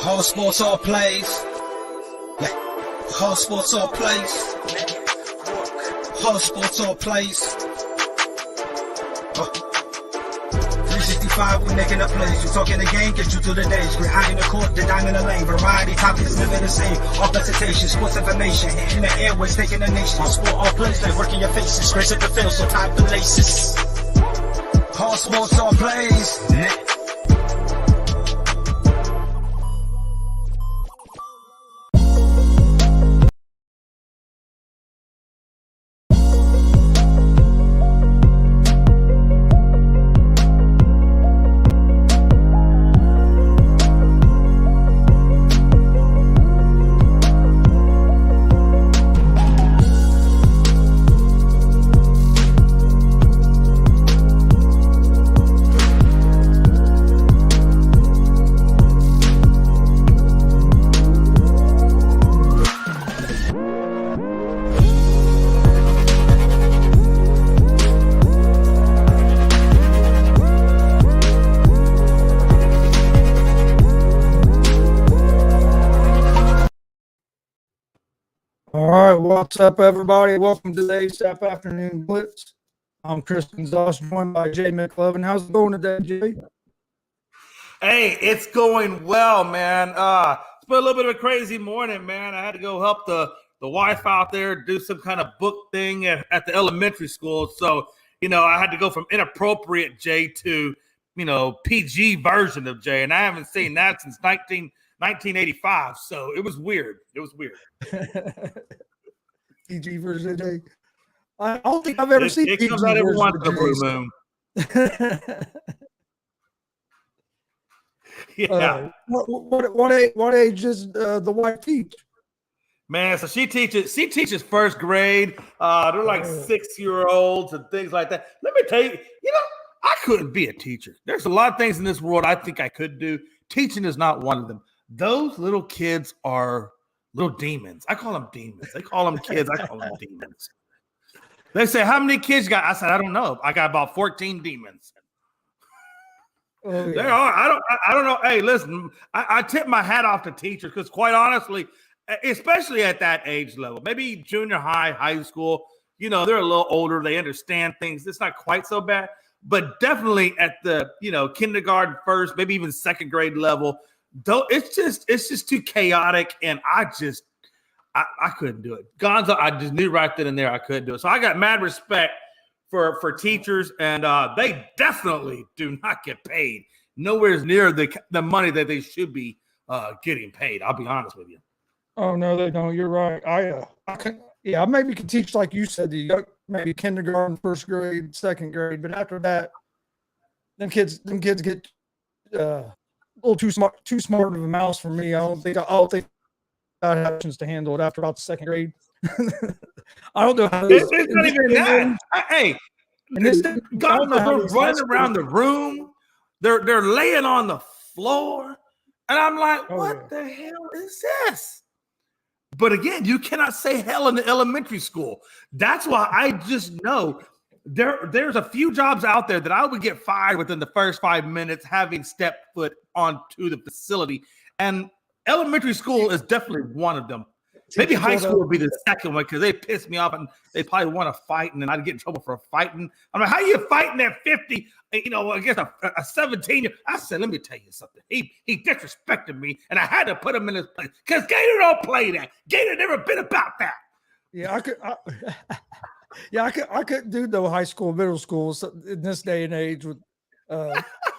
All sports, all plays. Yeah. All sports, all plays. All sports, all plays. 365, we making a plays. You talking the game, get you to the days. We're high in the court, the dime in the lane. Variety topics, living the same. All presentation, sports information. In the airways, taking the nation. All sport, all plays, like working your faces. Grace at the field, so tie the laces. All sports, all plays. Yeah. All right, what's up, everybody? Welcome to today's afternoon Blitz. I'm Chris Gonzalez, joined by Jay McLovin. How's it going today, Jay? Hey, it's going well, man. It's been a little bit of a crazy morning, man. I had to go help the wife out there do some kind of book thing at the elementary school. So, I had to go from inappropriate Jay to, PG version of Jay. And I haven't seen that since 1985. So it was weird. PG version of Jay. I don't think I've ever seen it PG comes out every version once of in a blue Jay. moon. Yeah. What age does the wife teach? Man, so she teaches first grade. They're like 6-year-olds and things like that. Let me tell you, I couldn't be a teacher. There's a lot of things in this world I think I could do. Teaching is not one of them. Those little kids are little demons. I call them demons. They call them kids. I call them demons. They say, how many kids you got? I said, I don't know. I got about 14 demons. Oh, yeah. There are. I don't know. Hey, listen, I tip my hat off to teachers because quite honestly, especially at that age level, maybe junior high, high school, they're a little older. They understand things. It's not quite so bad, but definitely at the, kindergarten, first, maybe even second grade level, though it's just too chaotic. And I couldn't do it. Gonzo, I just knew right then and there I couldn't do it. So I got mad respect for teachers, and they definitely do not get paid nowhere near the money that they should be getting paid. I'll be honest with you. Oh no, they don't. You're right. I maybe could teach like you said, maybe kindergarten, first grade, second grade, but after that, them kids get a little too smart of a mouse for me. I don't think I have options to handle it after about the second grade. I don't know how it's not even that. Hey, they're running around the room. They're laying on the floor, and I'm like, what the hell is this? But again, you cannot say hell in the elementary school. That's why I just know there's a few jobs out there that I would get fired within the first 5 minutes having stepped foot onto the facility. And elementary school is definitely one of them. Maybe high school would be the second one because they piss me off and they probably want to fight, and then I'd get in trouble for fighting. I'm like, how you fighting at 50, against a 17-year? I said, let me tell you something. He disrespected me, and I had to put him in his place because Gator don't play that. Gator never been about that. Yeah, I couldn't do no high school, middle school in this day and age with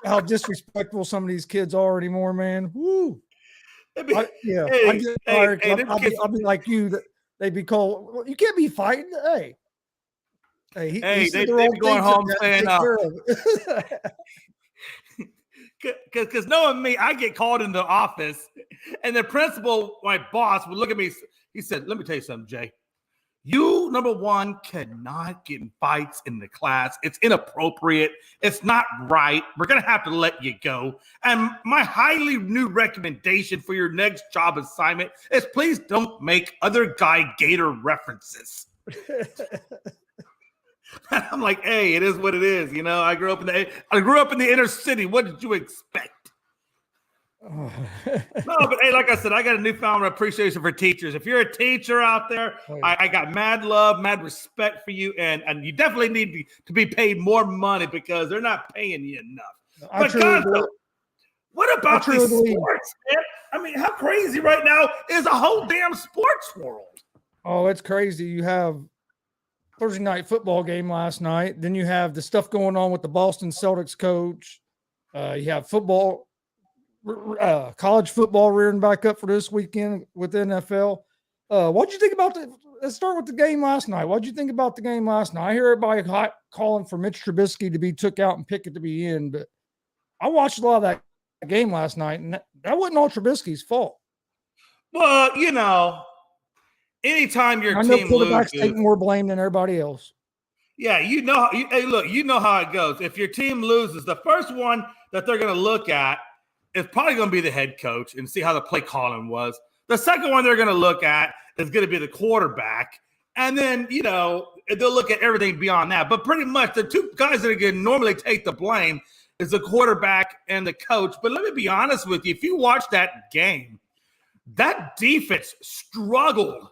how disrespectful some of these kids are anymore, man. Woo. I get tired. I'll be like you. That they'd be called. Well, you can't be fighting. Hey, they be going home saying, because knowing me, I get called in the office, and the principal, my boss, would look at me. He said, "Let me tell you something, Jay. You, number one, cannot get in fights in the class. It's inappropriate. It's not right. We're going to have to let you go. And my highly new recommendation for your next job assignment is please don't make other guy Gator references." I'm like, hey, it is what it is. I grew up in the inner city. What did you expect? Oh. No, but hey, like I said, I got a newfound appreciation for teachers. If you're a teacher out there, Oh, yeah. I got mad love, mad respect for you, and you definitely need to be paid more money because they're not paying you enough. I But truly guys, believe, what I about these truly believe. sports, man? I mean, how crazy right now is a whole damn sports world? Oh, it's crazy. You have Thursday night football game last night. Then you have the stuff going on with the Boston Celtics coach. You have football, college football rearing back up for this weekend with the NFL. What'd you think about let's start with the game last night. What'd you think about the game last night? I hear everybody calling for Mitch Trubisky to be took out and Pickett to be in, but I watched a lot of that game last night, and that wasn't all Trubisky's fault. Well, anytime your I know team quarterbacks loses, take more blame than everybody else. yeah, hey, look, you know how it goes. If your team loses, the first one that they're going to look at is probably going to be the head coach and see how the play calling was. The second one they're going to look at is going to be the quarterback. And then, they'll look at everything beyond that. But pretty much the two guys that are going to normally take the blame is the quarterback and the coach. But let me be honest with you. If you watch that game, that defense struggled.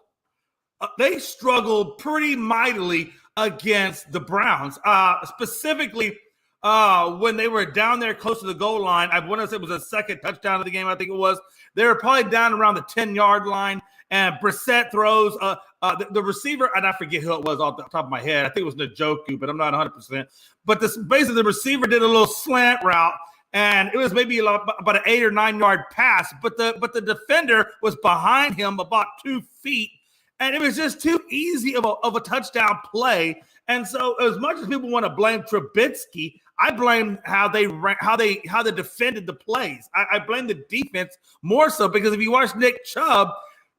They struggled pretty mightily against the Browns, specifically when they were down there close to the goal line. I want to say it was the second touchdown of the game, I think it was. They were probably down around the 10-yard line, and Brissett throws the receiver, and I forget who it was off the top of my head. I think it was Njoku, but I'm not 100%. But basically the receiver did a little slant route, and it was maybe about an 8 or 9 yard pass, but the defender was behind him about 2 feet. And it was just too easy of a touchdown play. And so, as much as people want to blame Trubisky, I blame how they defended the plays. I blame the defense more so because if you watch Nick Chubb,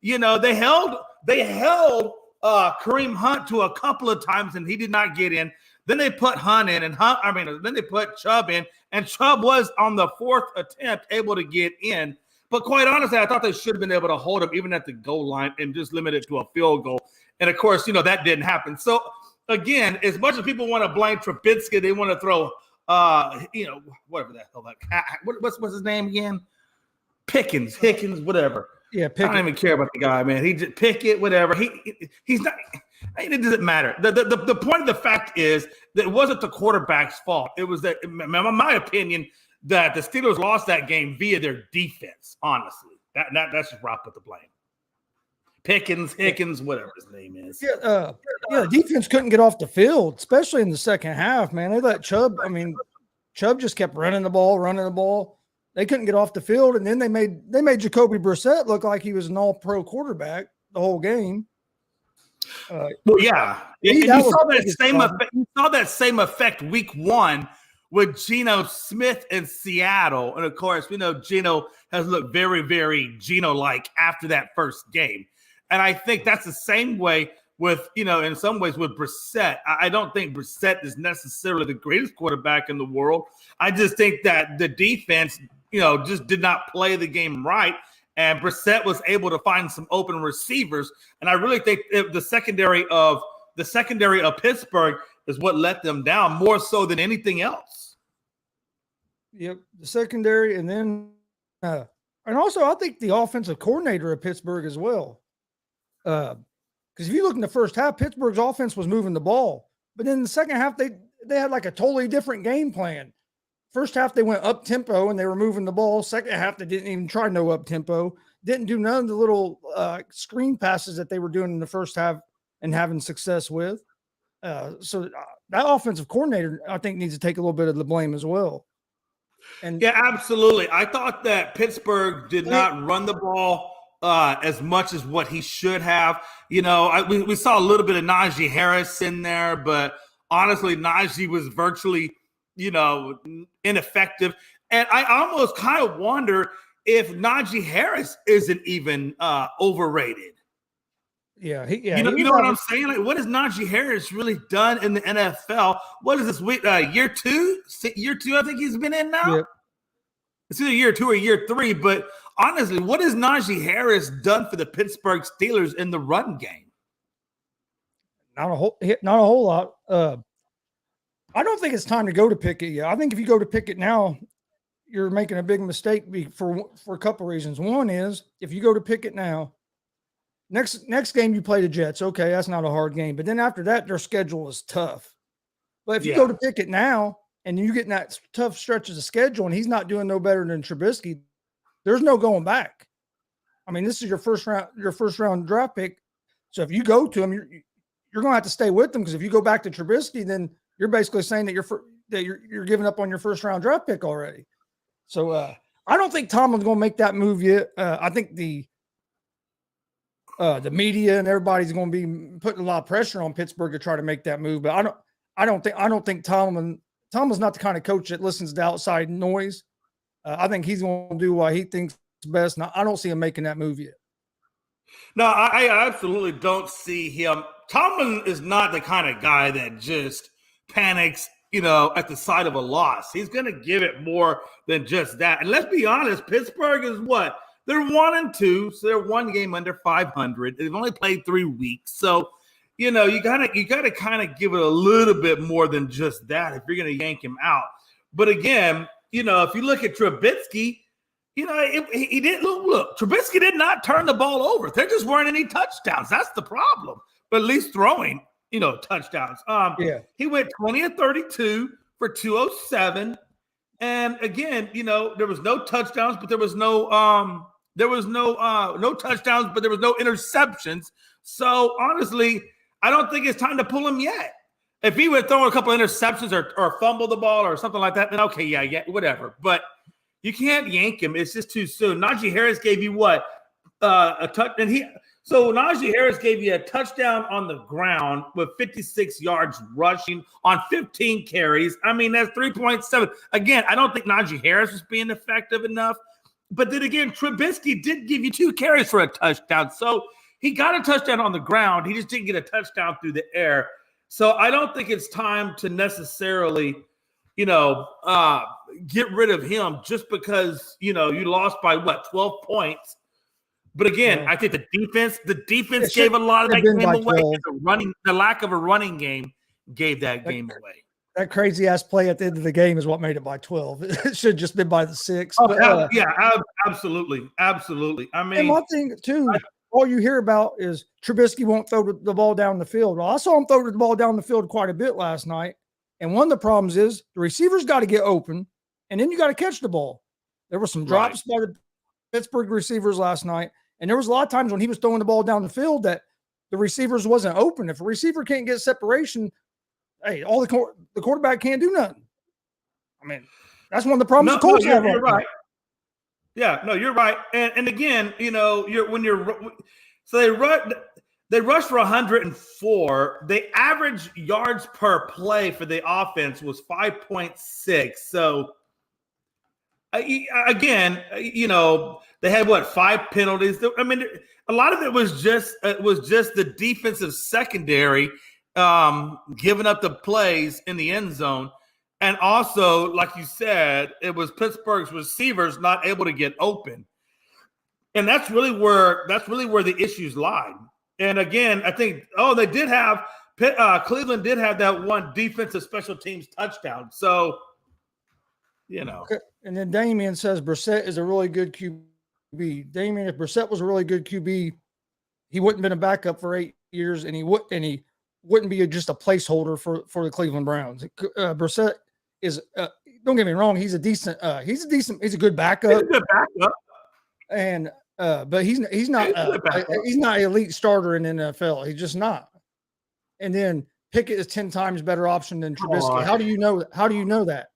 they held Kareem Hunt to a couple of times and he did not get in. Then they put Hunt in, then they put Chubb in, and Chubb was on the 4th attempt able to get in. But quite honestly, I thought they should have been able to hold him even at the goal line and just limit it to a field goal. And, of course, that didn't happen. So, again, as much as people want to blame Trubisky, they want to throw, whatever the hell what's his name again? Hickens, whatever. Yeah, Pickett. I don't even care about the guy, man. He just Pickett, whatever. He's not – it doesn't matter. The point of the fact is that it wasn't the quarterback's fault. It was that, in my opinion – that the Steelers lost that game via their defense, honestly. That's just where I put the blame. Hickens, whatever his name is. Yeah, defense couldn't get off the field, especially in the second half, man. They let Chubb just kept running the ball. They couldn't get off the field, and then they made Jacoby Brissett look like he was an all-pro quarterback the whole game. You saw that same effect week 1 with Geno Smith in Seattle. And, of course, we know Geno has looked very, very Geno-like after that first game. And I think that's the same way with, in some ways with Brissett. I don't think Brissett is necessarily the greatest quarterback in the world. I just think that the defense, just did not play the game right. And Brissett was able to find some open receivers. And I really think the secondary of Pittsburgh is what let them down more so than anything else. Yep, the secondary, and then and also I think the offensive coordinator of Pittsburgh as well. Because if you look in the first half, Pittsburgh's offense was moving the ball, but in the second half they had like a totally different game plan. First half they went up tempo and they were moving the ball. Second half they didn't even try no up tempo. Didn't do none of the little screen passes that they were doing in the first half and having success with. So that offensive coordinator, I think, needs to take a little bit of the blame as well. And yeah, absolutely. I thought that Pittsburgh did not run the ball as much as what he should have. We saw a little bit of Najee Harris in there, but honestly, Najee was virtually, ineffective. And I almost kind of wonder if Najee Harris isn't even overrated. Yeah, you know what I'm saying? Like, what has Najee Harris really done in the NFL? What is this week? Year two, I think he's been in now. Yep. It's either year 2 or year 3. But honestly, what has Najee Harris done for the Pittsburgh Steelers in the run game? Not a whole lot. I don't think it's time to go to Pickett yet. I think if you go to Pickett now, you're making a big mistake for a couple reasons. One is if you go to Pickett now, next game you play the Jets. Okay, that's not a hard game, but then after that, their schedule is tough. But if you go to Pickett now and you get in that tough stretch of the schedule, and he's not doing no better than Trubisky, there's no going back. I mean, this is your first round draft pick. So if you go to him, you're going to have to stay with them, because if you go back to Trubisky, then you're basically saying that you're giving up on your first round draft pick already. So I don't think Tomlin's going to make that move yet. I think the media and everybody's going to be putting a lot of pressure on Pittsburgh to try to make that move. But I don't think Tomlin's not the kind of coach that listens to outside noise. I think he's going to do what he thinks is best. And I don't see him making that move yet. No, I absolutely don't see him. Tomlin is not the kind of guy that just panics, at the sight of a loss. He's going to give it more than just that. And let's be honest, Pittsburgh is what? They're 1-2, so they're one game under 500. They've only played 3 weeks. So, you gotta kind of give it a little bit more than just that if you're going to yank him out. But again, if you look at Trubisky, he didn't look. Trubisky did not turn the ball over. There just weren't any touchdowns. That's the problem. But at least throwing, touchdowns. He went 20 of 32 for 207. And again, there was no touchdowns, but there was no touchdowns, but there was no interceptions. So honestly, I don't think it's time to pull him yet. If he would throw a couple of interceptions or fumble the ball or something like that, then okay, yeah, whatever. But you can't yank him. It's just too soon. Najee Harris gave you what? A touch, and so Najee Harris gave you a touchdown on the ground with 56 yards rushing on 15 carries. I mean, that's 3.7. Again, I don't think Najee Harris was being effective enough. But then again, Trubisky did give you 2 carries for a touchdown. So he got a touchdown on the ground. He just didn't get a touchdown through the air. So I don't think it's time to necessarily, get rid of him just because, you lost by 12 points. But again, I think the defense gave a lot of that game away. The lack of a running game gave that game away. That crazy ass play at the end of the game is what made it by 12. It should have just been by the 6. Oh, absolutely. Absolutely. I mean, and one thing too, all you hear about is Trubisky won't throw the ball down the field. Well, I saw him throw the ball down the field quite a bit last night. And one of the problems is the receivers got to get open, and then you got to catch the ball. There were some drops by the Pittsburgh receivers last night. And there was a lot of times when he was throwing the ball down the field that the receivers wasn't open. If a receiver can't get separation, hey, all the quarterback can't do nothing. I mean, that's one of the problems the Colts have. You're right. Yeah, no, you're right. And again, they rushed for 104. The average yards per play for the offense was 5.6. So again, they had 5 penalties. I mean, a lot of it was just the defensive secondary giving up the plays in the end zone, and also, like you said, it was Pittsburgh's receivers not able to get open, and that's really where the issues lied. And again, I think they did have Cleveland did have that one defensive special teams touchdown. So, Okay. And then Damien says Brissett is a really good QB. Damien, if Brissett was a really good QB, he wouldn't have been a backup for 8 years, and he wouldn't be just a placeholder for the Cleveland Browns. Brissett is don't get me wrong, he's a good backup. He's a good backup. And but he's not an elite starter in the NFL. He's just not. And then Pickett is 10 times better option than Trubisky. How do you know that?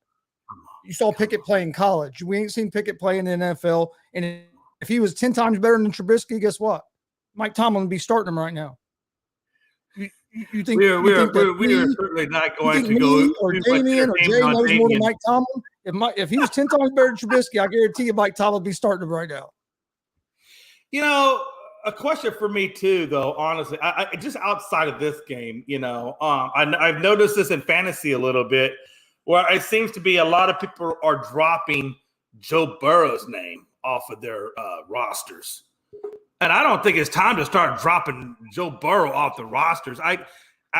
You saw Pickett play in college. We ain't seen Pickett play in the NFL. And if he was 10 times better than Trubisky, guess what? Mike Tomlin would be starting him right now. You think we are certainly not going to go or Damien or Jay knows more than Mike Tomlin? If he was 10 times better than Trubisky, I guarantee you Mike Tomlin would be starting him right now. A question for me too, though. Honestly, I just outside of this game, I've noticed this in fantasy a little bit, where it seems to be a lot of people are dropping Joe Burrow's name off of their rosters, and I don't think it's time to start dropping Joe Burrow off the rosters.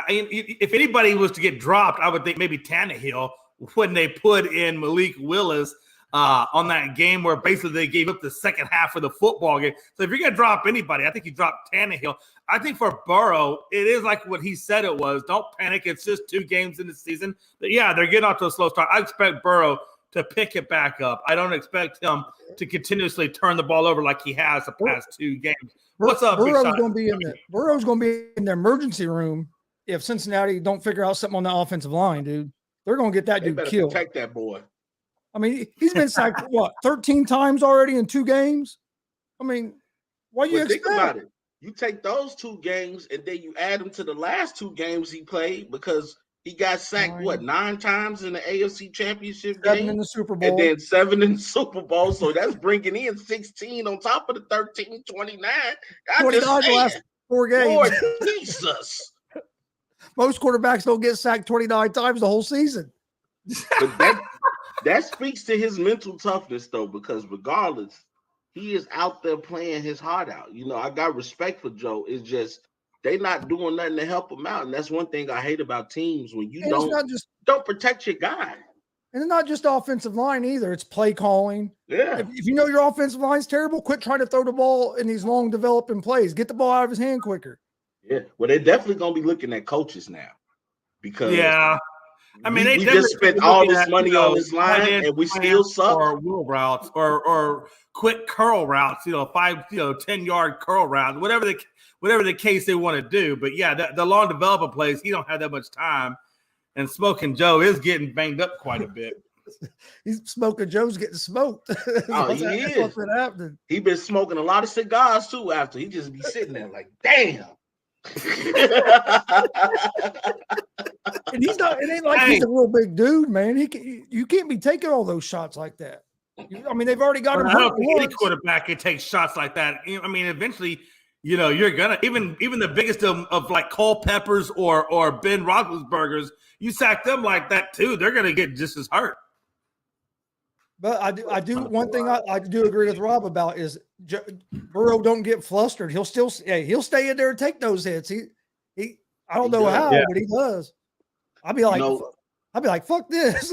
If anybody was to get dropped, I would think maybe Tannehill when they put in Malik Willis. on that game where basically they gave up the second half of the football game. So if you're going to drop anybody, I think you drop Tannehill. I think for Burrow, it is like what he said it was. Don't panic. It's just 2 games in the season. But yeah, they're getting off to a slow start. I expect Burrow to pick it back up. I don't expect him to continuously turn the ball over like he has the past 2 games. What's up, Burrow's going to be in the emergency room if Cincinnati don't figure out something on the offensive line, dude. They're going to get that dude killed. Protect that boy. I mean, he's been sacked, 13 times already in 2 games? I mean, what do you expect? Think about it. You take those 2 games and then you add them to the last 2 games he played because he got sacked, 9 times in the AFC Championship game? 7 in the Super Bowl. And then 7 in the Super Bowl. So that's bringing in 16 on top of the 13, 29. 29 the last 4 games. Lord Jesus. Most quarterbacks don't get sacked 29 times the whole season. But that speaks to his mental toughness, though, because regardless, he is out there playing his heart out. You know, I got respect for Joe. It's just they not doing nothing to help him out. And that's one thing I hate about teams when you don't protect your guy. And it's not just offensive line either. It's play calling. Yeah. If you know your offensive line's terrible, quit trying to throw the ball in these long developing plays. Get the ball out of his hand quicker. Yeah. Well, they're definitely going to be looking at coaches now because I mean, we just spent all this money on this line, and we still suck. Or wheel routes, or quick curl routes. 10-yard curl routes, whatever the case they want to do. But yeah, the long development plays, he don't have that much time. And Smoking Joe is getting banged up quite a bit. He's Smoking Joe's getting smoked. Oh, he is. What's been happening? He been smoking a lot of cigars too. After he just be sitting there like, damn. And he's not. It ain't like he's a real big dude, man. You can't be taking all those shots like that. I mean, they've already got him. I don't think any quarterback can take shots like that. I mean, eventually, you're gonna even the biggest of like Culpeppers or Ben Roethlisberger's. You sack them like that too, they're gonna get just as hurt. But I do one thing I do agree with Rob about is Burrow don't get flustered. He'll stay in there and take those hits. He I don't know how, but he does. I'd be like, fuck this.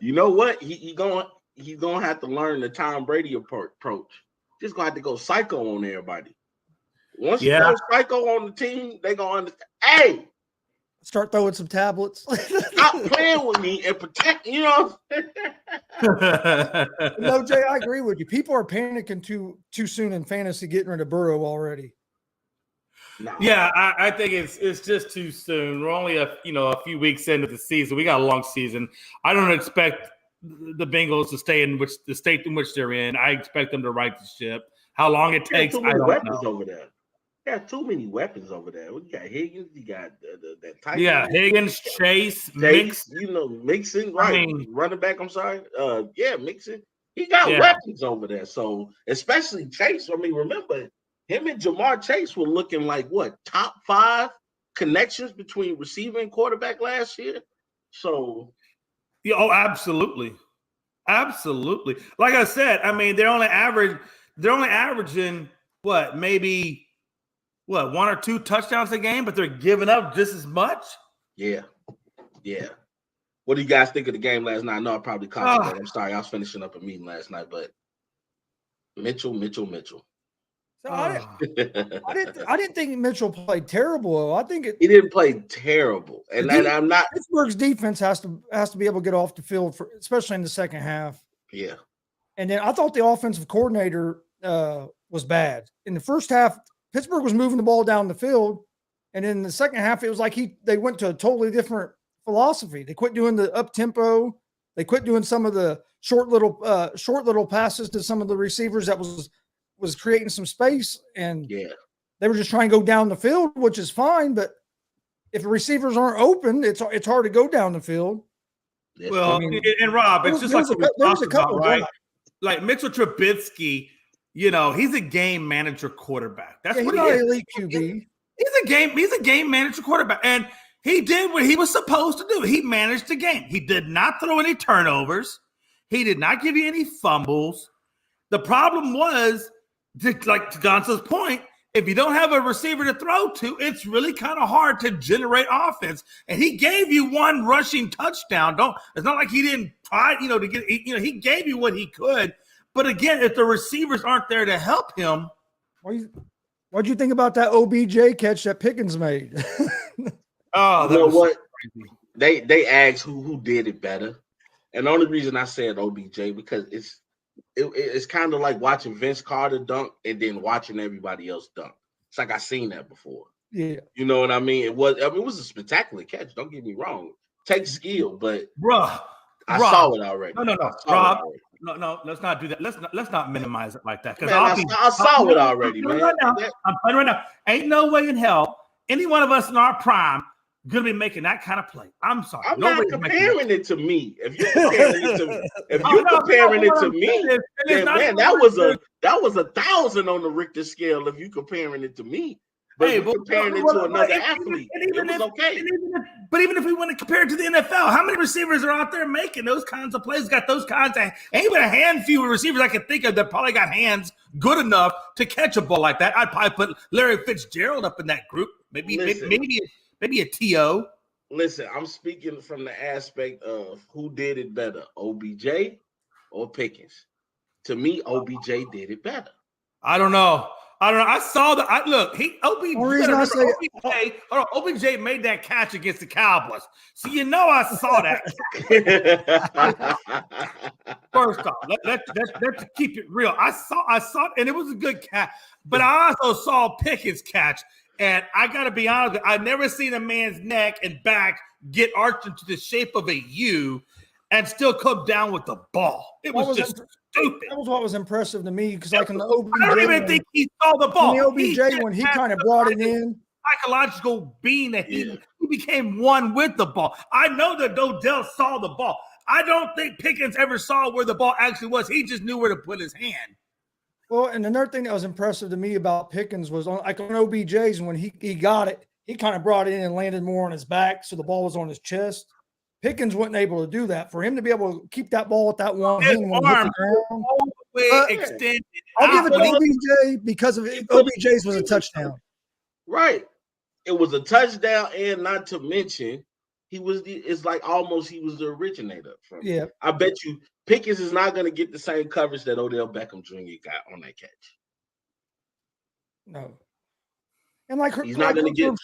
You know what? He's gonna have to learn the Tom Brady approach. Just gonna have to go psycho on everybody. Once you go psycho on the team, they gonna understand. Hey, start throwing some tablets. Stop playing with me and protect. You know. No, Jay, I agree with you. People are panicking too soon in fantasy, getting rid of Burrow already. No. Yeah, I think it's just too soon. We're only a few weeks into the season. We got a long season. I don't expect the Bengals to stay in the state in which they're in. I expect them to right the ship. How long it takes, I don't know. Over there. There are too many weapons over there. We got Higgins. You got that tight. Yeah, Higgins, Chase, Mix. Mixon, right? Running back. I'm sorry. Mixon. He got weapons over there. So especially Chase. I mean, remember him and Jamar Chase were looking like top 5 connections between receiver and quarterback last year. So, absolutely. Like I said, I mean, they're only averaging maybe 1 or 2 touchdowns a game, but they're giving up just as much. Yeah. What do you guys think of the game last night? I know I probably caught that. I'm sorry, I was finishing up a meeting last night, but Mitchell. So I didn't think Mitchell played terrible. I think he didn't play terrible, and I'm not. Pittsburgh's defense has to be able to get off the field especially in the second half. Yeah, and then I thought the offensive coordinator was bad in the first half. Pittsburgh was moving the ball down the field, and in the second half, it was like they went to a totally different philosophy. They quit doing the up tempo. They quit doing some of the short little passes to some of the receivers that was creating some space, and they were just trying to go down the field, which is fine. But if the receivers aren't open, it's hard to go down the field. Well, and Rob, it's just like we talked about, right? Like Mitchell Trubisky, he's a game manager quarterback. That's what he is. Elite QB. He's a game manager quarterback, and he did what he was supposed to do. He managed the game. He did not throw any turnovers. He did not give you any fumbles. The problem was, like to Gonzo's point, if you don't have a receiver to throw to, it's really kind of hard to generate offense. And he gave you one rushing touchdown. It's not like he didn't try, to get, he gave you what he could. But again, if the receivers aren't there to help him. What'd you think about that OBJ catch that Pickens made? Oh, you know what? Crazy. They asked who did it better. And the only reason I said OBJ, because it's kind of like watching Vince Carter dunk and then watching everybody else dunk. It's like I seen that before. Yeah. You know what I mean? It was a spectacular catch. Don't get me wrong. Takes skill, but I saw it already. No, Rob. No, let's not do that. Let's not minimize it like that. Because I saw it already, man. I'm telling you right now. Ain't no way in hell any one of us in our prime gonna be making that kind of play. I'm sorry. I'm not comparing it to me. If you're comparing it to me, then man, that was 1,000 on the Richter scale. If you comparing it to me, but comparing it to another athlete, it was okay. But even if we want to compare it to the NFL, how many receivers are out there making those kinds of plays? Got those kinds of ain't but a handful of receivers I can think of that probably got hands good enough to catch a ball like that. I'd probably put Larry Fitzgerald up in that group. Maybe a TO. Listen, I'm speaking from the aspect of who did it better, OBJ or Pickens. To me, OBJ did it better. I don't know. I saw the look. OBJ made that catch against the Cowboys. So I saw that. First off, let's keep it real. I saw, and it was a good catch. But I also saw Pickens catch. And I got to be honest, I've never seen a man's neck and back get arched into the shape of a U and still come down with the ball. It was just stupid. That was what was impressive to me because, like, in the OBJ, I don't even think he saw the ball. In the OBJ, when he kind of brought it in, psychological being that he became one with the ball. I know that Odell saw the ball. I don't think Pickens ever saw where the ball actually was. He just knew where to put his hand. Well, and another thing that was impressive to me about Pickens was on OBJ's, when he got it, he kind of brought it in and landed more on his back, so the ball was on his chest. Pickens wasn't able to do that. For him to be able to keep that ball with that one hand when arm all the way extended. I'll give it to OBJ because of OBJ's was a touchdown. Right. It was a touchdown, and not to mention, it's like almost he was the originator from it. Yeah. I bet you Pickens is not going to get the same coverage that Odell Beckham Jr. got on that catch. No. And like he's not going to get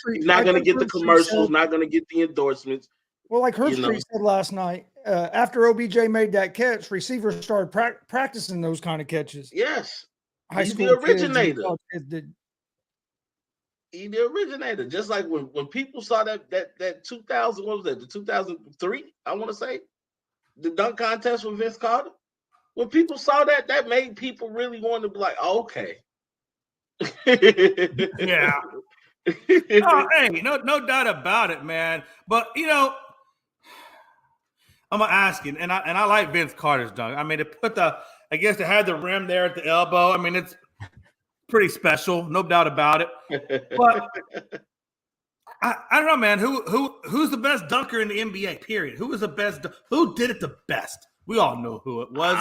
the commercials, not going to get the endorsements. Well, like Herbstreit said last night, after OBJ made that catch, receivers started practicing those kind of catches. Yes. He's the originator. He's the originator. Just like when people saw that 2000, what was that? The 2003, I want to say, the dunk contest with Vince Carter. When people saw that made people really want to be like, oh, okay. Yeah. Hey, no doubt about it, man. But I'm gonna ask you, and I like Vince Carter's dunk. I mean, I guess they had the rim there at the elbow. I mean, it's pretty special, no doubt about it. But I don't know, man. Who's the best dunker in the NBA? Period. Who was the best? Who did it the best? We all know who it was.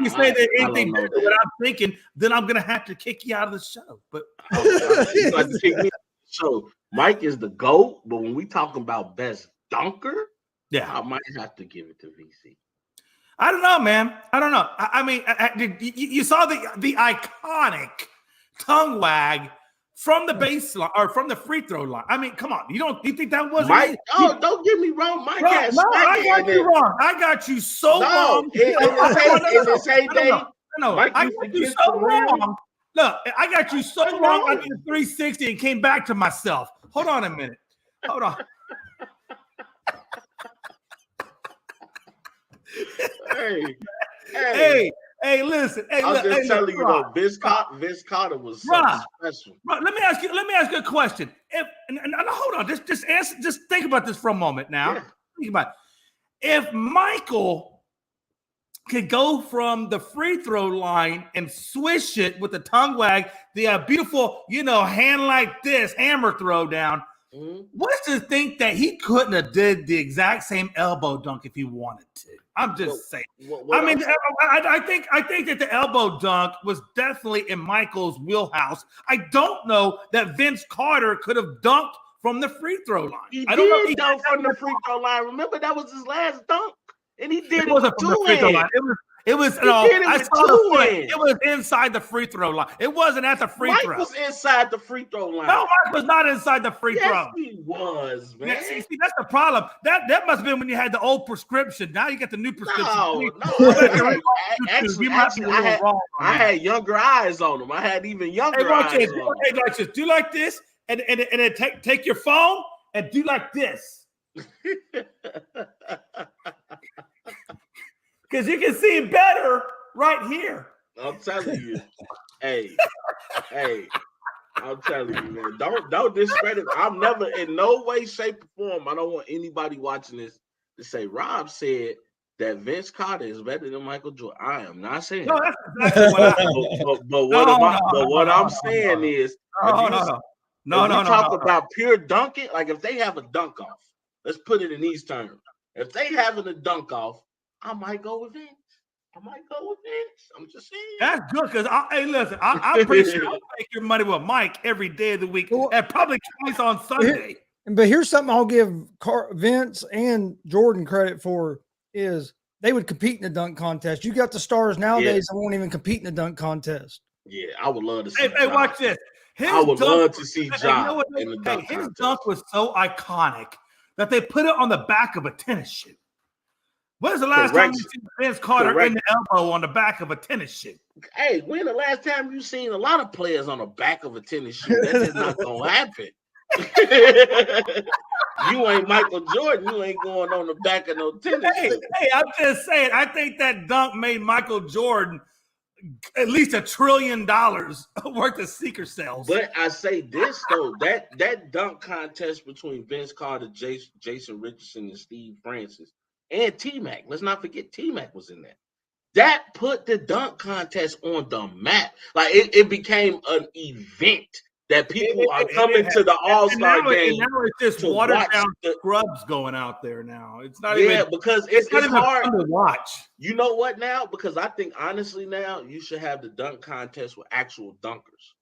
You say that anything better than what I'm thinking, then I'm gonna have to kick you out of the show. But you have to kick me out of the show. Mike is the GOAT, but when we talking about best dunker, I might have to give it to VC. I don't know, man. I don't know. I mean, you saw the iconic tongue wag from the baseline or from the free throw line. I mean, come on. You think that was Mike? Don't get me wrong. Mike has I got you wrong. I got you so wrong. In his heyday, I got you so wrong. Look, I got you so wrong. I did a 360 and came back to myself. Hold on a minute. Hold on. Hey, listen. Hey, I'm just telling you though, Vince Carter was something special. Rob, let me ask you a question. Hold on, just think about this for a moment now. Yeah. Think about it. If Michael could go from the free throw line and swish it with the tongue wag, the beautiful, hand like this, hammer throw down. What's to think that he couldn't have did the exact same elbow dunk if he wanted to? I'm just saying. I think that the elbow dunk was definitely in Michael's wheelhouse. I don't know that Vince Carter could have dunked from the free throw line. I don't know if he dunk from the free throw line. Remember, that was his last dunk, and he did it wasn't from the free throw line. It was. I saw the play. It was inside the free throw line. It wasn't at the free throw. Mike was inside the free throw line. No, Mike was not inside the free throw. Yes, he was, man. Yeah, see, that's the problem. That must have been when you had the old prescription. Now you get the new prescription. No. I had younger eyes on him. I had even younger eyes on him. Hey, like this. Do like this, and then take your phone and do like this. Because you can see better right here. I'm telling you. Hey, I'm telling you, man. Don't discredit. I'm never, in no way, shape, or form, I don't want anybody watching this to say Rob said that Vince Carter is better than Michael Jordan. I am not saying no, that. That's exactly what I'm saying is, talk about pure dunking, like if they have a dunk off, let's put it in these terms. If they having a dunk off, I might go with Vince. I'm just saying. That's good because I'm pretty sure I'll make your money with Mike every day of the week and probably twice on Sunday. But here's something I'll give Vince and Jordan credit for is they would compete in the dunk contest. You got the stars nowadays that won't even compete in the dunk contest. Yeah, I would love to see. Hey, watch this. I would love to see John in the dunk his contest. dunk was so iconic that they put it on the back of a tennis shoe. When's the last time you seen Vince Carter in the elbow on the back of a tennis shoe? Hey, when the last time you seen a lot of players on the back of a tennis shoe? That is not gonna happen. You ain't Michael Jordan. You ain't going on the back of no tennis shoe. Hey, I'm just saying. I think that dunk made Michael Jordan at least $1 trillion worth of seeker sales. But I say this though, that dunk contest between Vince Carter, Jason Richardson, and Steve Francis. And T-Mac. Let's not forget T-Mac was in that. That put the dunk contest on the map. Like it became an event that people are coming to the All-Star game. Now it's just watered down scrubs going out there now. It's not because it's hard to watch. You know what now? Because I think honestly now you should have the dunk contest with actual dunkers.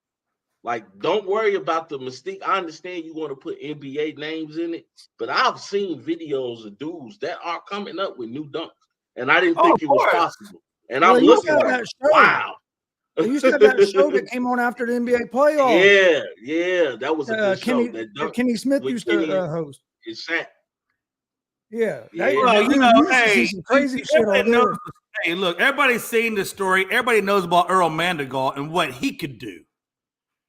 Like, don't worry about the mystique. I understand you want to put NBA names in it, but I've seen videos of dudes that are coming up with new dunks, and I didn't think it was possible. And I'm looking like, wow. They used to have that show that came on after the NBA playoffs. Yeah, that was a good show. Kenny Smith used to host. It's Shaq. Yeah. Crazy shit on there. Hey, look, everybody's seen the story. Everybody knows about Earl Mandigal and what he could do.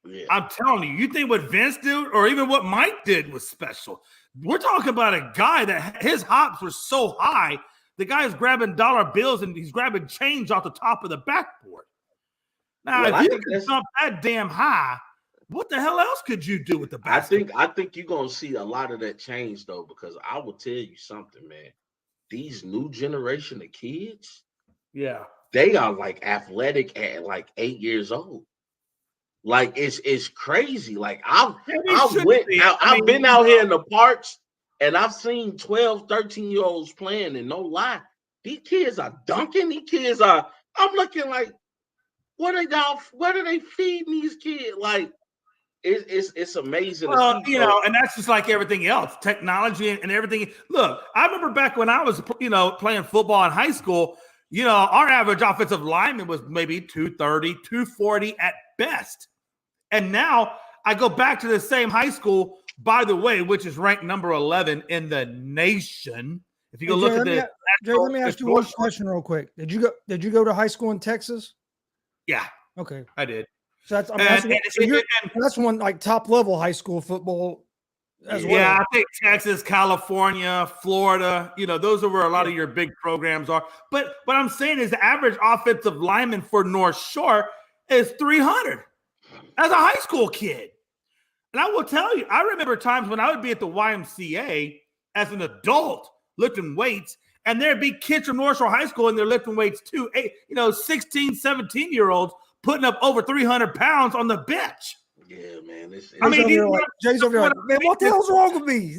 Yeah. I'm telling you, you think what Vince did or even what Mike did was special. We're talking about a guy that his hops were so high, the guy's grabbing dollar bills and he's grabbing change off the top of the backboard. Now, if you can jump that damn high, what the hell else could you do with the basketball? I think you're going to see a lot of that change, though, because I will tell you something, man. These new generation of kids, they are like athletic at like 8 years old. Like it's crazy. Like I've been out here in the parks and I've seen 12, 13-year-olds playing, and no lie, these kids are dunking. I'm looking like, what are they feeding these kids? Like it's amazing. Well, and that's just like everything else, technology and everything. Look, I remember back when I was, playing football in high school, our average offensive lineman was maybe 230, 240 at best. And now I go back to the same high school, by the way, which is ranked number 11 in the nation. If you go look at Jay, let me ask you one question real quick. Did you go to high school in Texas? Yeah. Okay. I did. So that's one like top level high school football as well. Yeah, I think Texas, California, Florida, those are where a lot of your big programs are. But what I'm saying is the average offensive lineman for North Shore is 300 as a high school kid. And I will tell you, I remember times when I would be at the YMCA as an adult lifting weights, and there'd be kids from North Shore High School and they're lifting weights too. 16, 17-year-olds putting up over 300 pounds on the bench. Yeah, man. I mean, Jay's over here like, man, what the hell's wrong with me?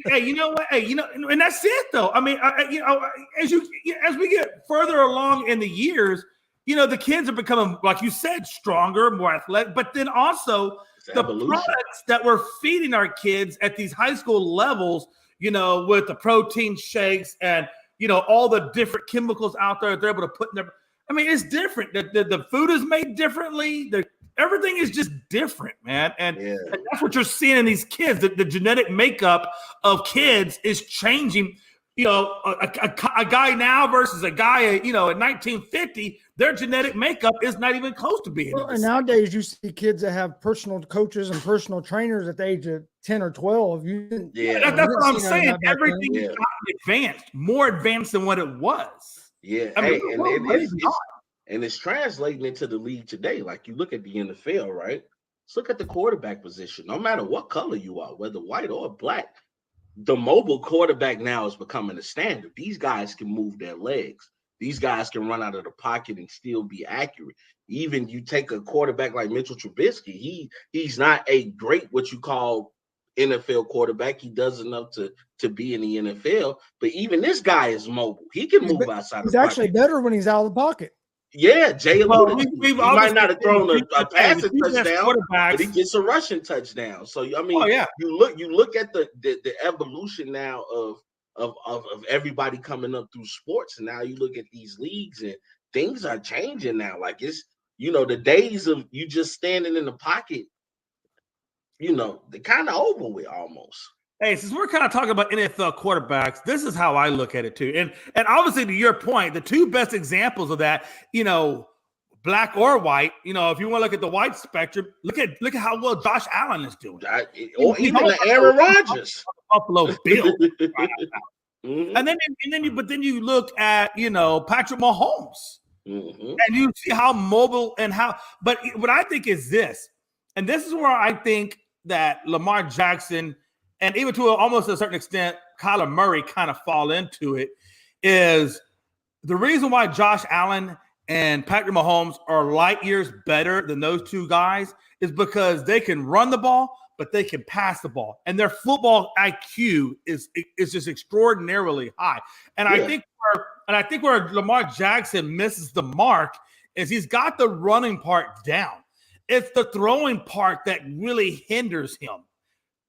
Hey, you know what? Hey, you know, and that's it, though. I mean, you know, as we get further along in the years, you know, the kids are becoming, like you said, stronger, more athletic. But then also the products that we're feeding our kids at these high school levels, you know, with the protein shakes and, you know, all the different chemicals out there they're able to put in their. I mean, it's different. The food is made differently. Everything is just different, man. And that's what you're seeing in these kids. The genetic makeup of kids is changing. You know, a guy now versus a guy, you know, in 1950, their genetic makeup is not even close to being. Well, and nowadays, you see kids that have personal coaches and personal trainers at the age of 10 or 12. That's what I'm saying. Everything is advanced, more advanced than what it was. Yeah, I mean, and it's translating into the league today. Like you look at the NFL, right? Let's look at the quarterback position. No matter what color you are, whether white or black, the mobile quarterback now is becoming a standard. These guys can move their legs. These guys can run out of the pocket and still be accurate. Even you take a quarterback like Mitchell Trubisky, he's not a great what you call NFL quarterback. He does enough to be in the NFL, but even this guy is mobile. He can move outside. He's actually better when he's out of the pocket. Yeah, Jay alluded. He might not have thrown a passing touchdown, but he gets a rushing touchdown. So I mean, you look at the evolution now of everybody coming up through sports, and now you look at these leagues and things are changing now. Like it's, you know, the days of you just standing in the pocket, you know, they're kind of over with almost. Hey, since we're kind of talking about NFL quarterbacks, this is how I look at it too. And obviously, to your point, the two best examples of that, you know, black or white, you know, if you want to look at the white spectrum, look at how well Josh Allen is doing. Or even Aaron Rodgers. Buffalo Bill. And then you look at, you know, Patrick Mahomes. And you see how mobile and but what I think is this, and this is where I think that Lamar Jackson and even to almost a certain extent, Kyler Murray kind of fall into it, is the reason why Josh Allen and Patrick Mahomes are light years better than those two guys is because they can run the ball, but they can pass the ball. And their football IQ is just extraordinarily high. And I think where Lamar Jackson misses the mark is he's got the running part down. It's the throwing part that really hinders him.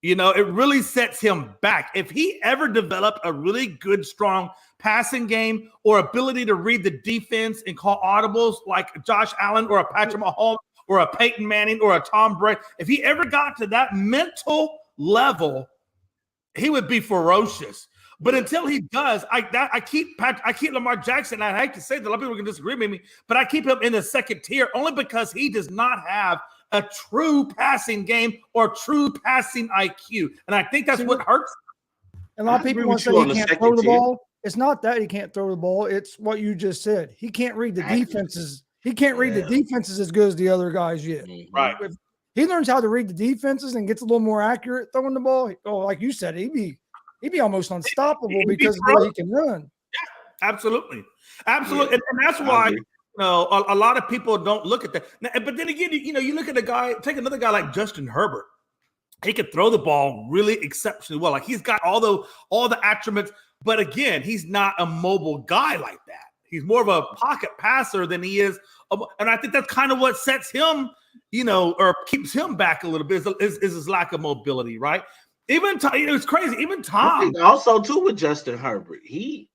You know, it really sets him back. If he ever developed a really good, strong passing game or ability to read the defense and call audibles like Josh Allen or a Patrick Mahomes or a Peyton Manning or a Tom Brady, if he ever got to that mental level, he would be ferocious. But until he does, I keep Lamar Jackson. I hate to say that a lot of people can disagree with me, but I keep him in the second tier only because he does not have a true passing game or true passing IQ. And I think that's what hurts. A lot of people want to say he can't throw the ball. It's not that he can't throw the ball. It's what you just said. He can't read the defenses. He can't read the defenses as good as the other guys yet. Right. If he learns how to read the defenses and gets a little more accurate throwing the ball, like you said, he'd be almost unstoppable because of the way he can run. Yeah, absolutely. Absolutely. Yeah. And that's why a lot of people don't look at that. But then again, you know, you look at a guy, take another guy like Justin Herbert. He could throw the ball really exceptionally well. Like he's got all the attributes, but again, he's not a mobile guy like that. He's more of a pocket passer than he is. And I think that's kind of what sets him, you know, or keeps him back a little bit is his lack of mobility, right? Even it was crazy. Even Tom. Also, too, with Justin Herbert, he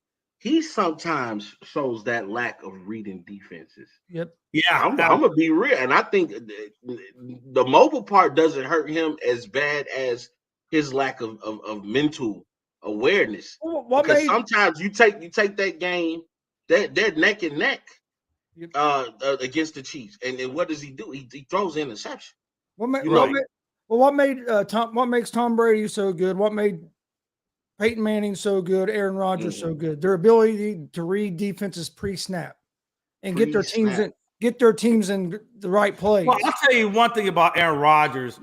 sometimes shows that lack of reading defenses. Yep. Yeah, I'm gonna be real, and I think the mobile part doesn't hurt him as bad as his lack of mental awareness. Because sometimes you take that game, they're neck and neck against the Chiefs, and then what does he do? He throws interception. What makes Tom Brady so good? What made Peyton Manning so good? Aaron Rodgers so good? Their ability to read defenses pre-snap and get their teams in the right place. Well, I'll tell you one thing about Aaron Rodgers.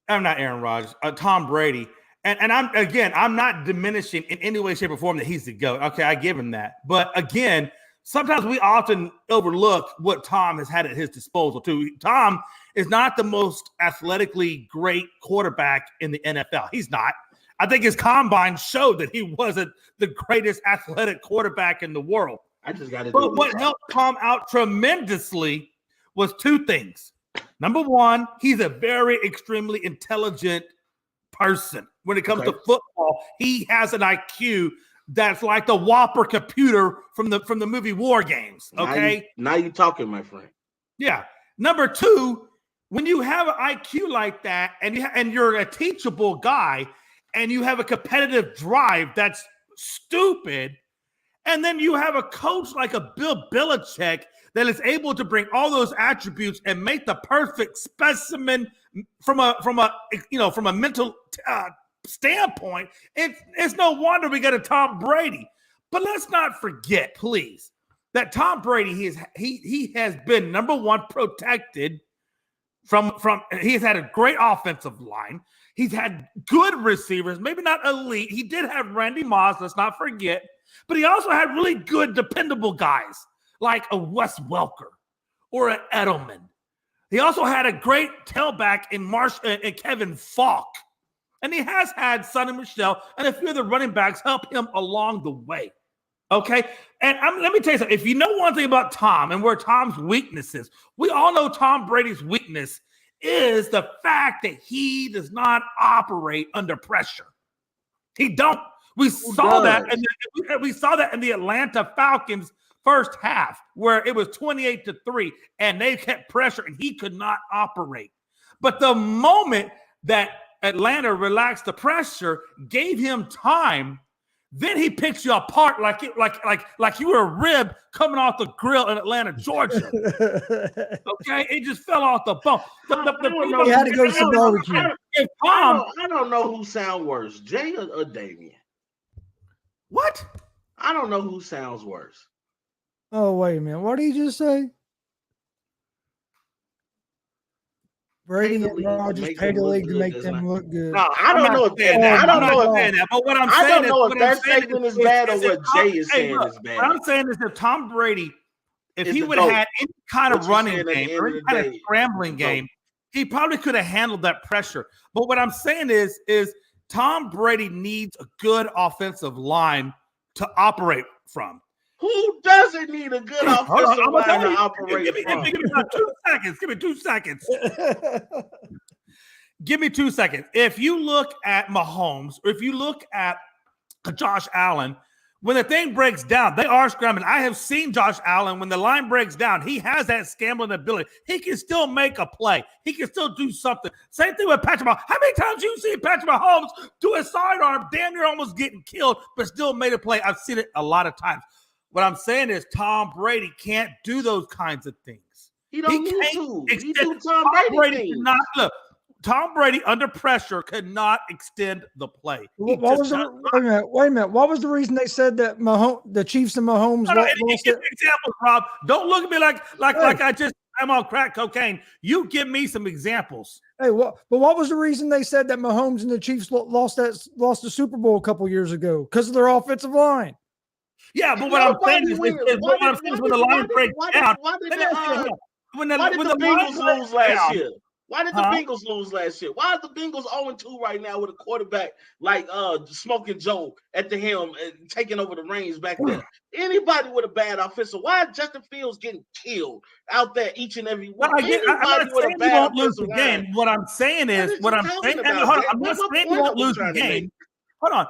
I'm not Aaron Rodgers. Tom Brady. And I'm not diminishing in any way, shape, or form that he's the GOAT. Okay, I give him that. But again, sometimes we often overlook what Tom has had at his disposal too. Tom is not the most athletically great quarterback in the NFL. He's not. I think his combine showed that he wasn't the greatest athletic quarterback in the world. I just got to. But what helped Tom out tremendously was two things. Number one, he's a very extremely intelligent person. When it comes to football, he has an IQ that's like the Whopper computer from the movie War Games. Okay, now you talking, my friend. Yeah. Number two, when you have an IQ like that, and you're a teachable guy, and you have a competitive drive that's stupid, and then you have a coach like a Bill Belichick that is able to bring all those attributes and make the perfect specimen from a mental standpoint, it's no wonder we got a Tom Brady. But let's not forget, please, that Tom Brady he has been number one protected from he's had a great offensive line. He's had good receivers, maybe not elite. He did have Randy Moss, let's not forget, but he also had really good, dependable guys like a Wes Welker or an Edelman. He also had a great tailback in Kevin Falk. And he has had Sonny Michel and a few of the running backs help him along the way. Okay? And let me tell you something. If you know one thing about Tom and where Tom's weakness is, we all know Tom Brady's weakness is the fact that he does not operate under pressure. He don't. We saw that in the Atlanta Falcons first half, where it was 28-3, and they kept pressure, and he could not operate. But the moment that Atlanta relaxed the pressure, gave him time, then he picks you apart like you were a rib coming off the grill in Atlanta, Georgia. Okay, it just fell off the bone. He had to go to some barbecue. I don't know who sounds worse, Jay or Damian. What? I don't know who sounds worse. Oh, wait a minute. What did he just say? Brady and Rodgers pay the league to make them look good. No, I don't know if that. I don't know if that. But what I'm saying, I don't know if that statement is bad or what Jay is saying is bad. What I'm saying is that Tom Brady, if he would have had any kind of running game or any kind of scrambling game, he probably could have handled that pressure. But what I'm saying is Tom Brady needs a good offensive line to operate from. Who doesn't need a good offensive line to operate from? Give me 2 seconds. Give me 2 seconds. Give me 2 seconds. If you look at Mahomes, or if you look at Josh Allen, when the thing breaks down, they are scrambling. I have seen Josh Allen, when the line breaks down, he has that scrambling ability. He can still make a play. He can still do something. Same thing with Patrick Mahomes. How many times you see Patrick Mahomes do a sidearm, damn near almost getting killed, but still made a play? I've seen it a lot of times. What I'm saying is Tom Brady can't do those kinds of things. He don't need to. He do Tom Brady things. Tom Brady under pressure could not extend the play. Wait a minute. What was the reason they said that the Chiefs and Mahomes? Examples, Rob. Don't look at me like I'm on crack cocaine. You give me some examples. Hey, but what was the reason they said that Mahomes and the Chiefs lost the Super Bowl a couple years ago? Because of their offensive line. Yeah, but what I'm saying is when the line breaks down. Why did the Bengals lose last year? Why did the Bengals lose last year? Why are the Bengals 0-2 right now with a quarterback like Smoking Joe at the helm and taking over the reins back there? Anybody with a bad offensive, why is Justin Fields getting killed out there each and every week? I'm not saying you won't lose the game. What I'm saying is, I'm not saying you won't lose the game. Hold on.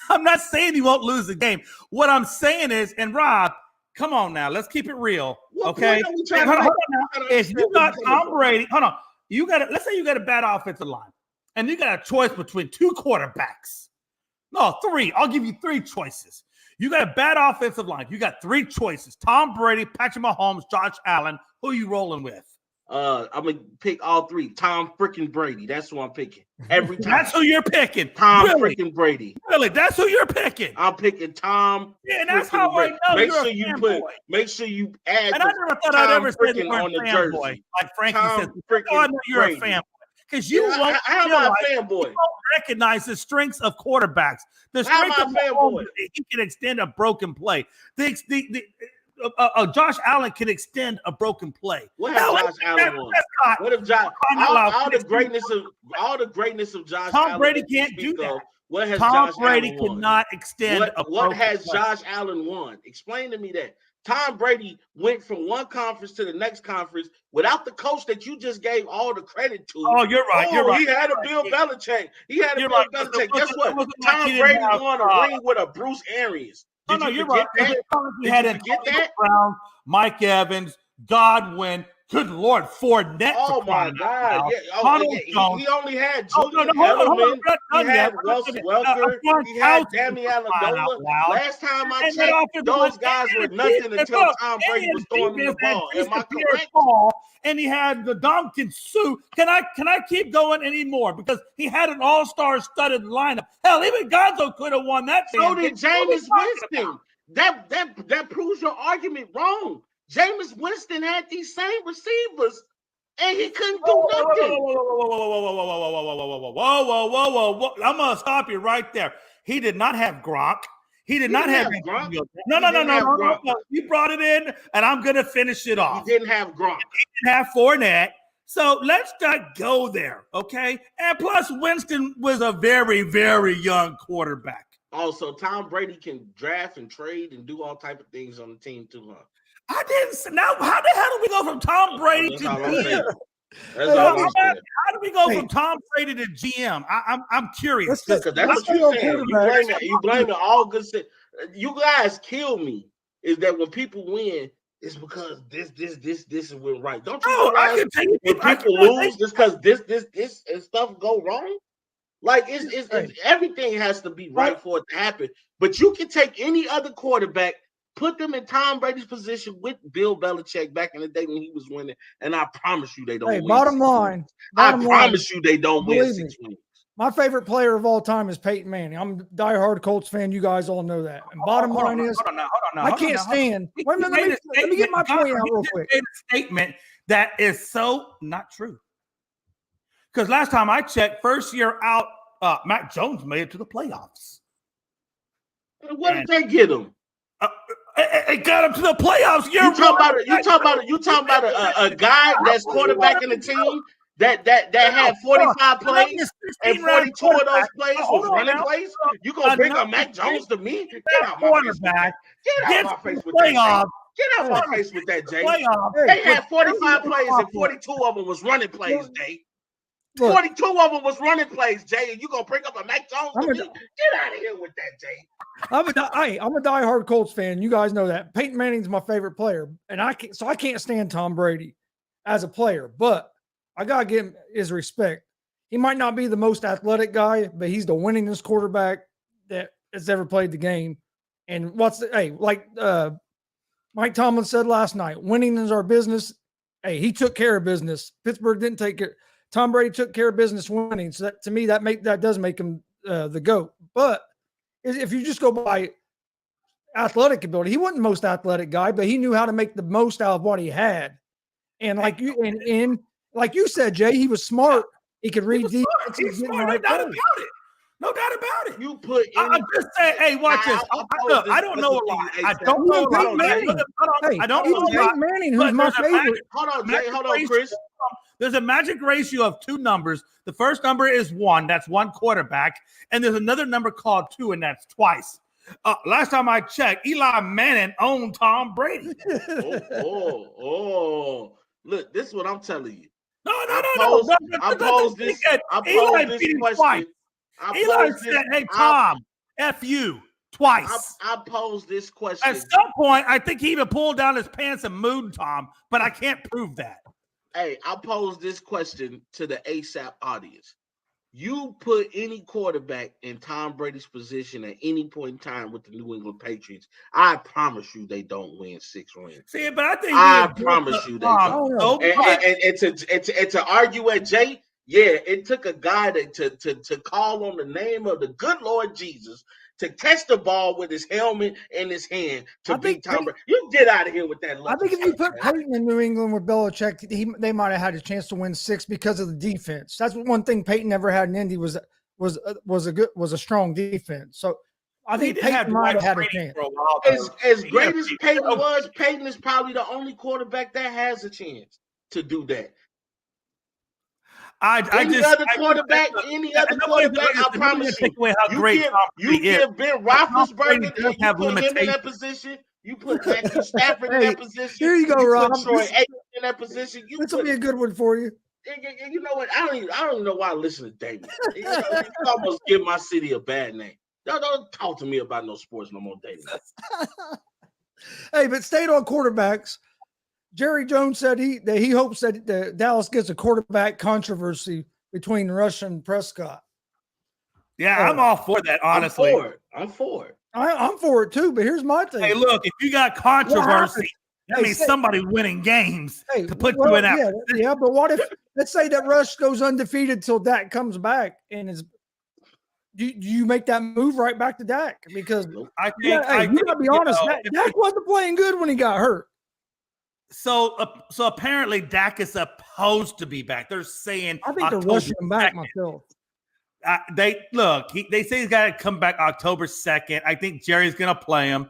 I'm not saying you won't lose the game. What I'm saying is, and Rob, come on now, let's keep it real. Okay. Hold on now. If you got Tom Brady, hold on. Let's say you got a bad offensive line, and you got a choice between two quarterbacks. No, three. I'll give you three choices. You got a bad offensive line. You got three choices: Tom Brady, Patrick Mahomes, Josh Allen. Who are you rolling with? I'm gonna pick all three. Tom freaking Brady. That's who I'm picking every time. That's who you're picking. Tom freaking Brady. Really? That's who you're picking. I'm picking Tom. Yeah, and that's how I know Make sure you add. And I never thought I'd ever say the word fanboy, like Frankie said. I know you're a fanboy because you won't. How am I a fanboy? You won't recognize the strengths of quarterbacks. The strength of fanboy. He can extend a broken play. Josh Allen can extend a broken play. What has Josh Allen won? What if Josh all the greatness of Josh Allen? Tom Brady can't do that. What has Tom Josh Brady Allen won? cannot extend what has Josh Allen won? Explain to me that. Tom Brady went from one conference to the next conference without the coach that you just gave all the credit to. Oh, you're right. You're right. He had a Bill Belichick. Belichick. Guess what? Tom Brady won a ring with a Bruce Arians. No, you're right. He had Antonio Brown, Mike Evans, Godwin. Good Lord, Fournette. Oh my God! Yeah. He only had Julian Edelman. He had Wes Welker. He had Danny Amendola. Last time I checked, those guys were nothing until Tom Brady was throwing them the ball. Am I correct? And he had the Domkins Sue. Can I keep going anymore? Because he had an all-star studded lineup. Hell, even Gonzo could have won that. So did Jameis Winston. That proves your argument wrong. Jameis Winston had these same receivers, and he couldn't do nothing. Whoa. I'm going to stop you right there. He did not have Gronk. He did not have Gronk. No. You brought it in, and I'm going to finish it off. He didn't have Gronk. He didn't have Fournette. So let's not go there, okay? And plus, Winston was a very, very young quarterback. Also, Tom Brady can draft and trade and do all type of things on the team too, huh? I didn't. Now, how the hell do we go from Tom Brady to GM? How do we go from Tom Brady to GM? I'm curious. Because that's what you're saying. You blame it all good. You guys kill me. Is that when people win, it's because this went right. Don't you realize when people lose, just because this and stuff go wrong? Like it's everything has to be right for it to happen. But you can take any other quarterback. Put them in Tom Brady's position with Bill Belichick back in the day when he was winning, and I promise you they don't win. Bottom line, I promise you they don't win 6 wins. My favorite player of all time is Peyton Manning. I'm a diehard Colts fan. You guys all know that. And bottom line is, I can't stand. Let me get my point out real quick. A statement that is so not true. Because last time I checked, first year out, Mac Jones made it to the playoffs. What did they get him? It got him to the playoffs. You talking about a guy that's quarterback in the team that had 45 plays and 42 of those plays was running plays. You gonna bring up Mac Jones to me? Get out my face. Get out my face with that. Get out my face with that, Jay. They had 45 plays and 42 of them was running plays, Jay. 42 of them was running plays, Jay, and you gonna bring up a Mac Jones to me? Get out of here with that, Jay. I'm a diehard Colts fan. You guys know that. Peyton Manning's my favorite player, and I can't stand Tom Brady as a player, but I gotta give him his respect. He might not be the most athletic guy, but he's the winningest quarterback that has ever played the game. And like Mike Tomlin said last night, winning is our business. Hey, he took care of business. Pittsburgh didn't take care. Tom Brady took care of business winning. So that, to me, that does make him the GOAT. But if you just go by athletic ability, he wasn't the most athletic guy, but he knew how to make the most out of what he had. And like you said, Jay, he was smart. He could read defense. He's smart, no doubt about it. No doubt about it. You put. I'm just saying. Hey, watch this. I don't know a lot. I don't know a lot. I don't know a lot. Manning, who's my favorite. Hold on, Jay. Hold on, Chris. There's a magic ratio of two numbers. The first number is 1. That's one quarterback. And there's another number called 2, and that's twice. Last time I checked, Eli Manning owned Tom Brady. Look, this is what I'm telling you. No. I posed this question. Eli said, hey, Tom, F you, twice. I posed this question. At some point, I think he even pulled down his pants and mooned Tom, but I can't prove that. Hey, I posed this question to the ASAP audience. You put any quarterback in Tom Brady's position at any point in time with the New England Patriots, I promise you they don't win 6 rings. See, but I promise you they don't. And to argue at Jay, yeah, it took a guy to call on the name of the good Lord Jesus to catch the ball with his helmet in his hand to beat Tom Brady. You get out of here with that. I think if you put Peyton in New England with Belichick, they might have had a chance to win 6 because of the defense. That's one thing Peyton never had in Indy was a strong defense. So I think He did have Peyton might have had a training chance. for a while. As great as Peyton was, Peyton is probably the only quarterback that has a chance to do that. Any other quarterback, I promise you, you give Ben Roethlisberger, you put him in that position. You put Matthew Stafford in that position. Here you go, Rob. Put Troy Aikman in that position. This will be a good one for you. You know what? I don't even know why I listen to David. You almost give my city a bad name. Don't talk to me about no sports no more, David. Hey, but staying on quarterbacks, Jerry Jones said he hopes that Dallas gets a quarterback controversy between Rush and Prescott. Yeah, I'm all for that, honestly. I'm for it. I'm for it too, but here's my thing. Hey, look, if you got controversy, that means somebody winning games to put you in that. Yeah, but what if, let's say that Rush goes undefeated till Dak comes back and is. Do you make that move right back to Dak? Because I think you gotta be honest, Dak wasn't playing good when he got hurt. So apparently Dak is supposed to be back. They're saying I think they're rushing him back myself. They say he's got to come back October 2nd. I think Jerry's going to play him.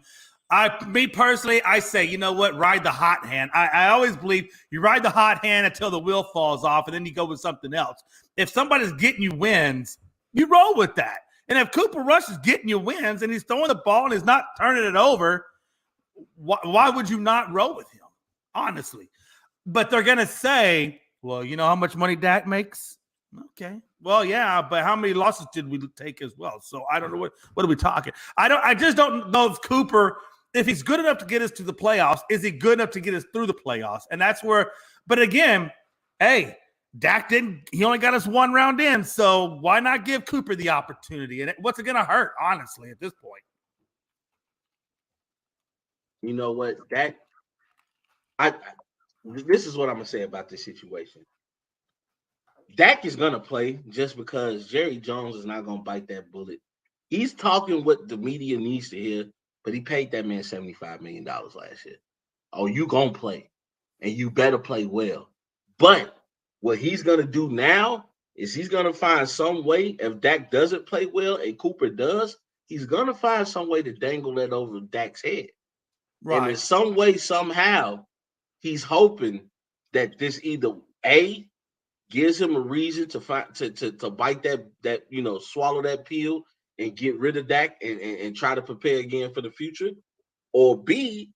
Me personally, I say, you know what? Ride the hot hand. I always believe you ride the hot hand until the wheel falls off, and then you go with something else. If somebody's getting you wins, you roll with that. And if Cooper Rush is getting you wins and he's throwing the ball and he's not turning it over, why would you not roll with him? Honestly. But they're going to say, well, you know how much money Dak makes? Okay. Well, yeah, but how many losses did we take as well? So I don't know what are we talking? I just don't know if Cooper, if he's good enough to get us to the playoffs, is he good enough to get us through the playoffs? And that's where, but again, hey, Dak he only got us one round in, so why not give Cooper the opportunity? And what's it going to hurt, honestly, at this point? You know what? This is what I'm going to say about this situation. Dak is going to play just because Jerry Jones is not going to bite that bullet. He's talking what the media needs to hear, but he paid that man $75 million last year. Oh, you going to play, and you better play well. But what he's going to do now is he's going to find some way, if Dak doesn't play well and Cooper does, he's going to find some way to dangle that over Dak's head. Right. And in some way, somehow, he's hoping that this either A, gives him a reason to bite that swallow that pill and get rid of Dak and try to prepare again for the future, or B,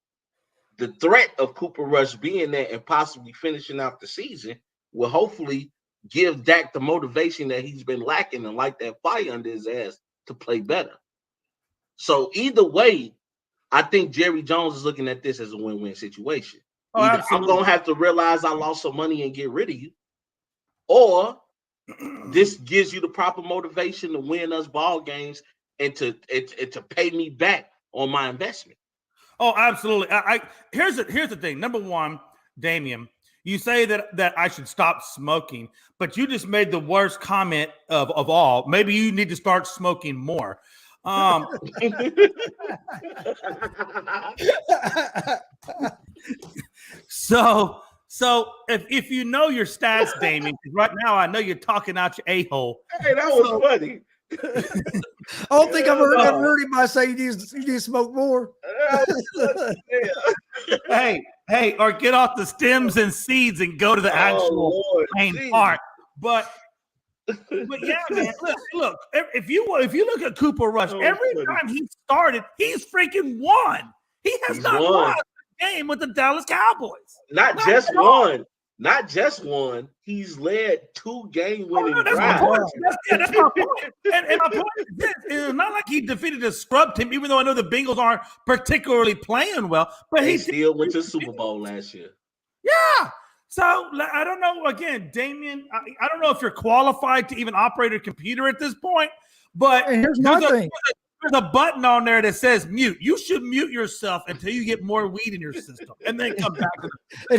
the threat of Cooper Rush being there and possibly finishing out the season will hopefully give Dak the motivation that he's been lacking and light that fire under his ass to play better. So either way, I think Jerry Jones is looking at this as a win-win situation. Either I'm going to have to realize I lost some money and get rid of you, or this gives you the proper motivation to win us ball games and to pay me back on my investment. Oh, absolutely. Here's the thing. Number one, Damian, you say that I should stop smoking, but you just made the worst comment of all. Maybe you need to start smoking more. So if you know your stats, Damien, right now I know you're talking out your a-hole. Hey, that was funny. I don't think I've heard anybody say you need to smoke more. Hey, or get off the stems and seeds and go to the actual main part. But yeah, man, look. If you look at Cooper Rush, every time he started, he's freaking won. He has not won a game with the Dallas Cowboys. Not just one. He's led 2 game-winning drives. That's my point. And my point is this: it's not like he defeated a scrub team, even though I know the Bengals aren't particularly playing well. But he still went to the Super Bowl last year. Yeah. So I don't know. Again, Damien, I don't know if you're qualified to even operate a computer at this point. But here's my thing. There's a button on there that says mute. You should mute yourself until you get more weed in your system, and then come back to the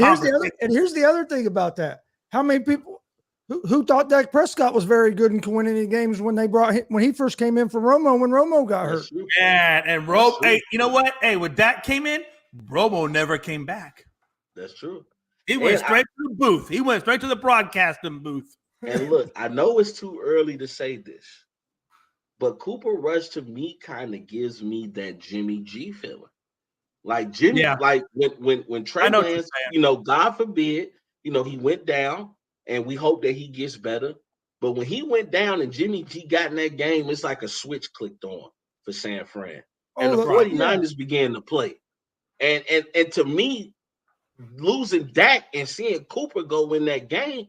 here's the other thing about that. How many people who thought Dak Prescott was very good and could win any games when he first came in for Romo when Romo got hurt? Yeah, and Romo. Hey, you know what? Hey, when Dak came in, Romo never came back. That's true. He went straight to the booth. He went straight to the broadcasting booth. And look, I know it's too early to say this, But Cooper Rush to me kind of gives me that Jimmy G feeling. Like Jimmy, like when Trey Lance, God forbid, he went down, and we hope that he gets better. But when he went down and Jimmy G got in that game, it's like a switch clicked on for San Fran. And the 49ers began to play. And to me, losing Dak and seeing Cooper go in that game,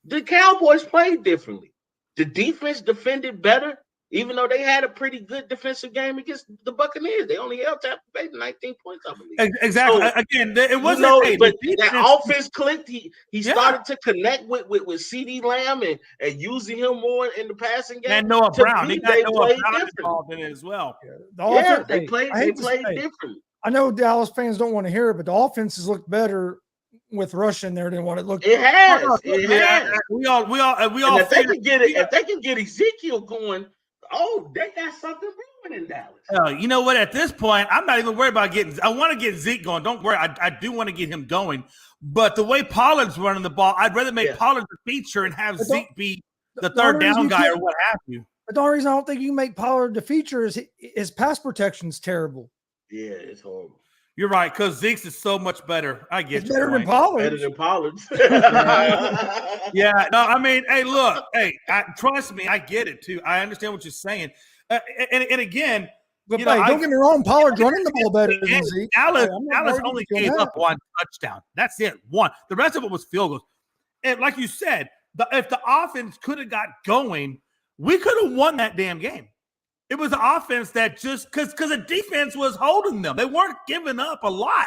the Cowboys played differently. The defense defended better, even though they had a pretty good defensive game against the Buccaneers. They only held Tampa Bay to 19 points, I believe. Exactly. So, again, it wasn't. But that offense clicked. He started to connect with CeeDee Lamb and using him more in the passing game. And Noah Brown. He got Noah Brown involved in it as well. They played differently. I know Dallas fans don't want to hear it, but the offenses look better with Rush in there than what it looked. It has. It has. We all. And if they can get Ezekiel going. Oh, they got something brewing in Dallas. You know what? At this point, I'm not even worried about getting. I want to get Zeke going. Don't worry. I do want to get him going. But the way Pollard's running the ball, I'd rather make Pollard the feature and have Zeke be the third down guy or what have you. But the only reason I don't think you make Pollard the feature is his pass protection's terrible. Yeah, it's horrible. You're right, because Zeke's is so much better. I get it's better than Pollard. Better than Pollard. Yeah. No, I mean, hey, look, trust me, I get it too. I understand what you're saying. And again, but don't get me wrong, Pollard's running the ball better than Zeke. Dallas only gave up one touchdown. That's it. One. The rest of it was field goals. And like you said, if the offense could have got going, we could have won that damn game. It was the offense that just because the defense was holding them. They weren't giving up a lot.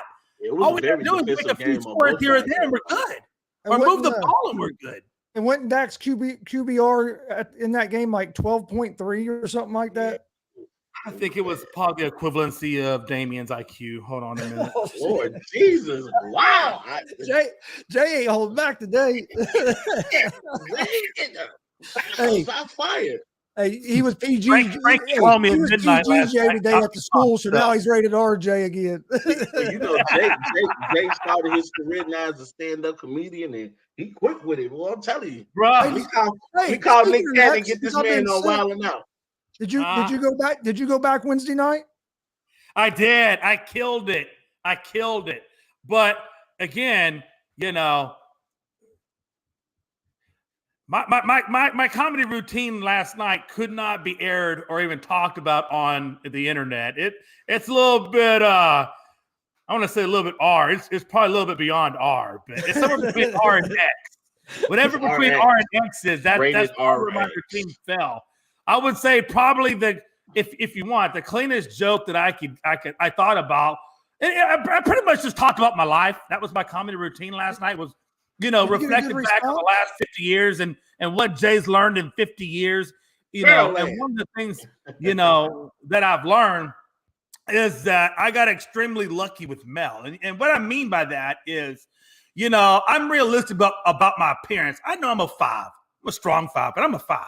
All we had to do is make a few scores here and there, and we're good. Or move the ball, and we're good. And went Dak's QBR in that game like 12.3 or something like that. I think it was probably the equivalency of Damien's IQ. Hold on a minute. Lord Jesus. Wow. Jay ain't holding back today. Hey, I'm fired. Hey, he was PG. Frank called me at midnight last night today at the school, so now he's rated RJ again. Jay started his career now as a stand-up comedian, and he quick with it. Well, I'm telling you, bro. We call Nick Cannon and get this man on Wildin' Out. Did you go back? Did you go back Wednesday night? I did. I killed it. But again, My comedy routine last night could not be aired or even talked about on the internet. It's a little bit I want to say a little bit R. It's probably a little bit beyond R, but it's somewhere between R and X. Whatever between R and X is, that's where my routine fell. I would say probably if you want, the cleanest joke that I thought about. I pretty much just talked about my life. That was my comedy routine last night. Was reflecting back on the last 50 years and what Jay's learned in 50 years, and one of the things, that I've learned is that I got extremely lucky with Mel. And what I mean by that is, I'm realistic about my appearance. I know I'm a 5. I'm a strong 5, but I'm a 5.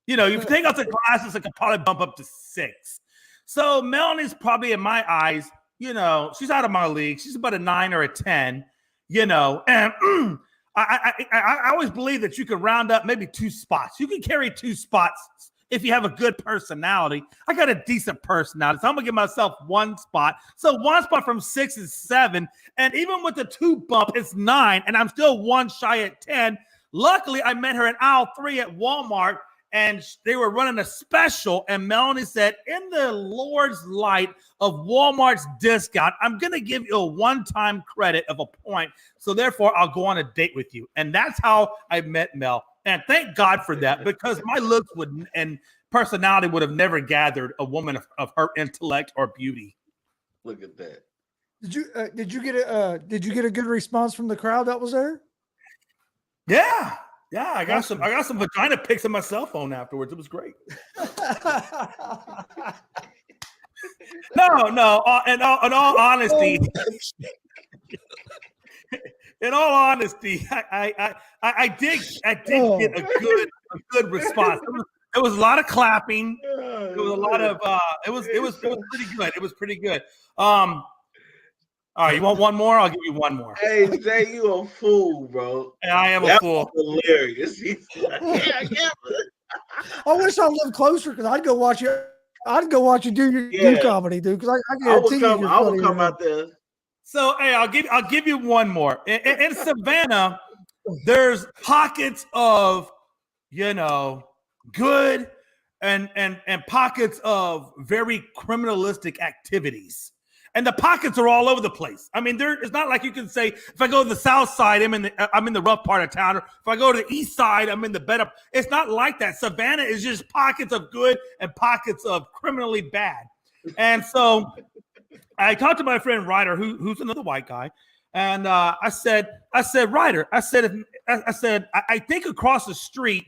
If you take out the glasses, I could probably bump up to 6. So Melanie's probably, in my eyes, she's out of my league. She's about a 9 or a 10. And I always believe that you can round up maybe 2 spots. You can carry 2 spots if you have a good personality. I got a decent personality, so I'm gonna give myself 1 spot. So 1 spot from 6 is 7, and even with the 2 bump, it's 9, and I'm still 1 shy at 10. Luckily, I met her in aisle 3 at Walmart, and they were running a special, and Melanie said, in the Lord's light of Walmart's discount, I'm going to give you a one-time credit of a point, so therefore I'll go on a date with you. And that's how I met Mel. And thank God for that, because my looks and personality would have never gathered a woman of her intellect or beauty. Look at that. Did you get a good response from the crowd that was there? Yeah. Yeah, I got some vagina pics on my cell phone afterwards. It was great. No. In all honesty, I did get a good response. There was a lot of clapping. There was a lot of it was pretty good. It was pretty good. All right, you want one more? I'll give you one more. Hey, Jay, you a fool, bro. Yeah, I am a fool. Hilarious. He's like, I wish I lived closer because I'd go watch you. I'd go watch you do comedy, dude. Because I guarantee I would come out there. So, hey, I'll give you one more. In Savannah, there's pockets of, good and pockets of very criminalistic activities. And the pockets are all over the place. I mean, it's not like you can say, if I go to the south side, I'm in the rough part of town. Or if I go to the east side, I'm in the better. It's not like that. Savannah is just pockets of good and pockets of criminally bad. And so I talked to my friend Ryder, who's another white guy. And I said, Ryder, I think across the street,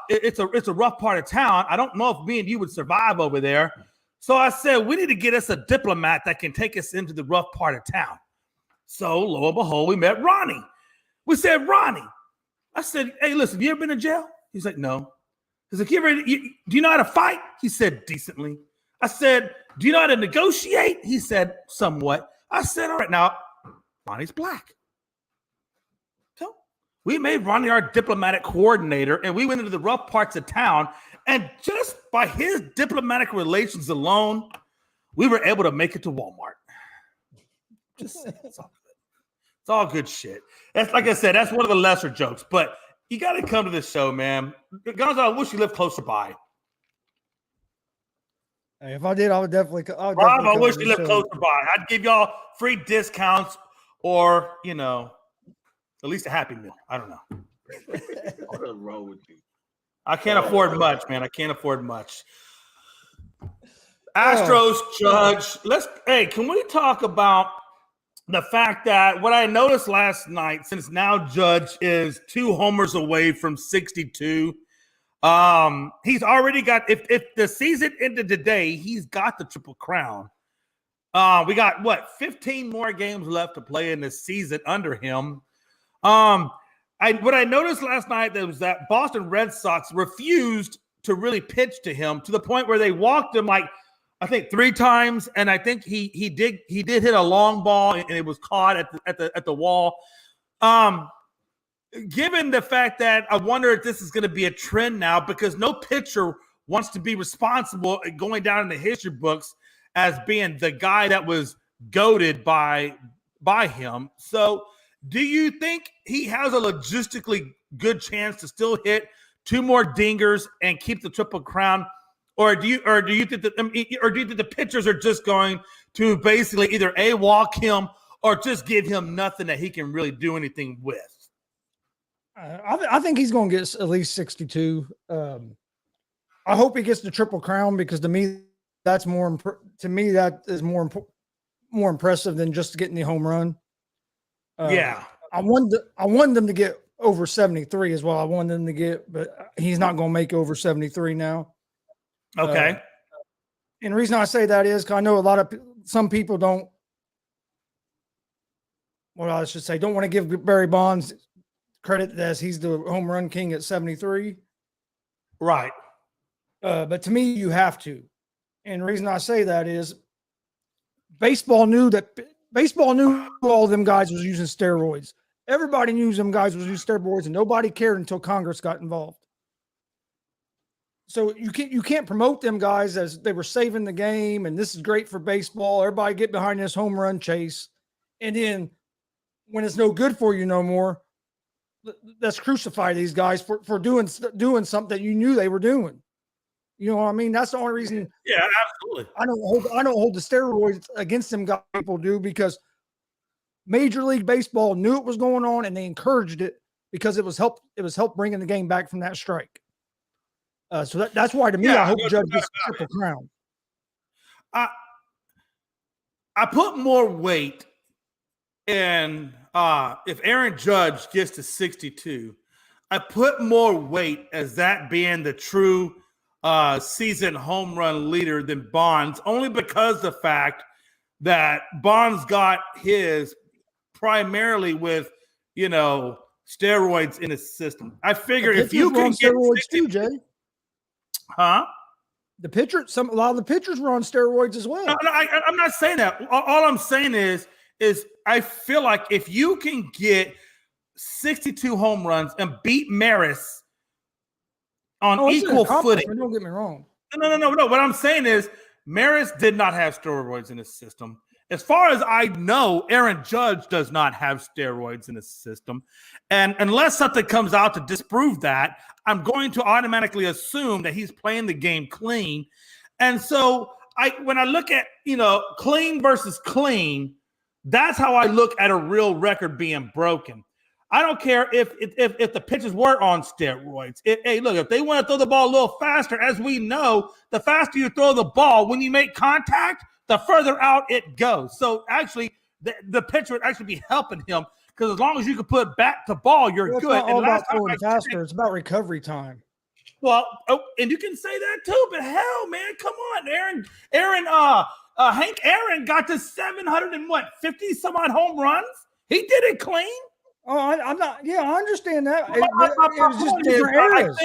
it's a rough part of town. I don't know if me and you would survive over there. So I said, we need to get us a diplomat that can take us into the rough part of town. So lo and behold, we met Ronnie. We said, Ronnie. I said, hey, listen, you ever been in jail? He's like, no. He's like, do you know how to fight? He said, decently. I said, do you know how to negotiate? He said, somewhat. I said, all right, now, Ronnie's black. So we made Ronnie our diplomatic coordinator, and we went into the rough parts of town. And just by his diplomatic relations alone, we were able to make it to Walmart. It's all good. It's all good shit. That's, like I said, that's one of the lesser jokes. But you got to come to this show, man. Gonzo, I wish you lived closer by. Hey, if I did, I would definitely. Rob, I wish you lived closer by. I'd give y'all free discounts, or at least a Happy Meal. I don't know. What's wrong with you? I can't afford much, man. I can't afford much. Astros, Judge. Can we talk about the fact that what I noticed last night, since now Judge is 2 homers away from 62, he's already got, if the season ended today, he's got the Triple Crown. We got 15 more games left to play in the season under him. What I noticed last night was that Boston Red Sox refused to really pitch to him, to the point where they walked him I think 3 times, and I think he did hit a long ball, and it was caught at the wall. Given the fact that I wonder if this is going to be a trend now, because no pitcher wants to be responsible going down in the history books as being the guy that was goated by him. So do you think he has a logistically good chance to still hit 2 more dingers and keep the Triple Crown, or do you think the pitchers are just going to basically either walk him or just give him nothing that he can really do anything with? I think he's going to get at least 62. I hope he gets the Triple Crown, because to me that's more impressive than just getting the home run. I wanted them to get over 73 as well. I wanted them to get, but he's not going to make over 73 now. Okay. And the reason I say that is because I know some people don't want to give Barry Bonds credit as he's the home run king at 73. Right. But to me, you have to. And the reason I say that is baseball knew all them guys was using steroids. Everybody knew them guys was using steroids, and nobody cared until Congress got involved. So you can't promote them guys as they were saving the game, and this is great for baseball. Everybody get behind this home run chase. And then when it's no good for you no more, let's crucify these guys for doing something that you knew they were doing. You know what I mean? That's the only reason. Yeah, absolutely. I don't hold the steroids against them guys. People do, because Major League Baseball knew it was going on, and they encouraged it because it was help bringing the game back from that strike. So that's why, to me, I hope Judge gets the Triple Crown. I put more weight in if Aaron Judge gets to 62. I put more weight as that being the true season home run leader than Bonds, only because the fact that Bonds got his primarily with steroids in his system. I figure if you can get steroids too, Jay. Huh? A lot of the pitchers were on steroids as well. No, I'm not saying that. All I'm saying is I feel like if you can get 62 home runs and beat Maris on equal footing. Don't get me wrong. No. What I'm saying is Maris did not have steroids in his system. As far as I know, Aaron Judge does not have steroids in his system. And unless something comes out to disprove that, I'm going to automatically assume that he's playing the game clean. And so when I look at, clean versus clean, that's how I look at a real record being broken. I don't care if the pitches were on steroids. If they want to throw the ball a little faster, as we know, the faster you throw the ball, when you make contact, the further out it goes. So actually, the pitcher would actually be helping him, because as long as you can put bat to ball, you're good. It's not all about throwing faster. It's about recovery time. Well, and you can say that too, but hell, man, come on, Hank Aaron got to 750 some odd home runs. He did it clean. Oh, I'm not. Yeah, I understand that. It was just different areas.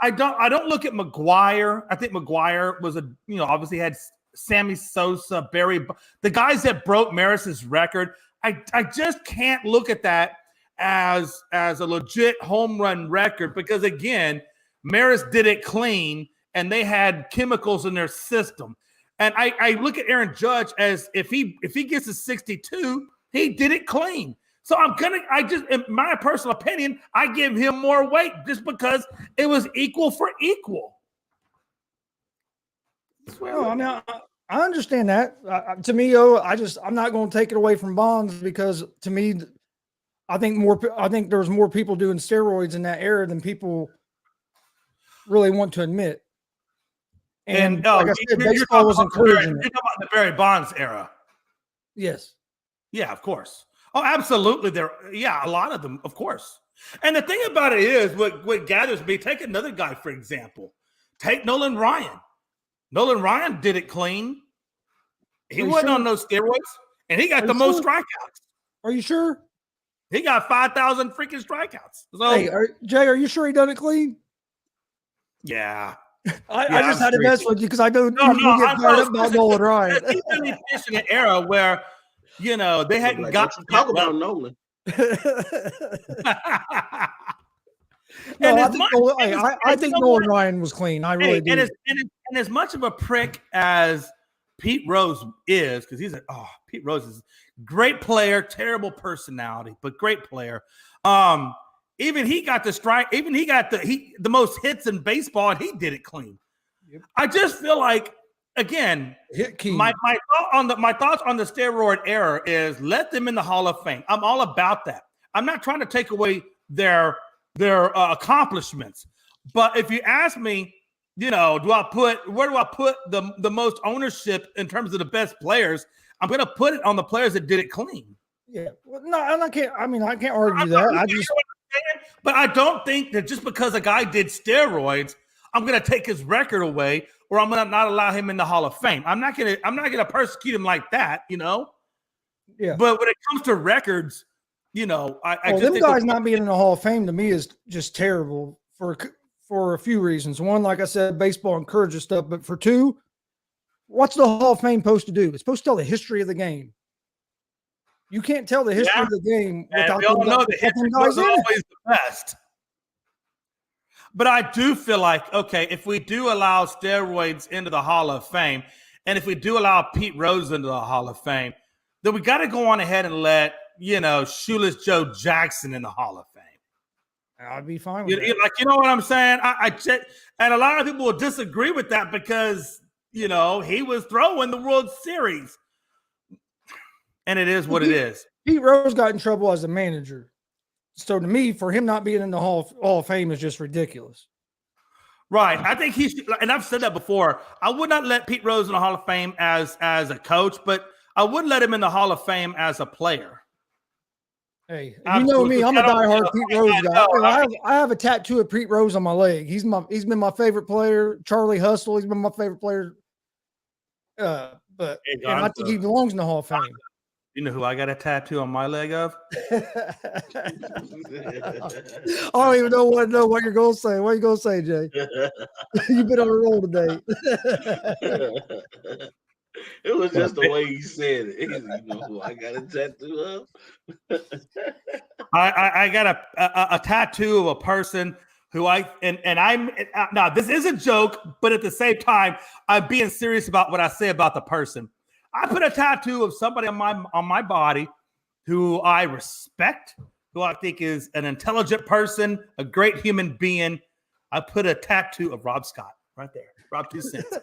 I don't look at McGuire. I think McGuire was obviously had Sammy Sosa, Barry, the guys that broke Maris's record. I just can't look at that as a legit home run record, because again, Maris did it clean and they had chemicals in their system. And I look at Aaron Judge as if he gets a 62, he did it clean. So in my personal opinion, I give him more weight just because it was equal for equal. No, I mean, I understand that. To me, I'm not going to take it away from Bonds, because to me, I think there's more people doing steroids in that era than people really want to admit. And like I said, baseball was encouraging it. You're talking about the Barry Bonds era. Yes. Yeah, of course. Oh, absolutely. A lot of them, of course. And the thing about it is, what gathers me, take another guy, for example. Take Nolan Ryan. Nolan Ryan did it clean. He wasn't on those steroids, and he got the most strikeouts. Are you sure? He got 5,000 freaking strikeouts. So, hey, Jay, are you sure he done it clean? Yeah. I just had to mess with you, because I know you get fired up about Nolan Ryan. He's really in an era where, they hadn't got to talk about Nolan. I think Nolan Ryan was clean. I really do. And as much of a prick as Pete Rose is, because Pete Rose is a great player, terrible personality, but great player. Even he got the strike. Even he got the most hits in baseball, and he did it clean. Yep. I just feel like, again, my thoughts on the steroid era is let them in the Hall of Fame. I'm all about that. I'm not trying to take away their accomplishments, but if you ask me, where do I put the most ownership in terms of the best players? I'm going to put it on the players that did it clean. Yeah, well, no, I can't. I mean, I can't argue that. But I don't think that just because a guy did steroids, I'm going to take his record away, or I'm going to not allow him in the Hall of Fame. I'm not going to persecute him like that, Yeah. But when it comes to records, them guys not being in the Hall of Fame to me is just terrible for a few reasons. One, like I said, baseball encourages stuff, but for two, what's the Hall of Fame supposed to do? It's supposed to tell the history of the game. You can't tell the history of the game without the history wasn't always the best. But I do feel like, okay, if we do allow steroids into the Hall of Fame, and if we do allow Pete Rose into the Hall of Fame, then we got to go on ahead and let, Shoeless Joe Jackson in the Hall of Fame. I'd be fine with that. Like, you know what I'm saying? And a lot of people will disagree with that because, he was throwing the World Series. And it is what it is. Pete Rose got in trouble as a manager. So to me, for him not being in the Hall of Fame is just ridiculous. Right. I think he should, and I've said that before, I would not let Pete Rose in the Hall of Fame as a coach, but I would let him in the Hall of Fame as a player. Hey, you know me, I'm a diehard Pete Rose guy. I have a tattoo of Pete Rose on my leg. He's been my favorite player. Charlie Hustle, he's been my favorite player. But I think he belongs in the Hall of Fame. You know who I got a tattoo on my leg of? I don't even know what you're going to say. What are you going to say, Jay? You've been on a roll today. It was just the way he said it. You know who I got a tattoo of? I got a tattoo of a person who I'm now this is a joke, but at the same time, I'm being serious about what I say about the person. I put a tattoo of somebody on my body who I respect, who I think is an intelligent person, a great human being. I put a tattoo of Rob Scott right there. Rob 2 cents.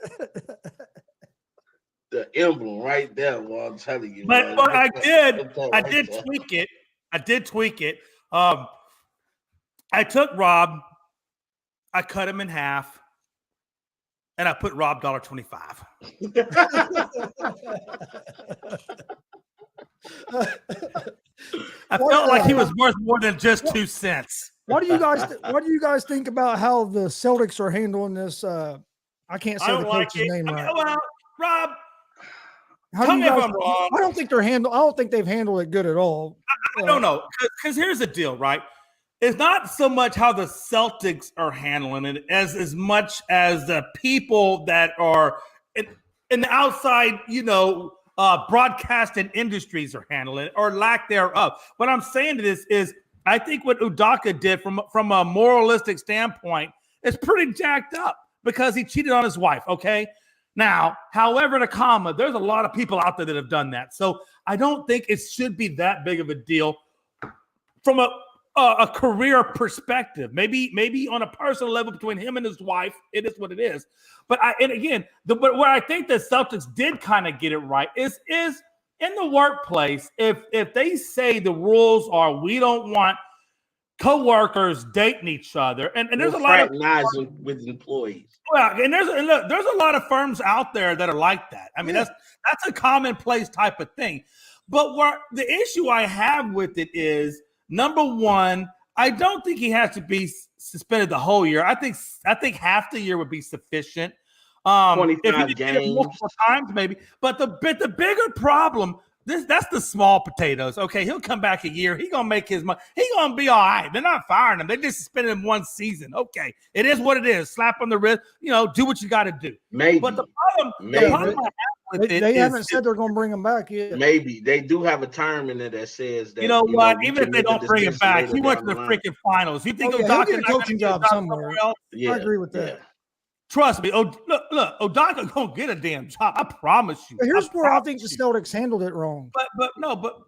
The emblem right there, well, I'm telling you. But I did tweak it. I did tweak it. I took Rob, I cut him in half, and I put Rob $1.25. I felt like he was worth more than just 2 cents. What do you guys think about how the Celtics are handling this? I can't say the coach's name right. Well, Rob, tell me if I'm wrong. I don't think they've handled it good at all. I don't know, because here's the deal, right? It's not so much how the Celtics are handling it as much as the people that are in the outside, broadcasting industries are handling it, or lack thereof. What I'm saying to this is, I think what Udoka did from a moralistic standpoint is pretty jacked up because he cheated on his wife. Okay. Now, however, there's a lot of people out there that have done that. So I don't think it should be that big of a deal from a career perspective. Maybe on a personal level between him and his wife, it is what it is. But where I think the Celtics did kind of get it right is in the workplace. If they say the rules are we don't want coworkers dating each other, and there's a lot of with employees. Well, and there's a lot of firms out there that are like that. I mean, that's a commonplace type of thing. But where the issue I have with it is, number one, I don't think he has to be suspended the whole year. I think half the year would be sufficient. 25 games, multiple times maybe. But the bigger problem, that's the small potatoes. Okay, he'll come back a year. He's gonna make his money. He's gonna be all right. They're not firing him. They just suspended him 1 season. Okay, it is what it is. Slap on the wrist. Do what you got to do. Maybe. But the problem I have with they haven't said they're gonna bring him back yet. Maybe they do have a term in there that says that. You know what? Even if they don't bring him back, he went to the freaking finals. You think he'll get a coaching job somewhere? Yeah, I agree with that. Yeah. Trust me. Look, Udoka gonna get a damn job. I promise you. But here's where I think the Celtics handled it wrong. But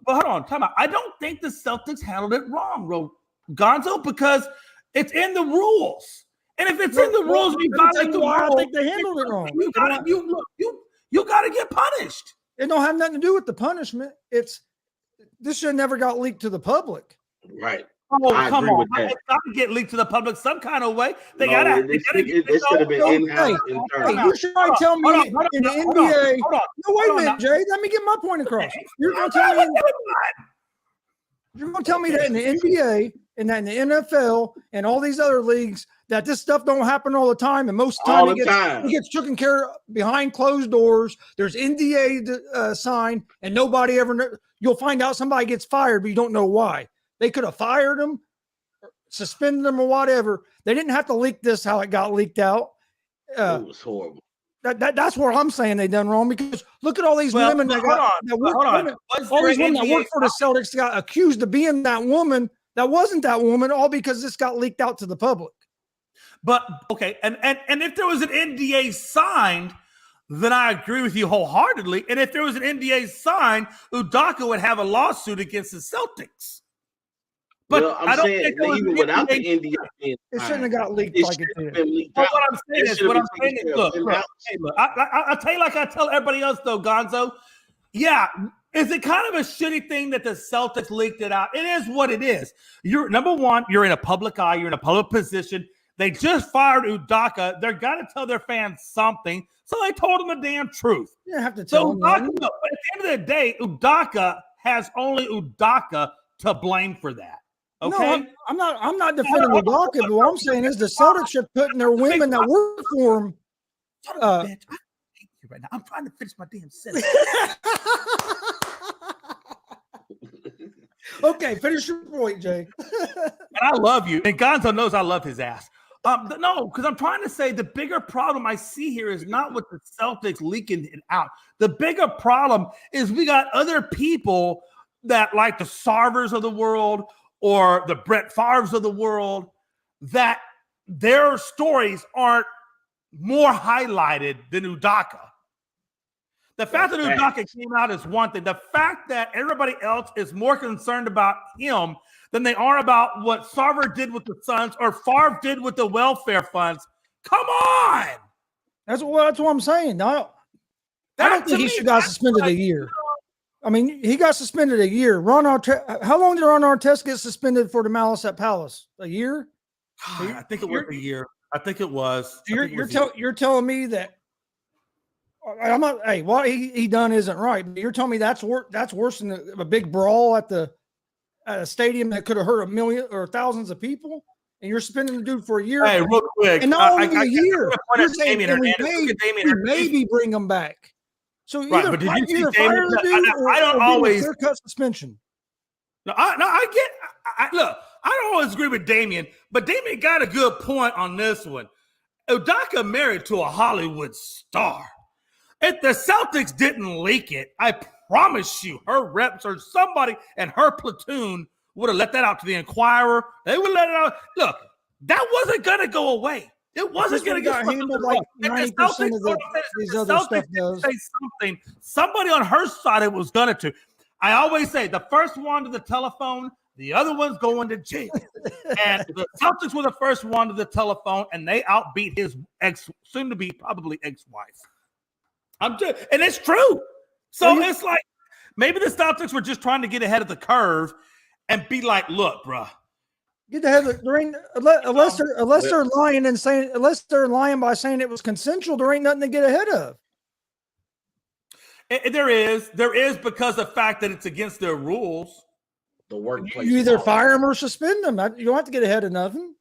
hold on, time out. I don't think the Celtics handled it wrong, Gonzo, because it's in the rules. And if it's in the rules, you violate the rules. I think they handled it wrong. You gotta get punished. It don't have nothing to do with the punishment. This should never got leaked to the public. Right. Oh, come on. It's got to get leaked to the public some kind of way. It should have been in-house. You should probably tell me in the NBA. No, wait a minute, Jay. Let me get my point across. You're going to tell me that in the NBA and that in the NFL and all these other leagues that this stuff don't happen all the time, and most of the time it gets taken care of behind closed doors. There's NDA signed, and nobody ever knows. You'll find out somebody gets fired, but you don't know why. They could have fired him, suspended him, or whatever. They didn't have to leak this how it got leaked out. It was horrible. That's where I'm saying they done wrong, because look at all these women that work for the Celtics got accused of being that woman that wasn't that woman, all because this got leaked out to the public. But okay, and if there was an NDA signed, then I agree with you wholeheartedly. And if there was an NDA signed, Udoka would have a lawsuit against the Celtics. But I'm saying even without the NDA, it shouldn't have got leaked like it did. What I'm saying is, look, I'll tell you like I tell everybody else though, Gonzo. Yeah, is it kind of a shitty thing that the Celtics leaked it out? It is what it is. You're number one, you're in a public eye, you're in a public position. They just fired Udoka. They're gonna tell their fans something, so they told them the damn truth. You don't have to tell them. But at the end of the day, Udoka has only Udoka to blame for that. Okay, no, I'm not defending Udoka, but what I'm saying is the Celtics should put in their women that work for them. Bitch, I hate you right now. I'm trying to finish my damn sentence. Okay, finish your point, Jay. And I love you, and Gonzo knows I love his ass. No, because I'm trying to say the bigger problem I see here is not with the Celtics leaking it out. The bigger problem is we got other people that, like the Sarvers of the world or the Brett Favres of the world, that their stories aren't more highlighted than Udoka. The fact that Udoka came out is one thing. The fact that everybody else is more concerned about him than they are about what Sarver did with the Suns or Favre did with the welfare funds. Come on. That's what I'm saying. I don't think he should got suspended a year. I mean, he got suspended a year. Ron Artest, how long did Ron Artest get suspended for the malice at Palace? A year? I think it was a year. I think it was. You're telling me that I'm not. Hey, what he done isn't right. But you're telling me that's worse than a big brawl at a stadium that could have hurt 1 million or thousands of people, and you're suspending the dude for a year. Hey, real quick, and not only a year. You're saying maybe bring him back. So either, but did you see fire the dude I don't always clear-cut suspension. Look, I don't always agree with Damian, but Damian got a good point on this one. Udoka married to a Hollywood star. If the Celtics didn't leak it, I promise you, her reps or somebody and her platoon would have let that out to the Inquirer. They would let it out. Look, that wasn't going to go away. It wasn't going to get handled like 90% of these other stuff does. Say something. Somebody on her side it was going to. I always say the first one to the telephone, the other one's going to jail. And the Celtics were the first one to the telephone, and they outbeat his soon to be probably ex-wife. And it's true. So it's like maybe the Celtics were just trying to get ahead of the curve and be like, look, bro. Get ahead of unless they're lying and saying unless they're lying by saying it was consensual, there ain't nothing to get ahead of. There is because of the fact that it's against their rules. The workplace. You either fire them or suspend them. You don't have to get ahead of nothing.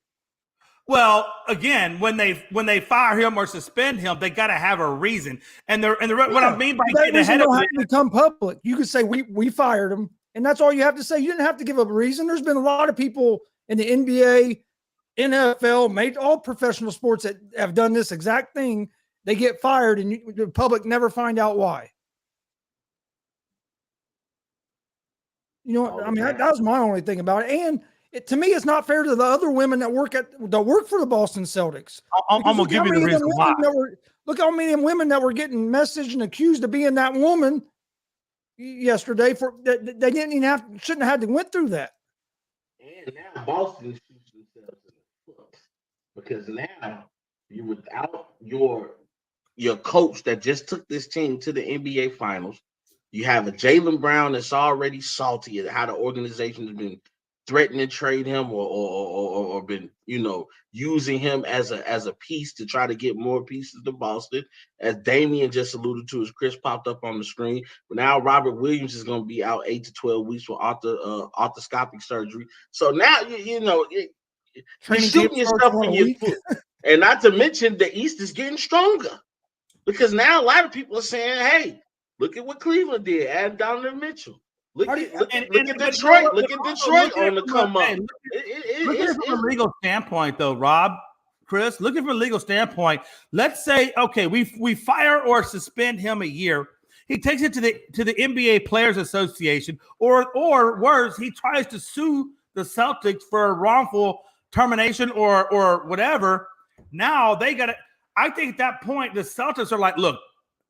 Well, again, when they fire him or suspend him, they got to have a reason. And what I mean by getting ahead of it, have to become public. You could say we fired him, and that's all you have to say. You didn't have to give a reason. There's been a lot of people in the NBA, NFL, all professional sports that have done this exact thing. They get fired, and the public never find out why. You know what? I mean, that was my only thing about it. And to me, it's not fair to the other women that work for the Boston Celtics. I'm going to give you the reason why. Look how many women that were getting messaged and accused of being that woman yesterday they didn't even shouldn't have had to went through that. And now Boston shoots themselves in the foot because now you without your coach that just took this team to the NBA Finals. You have a Jaylen Brown that's already salty at how the organization has been threatening to trade him or been, using him as a piece to try to get more pieces to Boston. As Damian just alluded to, as Chris popped up on the screen. But now Robert Williams is going to be out 8 to 12 weeks for arthroscopic surgery. So now, you're shooting yourself in your foot. And not to mention the East is getting stronger. Because now a lot of people are saying, hey, look at what Cleveland did, add Donovan Mitchell. Look at Detroit. Look at Detroit on the come up. Look at it from a legal standpoint, though, Rob, Chris. Look at it from a legal standpoint. Let's say, okay, we fire or suspend him a year. He takes it to the NBA Players Association, or worse, he tries to sue the Celtics for a wrongful termination or whatever. Now they got to. I think at that point the Celtics are like, look,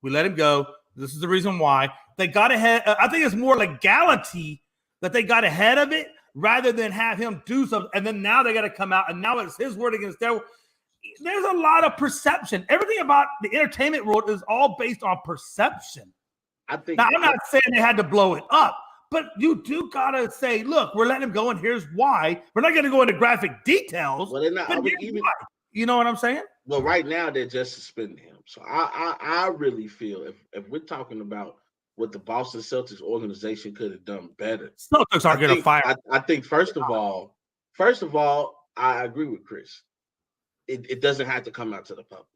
we let him go. This is the reason why they got ahead. I think it's more legality that they got ahead of it rather than have him do something. And then now they got to come out and now it's his word against their. There's a lot of perception. Everything about the entertainment world is all based on perception. I'm not saying they had to blow it up, but you do got to say, look, we're letting him go and here's why. We're not going to go into graphic details. Well, they're not. You know what I'm saying? Well, right now they're just suspending him. So I really feel if we're talking about what the Boston Celtics organization could have done better, Celtics aren't going to fire. I think first of all, I agree with Chris. It doesn't have to come out to the public.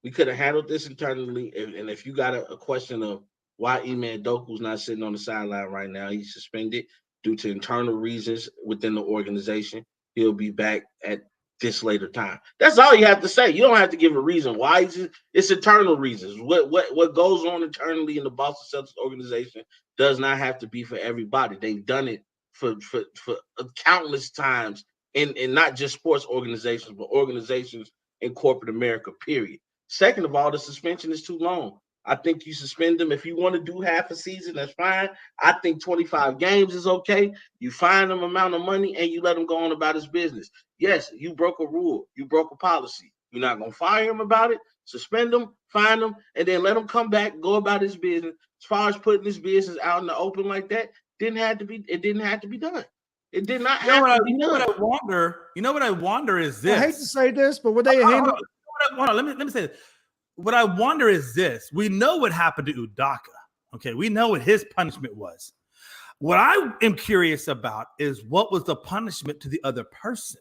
We could have handled this internally. And if you got a question of why Ime Udoka's not sitting on the sideline right now, he's suspended due to internal reasons within the organization. He'll be back at this later time. That's all you have to say. You don't have to give a reason why. It's internal reasons. What goes on internally in the Boston Celtics organization does not have to be for everybody. They've done it for countless times and not just sports organizations, but organizations in corporate America, period. Second of all, the suspension is too long. I think you suspend them. If you want to do half a season, that's fine. I think 25 games is okay. You fine them amount of money and you let him go on about his business. Yes, you broke a rule. You broke a policy. You're not going to fire him about it. Suspend him, fine him, and then let him come back, go about his business. As far as putting his business out in the open like that, it didn't have to be done. It did not have to be done. You know what I wonder is this. I hate to say this, but would they handle? Hold on, let me say this. What I wonder is this. We know what happened to Udaka. Okay, we know what his punishment was. What I am curious about is what was the punishment to the other person.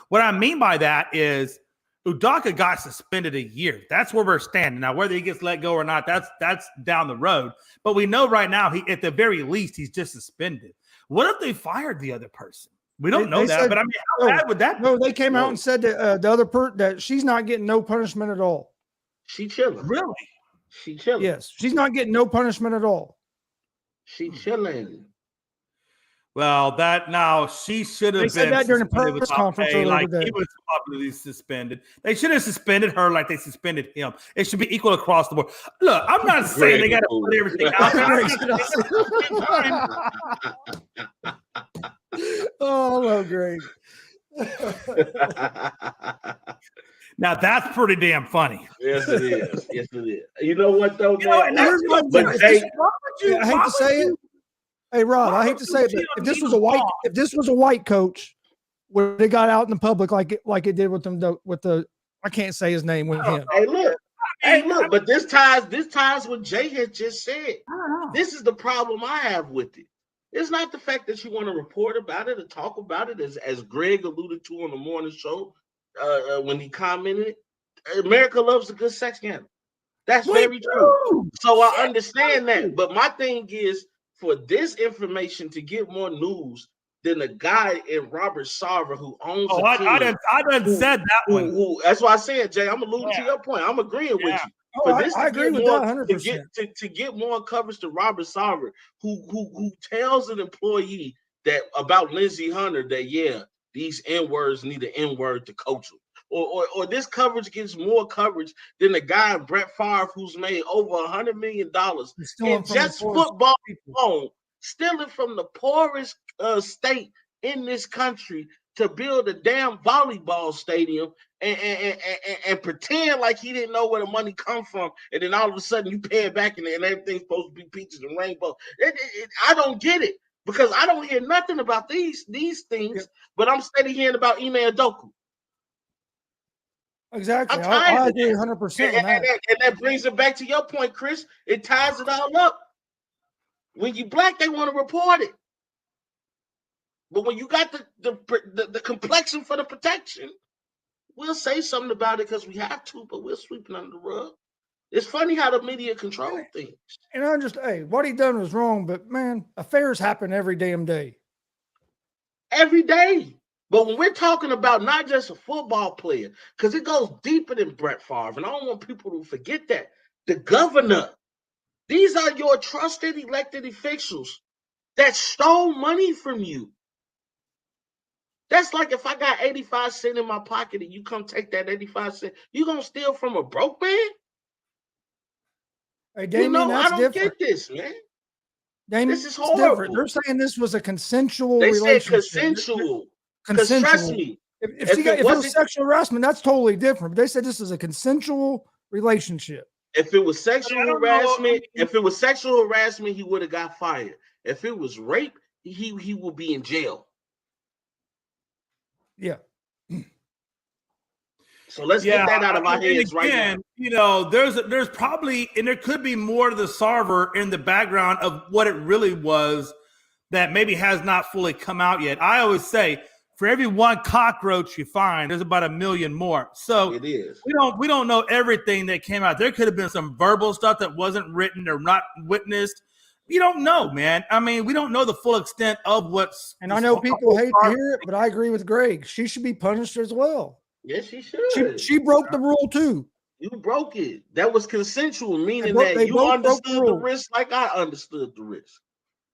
What I mean by that is Udaka got suspended a year. That's where we're standing. Now, whether he gets let go or not, that's down the road. But we know right now, at the very least, he's just suspended. What if they fired the other person? We don't know that, but I mean, how bad would that be? No, they came out and said that the other person, that she's not getting no punishment at all. She chilling. Really? She chilling. Yes, she's not getting no punishment at all. She chilling. Well, she should have been. They said that during a press conference earlier today. He was probably suspended. They should have suspended her like they suspended him. It should be equal across the board. Look, I'm not saying they got to put everything out. Oh, hello, Greg. Now that's pretty damn funny. Yes, it is. Yes, it is. You know what though? I hate to say it. Hey, Rob, I hate to say it, but if this was a white coach, would they got out in the public like it did with them with the I can't say his name with him. Hey, look, but this ties what Jay had just said. This is the problem I have with it. It's not the fact that you want to report about it or talk about it, as Greg alluded to on the morning show when he commented. America loves a good sex scandal. That's very true. So I understand that. But my thing is, for this information to get more news than a guy in Robert Sarver who owns a team. I done said that one. That's why I said, Jay, I'm alluding to your point. I'm agreeing with you. I agree with that 100%. To get more coverage to Robert Sarver, who tells an employee that about Lindsey Hunter that these N-words need an N-word to coach them. Or this coverage gets more coverage than the guy Brett Favre who's made over $100 million in just football alone, stealing from the poorest state in this country to build a damn volleyball stadium and pretend like he didn't know where the money come from, and then all of a sudden you pay it back and everything's supposed to be peaches and rainbows. I don't get it because I don't hear nothing about these things, but I'm steady hearing about Ime Udoka. Exactly. I agree 100% on that. And that brings it back to your point, Chris. It ties it all up. When you black, they want to report it. But when you got the complexion for the protection, we'll say something about it because we have to, but we'll sweep it under the rug. It's funny how the media control things. And what he done was wrong, but man, affairs happen every damn day. Every day. But when we're talking about not just a football player, because it goes deeper than Brett Favre, and I don't want people to forget that. The governor, these are your trusted elected officials that stole money from you. That's like if I got 85 cents in my pocket and you come take that 85 cents, you going to steal from a broke man? Hey, Damien, I don't get this, man. Damien, this is horrible. Different. They're saying this was a consensual relationship. They said consensual. Because trust me, if it was sexual harassment, that's totally different. But they said this is a consensual relationship. If it was sexual harassment, he would have got fired. If it was rape, he will be in jail. Yeah. So let's get that out of our heads right now. You know, there's probably, and there could be more to the Sarver in the background of what it really was that maybe has not fully come out yet. I always say, for every one cockroach you find, there's about 1 million more. So it is. We don't know everything that came out. There could have been some verbal stuff that wasn't written or not witnessed. You don't know, man. I mean, we don't know the full extent of what's. And I know people hate to hear it, but I agree with Greg. She should be punished as well. Yes, she should. She broke the rule too. You broke it. That was consensual, meaning that you understood the risk like I understood the risk.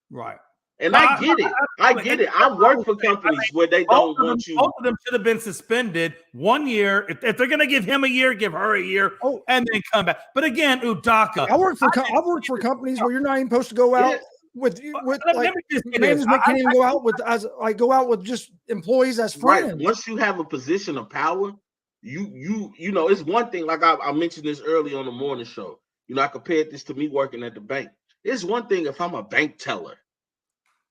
Right. And I get it. I get it. I work for companies where they don't want you. Both of them should have been suspended 1 year. If they're going to give him a year, give her a year, and then come back. But again, Udaka. I've worked for companies where you're not even supposed to go out with like management can't even go out with just employees as friends. Right. Once you have a position of power, you know, it's one thing. Like I mentioned this early on the morning show. You know, I compared this to me working at the bank. It's one thing if I'm a bank teller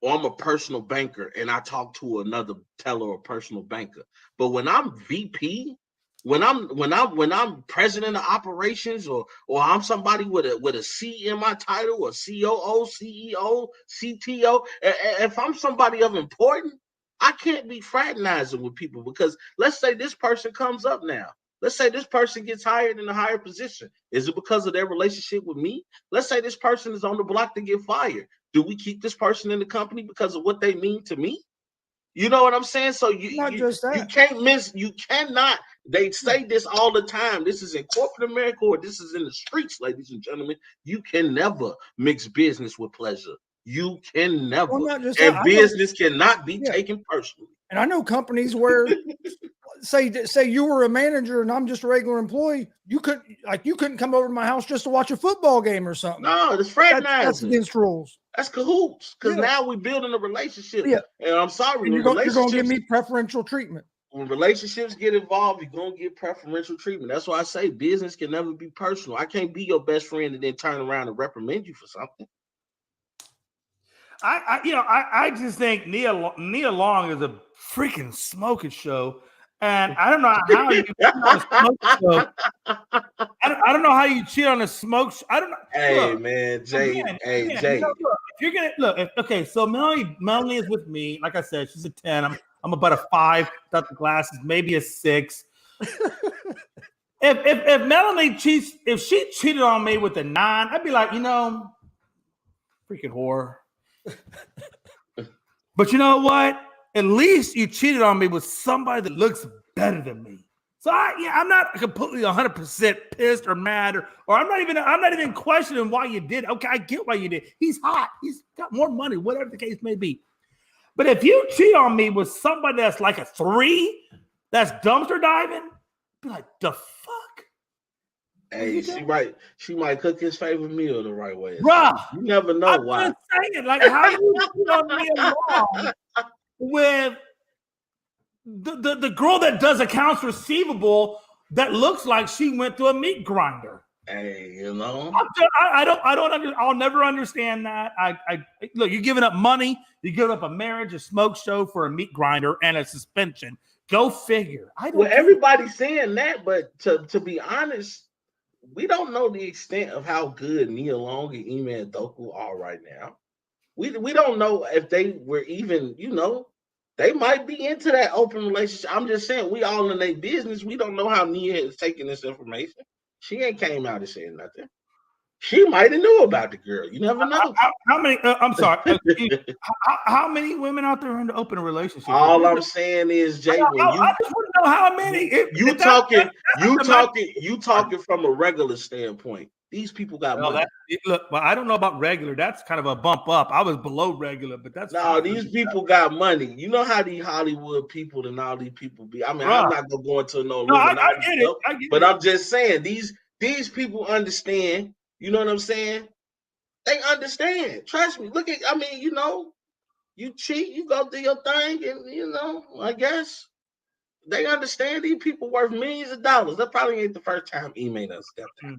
or I'm a personal banker and I talk to another teller or personal banker. But when I'm VP, when I'm president of operations or I'm somebody with a C in my title, or COO, CEO, CTO, if I'm somebody of importance, I can't be fraternizing with people, because let's say this person comes up now. Let's say this person gets hired in a higher position. Is it because of their relationship with me? Let's say this person is on the block to get fired. Do we keep this person in the company because of what they mean to me? You know what I'm saying? So you can't miss, you cannot. They say this all the time. This is in corporate America, or this is in the streets, ladies and gentlemen. You can never mix business with pleasure. You can never. And business cannot be taken personally. And I know companies where say you were a manager and I'm just a regular employee, you couldn't come over to my house just to watch a football game or something. No, it's fraternizing. That's against rules. That's cahoots, because now we're building a relationship. Yeah. And I'm sorry, and you're going to give me preferential treatment. When relationships get involved, you're going to get preferential treatment. That's why I say business can never be personal. I can't be your best friend and then turn around and reprimand you for something. I just think Nia Long is a freaking smoking show. And I don't know how you cheat on a smoke show. I don't know how you cheat on a smoke show. I don't know. Hey, man, Jay. Jay. You know, if you're gonna so Melanie is with me. Like I said, she's a 10. I'm about a 5 without the glasses, maybe a 6. If Melanie cheats, if she cheated on me with a 9, I'd be like, freaking whore. But you know what? At least you cheated on me with somebody that looks better than me. So I'm not completely 100% pissed or mad, or I'm not even questioning why you did. Okay, I get why you did. He's hot. He's got more money, whatever the case may be. But if you cheat on me with somebody that's like a 3, that's dumpster diving, I'd be like, the fuck? Hey, she might cook his favorite meal the right way. Bruh, you never know why. I'm just saying, like, how do you cheat on me along with the girl that does accounts receivable that looks like she went through a meat grinder? Hey, I'll never understand that. Look, you're giving up money, you give up a marriage, a smoke show for a meat grinder, and a suspension. Go figure. Everybody's saying that, but to be honest, we don't know the extent of how good Nia Long and Ime Udoka are right now. We don't know if they were even, they might be into that open relationship. I'm just saying, we all in their business. We don't know how Nia is taking this information. She ain't came out and said nothing. She might have knew about the girl. You never know. How many? I'm sorry. How many women out there are in the open relationship? All I'm saying is, Jay, I just want to know how many. You talking from a regular standpoint. These people got money. Look, well, I don't know about regular. That's kind of a bump up. I was below regular, but that's these people got money. You know how these Hollywood people and all these people be. I mean, I'm not gonna go into no. I get it. But I'm just saying these people understand. You know what I'm saying? They understand. Trust me. Look at, you cheat, you go do your thing, and I guess they understand these people worth millions of dollars. That probably ain't the first time Ime done stepped out.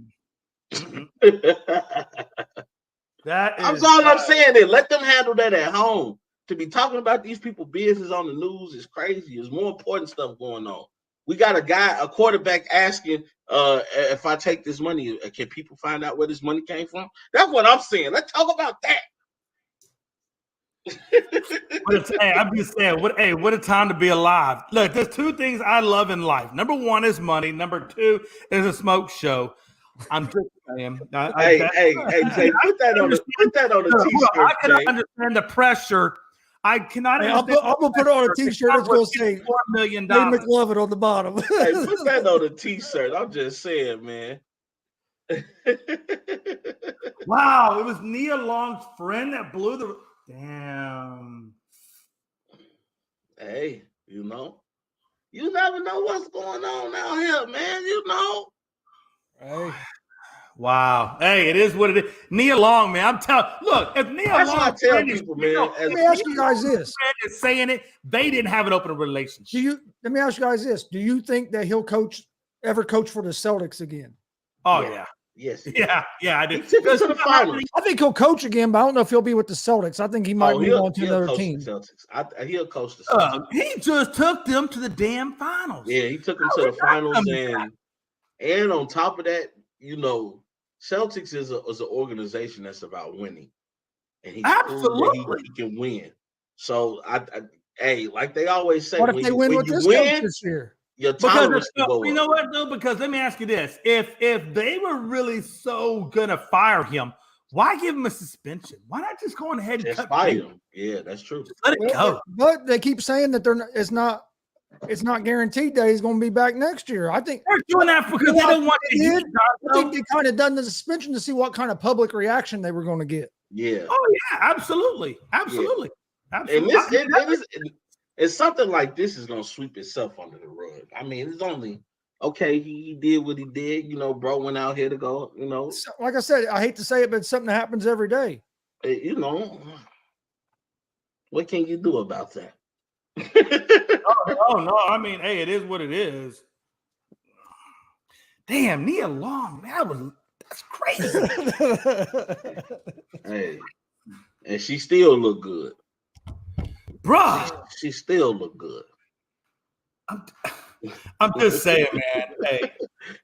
That's all I'm saying. Is let them handle that at home. To be talking about these people business on the news is crazy. There's more important stuff going on. We got a quarterback asking, if I take this money, can people find out where this money came from? That's what I'm saying. Let's talk about that. I'm just saying, what a time to be alive. Look, there's 2 things I love in life. Number 1 is money. Number 2 is a smoke show. I'm just saying. Hey, Jay, put that on a t-shirt. I can understand the pressure. I cannot. I'm gonna put it on a t-shirt. It's gonna say $4 million. Lee McLovin on the bottom. Hey, put that on a t-shirt. I'm just saying, man. Wow, it was Nia Long's friend that blew the. Damn. Hey, you never know what's going on out here, man. Hey, Wow. Hey, it is what it is. Nia Long, man. I'm telling. Look, if Nia That's what I Long tell people, man. let me ask you guys this: is saying it, they didn't have an open relationship. Let me ask you guys this: do you think that he'll ever coach for the Celtics again? Oh yeah. Yes. Yeah, I He did. took him to the finals. I think he'll coach again, but I don't know if he'll be with the Celtics. I think he might move on to another team. The Celtics. He'll coach the Celtics. He just took them to the damn finals. Yeah, he took them to the finals, and on top of that, Celtics is an organization that's about winning, and he's proved that he can win. So hey, like they always say, what if they win with this coach this year? Your tolerance will go up. You know what though? Because let me ask you this: if they were really so gonna fire him, why give him a suspension? Why not just go ahead and fire him? Yeah, that's true. Just let it go. But they keep saying that it's not guaranteed that he's going to be back next year. I think they're doing that because they don't want to. I think they kind of done the suspension to see what kind of public reaction they were going to get. Yeah. Oh yeah, absolutely. And it's something like this is going to sweep itself under the rug. I mean, it's only okay. He did what he did. Bro went out here to go. Like I said, I hate to say it, but it's something that happens every day. What can you do about that? No. I mean, hey, it is what it is. Damn, Nia Long, man, that's crazy. Hey, and she still look good, bruh. She still look good. I'm just saying, man.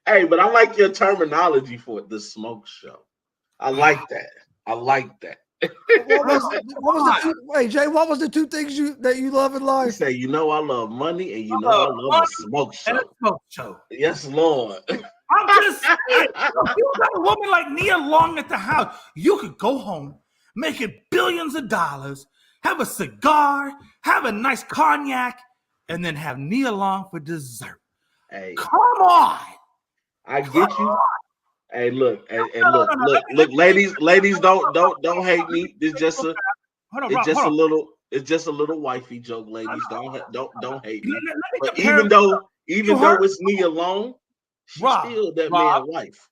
Hey, but I like your terminology for it, the smoke show. I like that. Jay, what was the two things that you love in life? You say, I love money, and I love a smoke show. And a smoke show. Yes, Lord. I'm just saying, if you got a woman like Nia Long at the house, you could go home, making billions of dollars, have a cigar, have a nice cognac, and then have Nia Long for dessert. Hey, come on. I get you. Hey, look, look, ladies, don't hate me. It's just a little wifey joke, ladies. Don't hate me. But even though it's Nia Long, she's still that man's wife.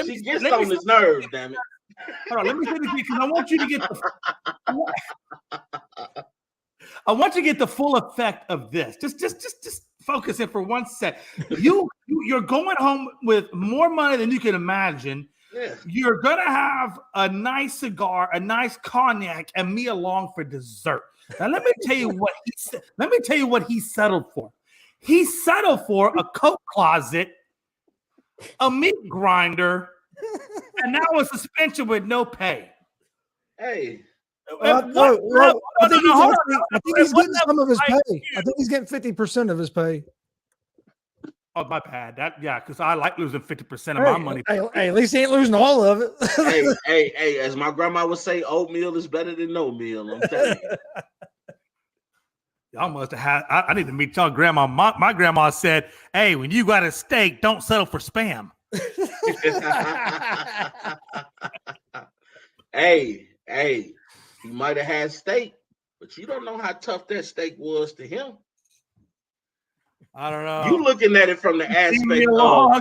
She gets on his nerves, damn it. Hold on, let me say this because I want you to get I want you to get the full effect of this. Just focus in for 1 sec. You're going home with more money than you can imagine. Yeah. You're gonna have a nice cigar, a nice cognac, and me along for dessert. Now let me tell you what he said. Let me tell you what he settled for. He settled for a coat closet, a meat grinder, and now a suspension with no pay. Hey. I think he's getting some of his pay. I think he's getting 50% of his pay. Oh, my bad. Because I like losing 50% of my money. Hey, at least he ain't losing all of it. hey, as my grandma would say, oatmeal is better than no meal. I'm telling you. Y'all must have had. I need to meet y'all grandma. My grandma said, "Hey, when you got a steak, don't settle for spam." Hey, he might have had steak, but you don't know how tough that steak was to him. I don't know. You looking at it from the aspect of that's Nia Long.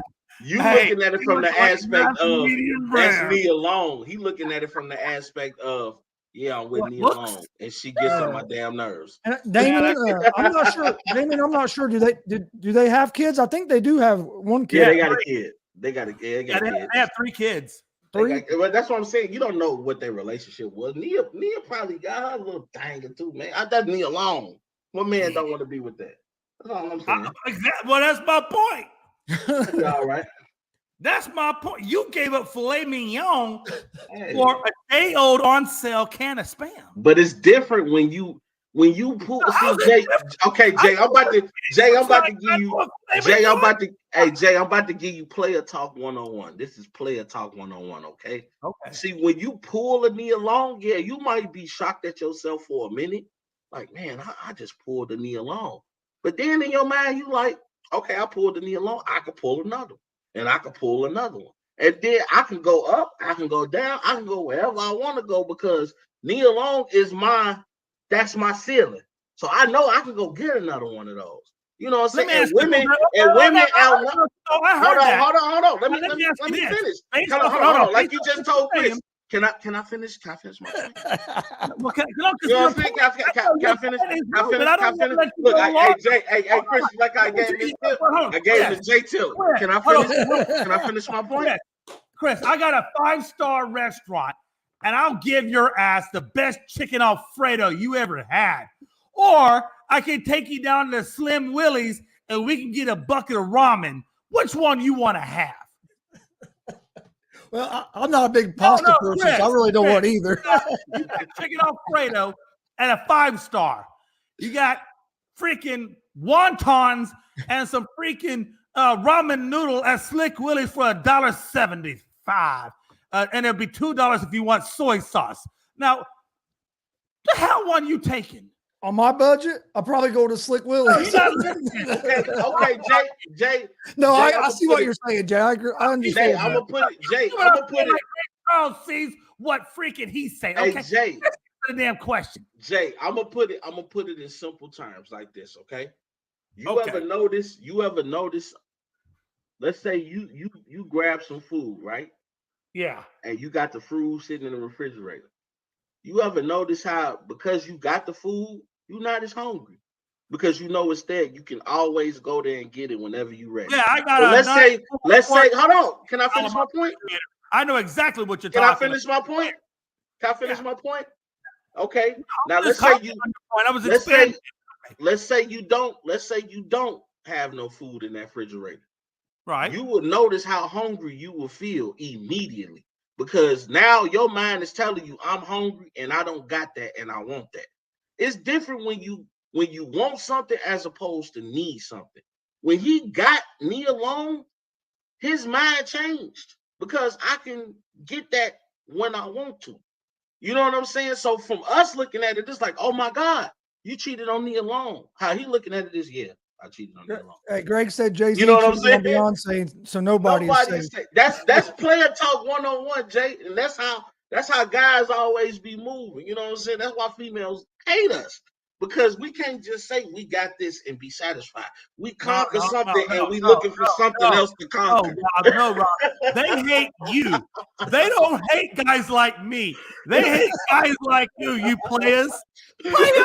He looking at it from the aspect of I'm with Nia Long, and she gets on my damn nerves. Damon, I'm not sure. Damon, I'm not sure. Do they have kids? I think they do have one kid. Yeah, they got a kid. They got kids. They have 3 kids. Well, that's what I'm saying. You don't know what their relationship was. Nia probably got her a little thing or two, man. That's Nia Long. What man don't want to be with that? That's all I'm saying. Well, that's my point. All right. That's my point. You gave up filet mignon for a day-old on sale can of Spam. But it's different when you pull. Jay. Okay, Jay. I'm about to give you player talk 101. This is player talk 101. Okay. Okay. See, when you pull a Nia Long, you might be shocked at yourself for a minute. Like, man, I just pulled a Nia Long. But then in your mind, you like, okay, I pulled a Nia Long. I could pull another one. And I can pull another one. And then I can go up, I can go down, I can go wherever I want to go because Nia Long is that's my ceiling. So I know I can go get another one of those. You know what I'm saying? And women out. Hold on. Let me finish. Hold on. Like you just told Chris. Can I finish? Can I finish my point? Can I finish? Look, hey, Chris, like I gave him this tip. I gave him the J tip. Can I finish? Can I finish my point? Chris, I got a 5-star restaurant, and I'll give your ass the best chicken Alfredo you ever had. Or I can take you down to Slim Willie's, and we can get a bucket of ramen. Which one you want to have? Well, I'm not a big pasta person, Chris, so I really don't want either. You got chicken Alfredo and a 5-star. You got freaking wontons and some freaking ramen noodle at Slick Willie's for $1.75. And it'll be $2 if you want soy sauce. Now, the hell one you taking? On my budget, I'll probably go to Slick Willie's. Okay, Jay. No, I see what you're saying, Jay. I understand. Jay, I'm gonna put it. Charles sees what freaking he's saying. Okay, hey, Jay, the damn question. Jay, I'm gonna put it in simple terms like this. Okay. You ever notice? Let's say you grab some food, right? Yeah. And you got the food sitting in the refrigerator. You ever notice how because you got the food, you're not as hungry because you know it's there. You can always go there and get it whenever you're ready. Yeah, I got. Let's say. Hold on. Can I finish my point? I know exactly what you're talking about. Can I finish my point? Okay. Now let's say you. Let's say you don't have no food in that refrigerator. Right. You will notice how hungry you will feel immediately. Because now your mind is telling you, I'm hungry and I don't got that and I want that. It's different when you want something as opposed to need something. When he got Nia Long, his mind changed because I can get that when I want to. You know what I'm saying? So from us looking at it, it's like, oh my God, you cheated on Nia Long. How he looking at it is, yeah, I cheated on Nia Long. Hey, Greg said Jay-Z. You know what I'm saying? Beyonce, so nobody is safe. That's player talk 101, Jay, and that's how guys always be moving. You know what I'm saying? That's why females hate us because we can't just say we got this and be satisfied. We conquer something and we looking for something else to conquer. No, Rob. They hate you. They don't hate guys like me. They hate guys like you players. Player.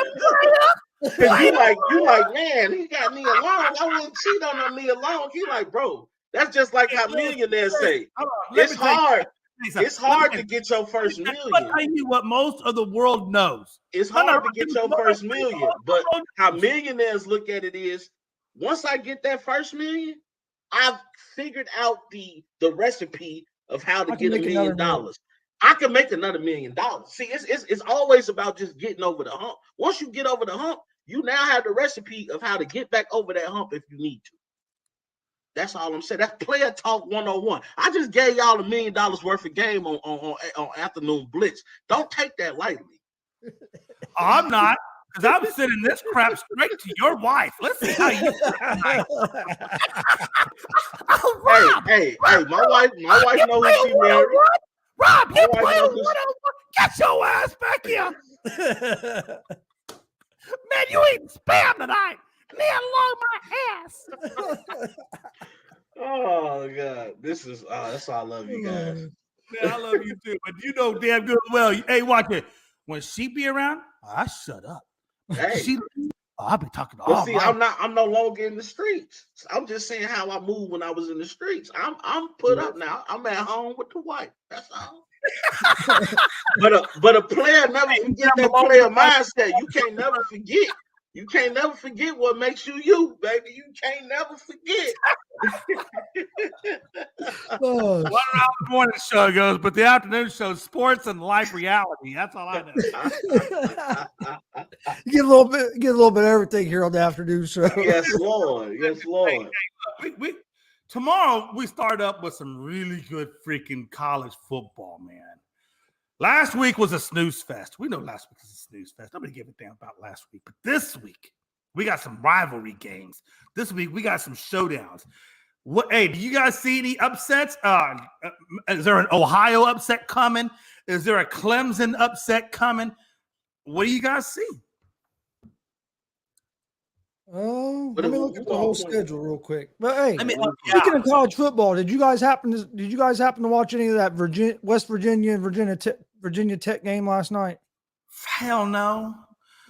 Cause you like, man, he got Nia Long. I wouldn't cheat on no Nia Long. He like, bro, that's just like how millionaires say. It's hard. It's hard to get your first million. I'll tell you what most of the world knows. It's hard to get your first million, but how millionaires look at it is, once I get that first million, I've figured out the recipe of how to get $1 million. I can make another $1 million. See, it's always about just getting over the hump. Once you get over the hump, you now have the recipe of how to get back over that hump if you need to. That's all I'm saying. That's player talk 101. I just gave y'all $1 million worth of game on afternoon blitz. Don't take that lightly. I'm not, because I'm sending this crap straight to your wife. Let's see how you. Hey, my wife knows who she married. Rob, you playing 101. Get your ass back here. Man, you eating spam tonight. Nia Long my ass. Oh God, this is that's why I love you guys. Man, I love you too, but you know damn good well. Hey, watch it. When she be around, I shut up. Hey, I'll be talking to all. See, I'm no longer in the streets. I'm just saying how I moved when I was in the streets. I'm put up now. I'm at home with the wife. That's all. but a player never forget that player mindset. You can't never forget. You can't never forget what makes you, baby. You can't never forget. One around the morning show goes, but the afternoon show is sports and life reality. That's all I know. You get a little bit of everything here on the afternoon show. Yes, Lord. Yes, Lord. We tomorrow we start up with some really good freaking college football, man. Last week was a snooze fest. We know last week was a snooze fest. Nobody gave a damn about last week. But this week, we got some rivalry games. This week, we got some showdowns. What? Hey, do you guys see any upsets? Is there an Ohio upset coming? Is there a Clemson upset coming? What do you guys see? Oh, let me look at the whole schedule real quick. But hey, speaking of college football, did you guys happen to watch any of that West Virginia and Virginia Tech game last night? Hell no.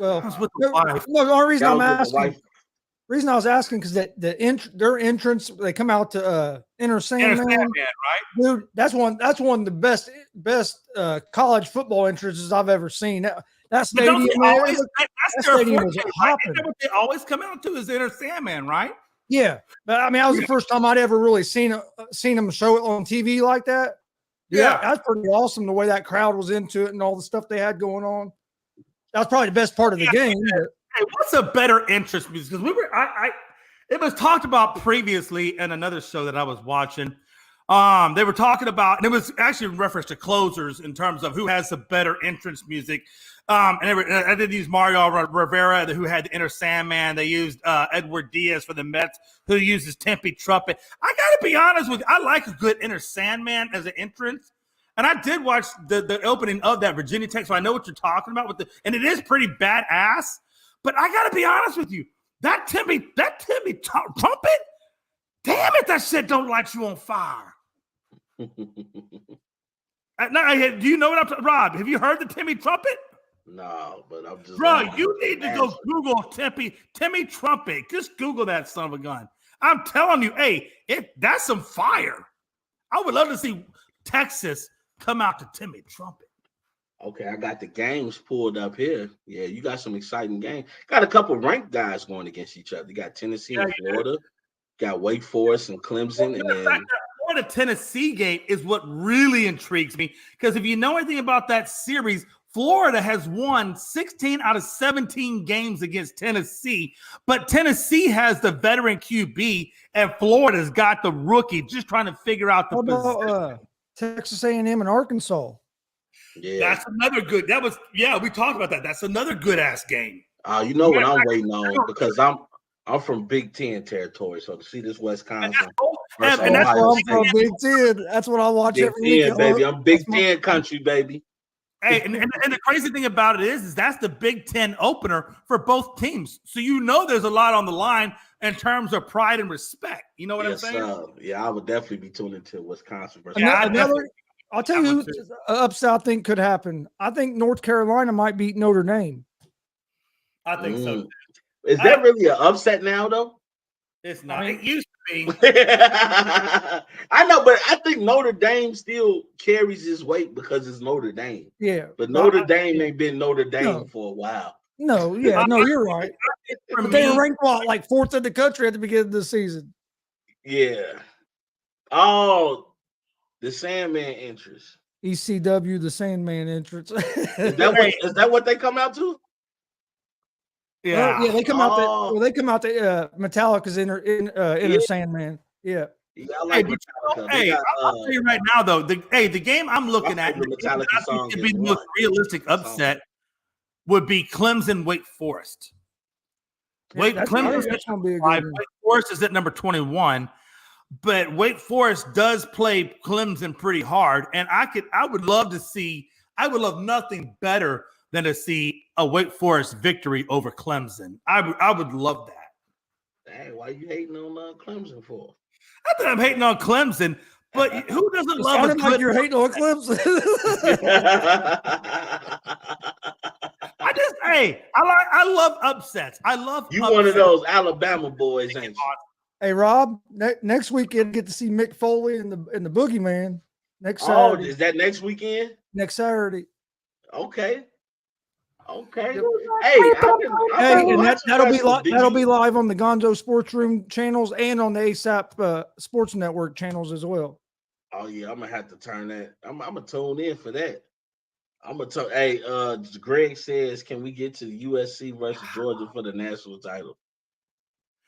Well, the only reason I'm asking. Reason I was asking because their entrance, they come out to Enter Sandman, right? Dude, that's one of the best college football entrances I've ever seen. That stadium, was hopping. What they always come out to is Enter Sandman, right? Yeah, but I mean, that was the first time I'd ever really seen them show it on TV like that. Dude, that's pretty awesome. The way that crowd was into it and all the stuff they had going on. That was probably the best part of the game. But. Hey, what's a better entrance music? Because it was talked about previously in another show that I was watching. They were talking about, and it was actually in reference to closers in terms of who has the better entrance music. I did use Mario Rivera, who had the Enter Sandman. They used Edward Diaz for the Mets, who uses Tempe Trumpet. I got to be honest with you, I like a good Enter Sandman as an entrance. And I did watch the opening of that Virginia Tech, so I know what you're talking about and it is pretty badass. But I got to be honest with you, that Tempe Trumpet, damn it, that shit don't light you on fire. Do you know what I'm talking? Rob, have you heard the Tempe Trumpet? No, but I'm just. Bro, you need to go Google Tempe Trumpet. Just Google that son of a gun. I'm telling you, hey, that's some fire. I would love to see Texas come out to Tempe Trumpet. Okay, I got the games pulled up here. Yeah, you got some exciting games. Got a couple ranked guys going against each other. You got Tennessee and Florida. Got Wake Forest and Clemson. And then Florida Tennessee game is what really intrigues me. Because if you know anything about that series, Florida has won 16 out of 17 games against Tennessee. But Tennessee has the veteran QB, and Florida's got the rookie just trying to figure out the position. Texas A&M and Arkansas. Yeah, that's another good. We talked about that. That's another good ass game. You know what I'm waiting on, because I'm from Big Ten territory, so to see this Wisconsin, and that's where I'm from, Big Ten. That's what I watch every week, baby. I'm Big Ten country, baby. Hey, and the crazy thing about it is that's the Big Ten opener for both teams. So there's a lot on the line in terms of pride and respect. You know what I'm saying? Yeah, I would definitely be tuning into Wisconsin versus. I'll tell you who upset I think could happen. I think North Carolina might beat Notre Dame. I think so. Is that really an upset now, though? It's not. It used to be. I know, but I think Notre Dame still carries his weight because it's Notre Dame. Yeah. But Notre Dame ain't been Notre Dame for a while. No, you're right. But they were ranked like fourth in the country at the beginning of the season. Yeah. Oh, the Sandman entrance. ECW, the Sandman entrance. Is that what they come out to? Yeah, they come out. They come out to Metallica's Inner Sandman. Yeah. I like Metallica. I'll tell you right now, though. The game I'm looking at, Metallica song to be the most realistic upset would be Clemson Wake Forest. Wake Forest is at number 21. But Wake Forest does play Clemson pretty hard, and I would love nothing better than to see a Wake Forest victory over Clemson. I would love that. Dang, why you hating on Clemson for? Not that I'm hating on Clemson, but who doesn't love a good? You're hating on Clemson. I love upsets. I love you upsets. One of those Alabama boys, ain't you? Hey Rob, next weekend get to see Mick Foley and the Boogeyman next Saturday. Oh, is that next weekend? Next Saturday. Okay. Hey, and that'll be live on the Gonzo Sports Room channels and on the ASAP Sports Network channels as well. Oh yeah, I'm gonna have to turn that. I'm gonna tune in for that. I'm gonna tell. Hey, Greg says, can we get to the USC versus Georgia for the national title?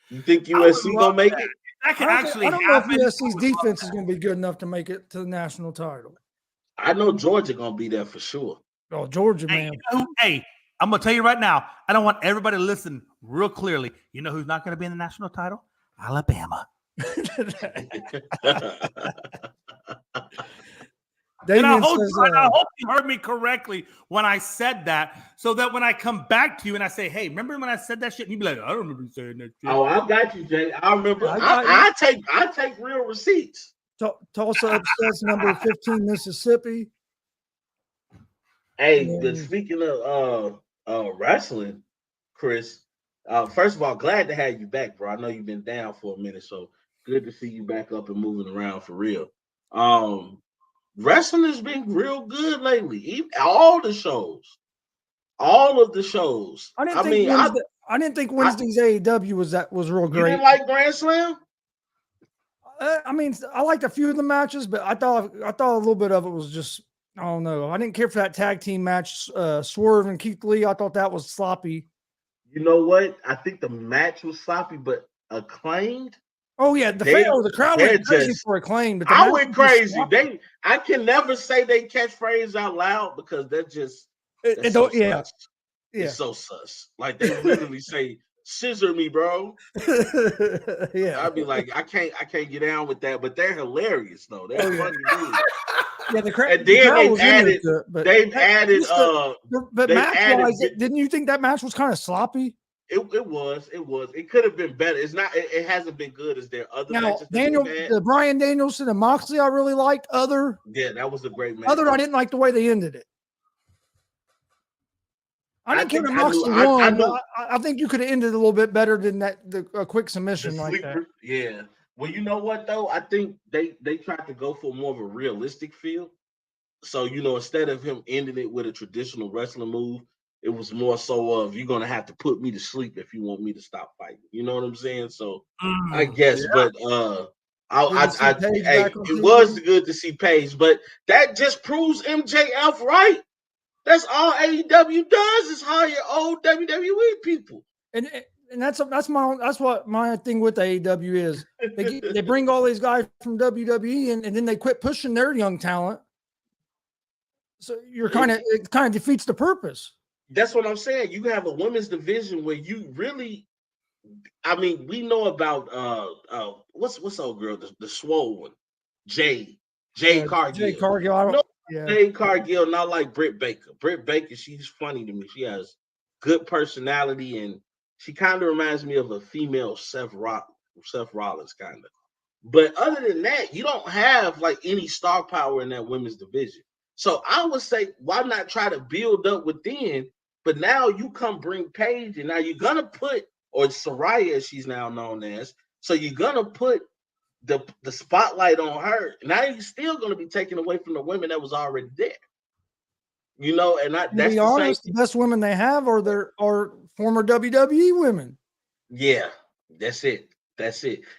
You think USC gonna make it? That can actually happen. I don't know if USC's defense is gonna be good enough to make it to the national title. I know Georgia gonna be there for sure. Oh, Georgia, man. Hey, I'm gonna tell you right now. I don't want everybody to listen real clearly. You know who's not gonna be in the national title? Alabama. And I hope you heard me correctly when I said that, so that when I come back to you and I say, "Hey, remember when I said that shit?" And you be like, "I don't remember you saying that shit." Oh, I got you, Jay. I remember. I take real receipts. Tulsa upsets number 15 Mississippi. Hey, but speaking of wrestling, Chris, first of all, glad to have you back, bro. I know you've been down for a minute, so good to see you back up and moving around for real. Wrestling has been real good lately. All of the shows. I didn't think Wednesday's AEW was real great. You didn't like Grand Slam? I mean, I liked a few of the matches, but I thought a little bit of it was just, I don't know. I didn't care for that tag team match, Swerve and Keith Lee. I thought that was sloppy. You know what? I think the match was sloppy, but Acclaimed. Oh yeah, the crowd went crazy for Acclaimed. But I went crazy. I can never say they catchphrase out loud because that's just it's so sus. Like they literally say, "Scissor me, bro." Yeah, I'd be like, I can't get down with that. But they're hilarious though. They're funny dudes. Yeah, the crowd. And then they've added. But match-wise, didn't you think that match was kind of sloppy? It was. It could have been better. It's not. It hasn't been good as their other matches. Bryan Danielson and Moxley, I really liked. Yeah, that was a great match. I didn't like the way they ended it. I didn't care that Moxley won. I think you could have ended it a little bit better than that. A quick submission like that. Yeah. Well, you know what though? I think they tried to go for more of a realistic feel. So instead of him ending it with a traditional wrestling move, it was more so of you're gonna have to put me to sleep if you want me to stop fighting. You know what I'm saying? So I guess, but it was good to see Paige, but that just proves MJF right. That's all AEW does is hire old WWE people. And that's what my thing with AEW is. They bring all these guys from WWE and then they quit pushing their young talent. So it kind of defeats the purpose. That's what I'm saying. You have a women's division where you really, I mean, we know about what's old girl, the swole one, Jade Cargill. Jade Cargill. Jade Cargill, not like Britt Baker. Britt Baker, she's funny to me. She has good personality, and she kind of reminds me of a female Seth Rollins, kind of. But other than that, you don't have like any star power in that women's division. So I would say, why not try to build up within? But now you come bring Paige, and now you're gonna put, or Saraya, as she's now known as. So you're gonna put the spotlight on her. Now you're still gonna be taken away from the women that was already there. And that's the best women they have are former WWE women. Yeah, that's it.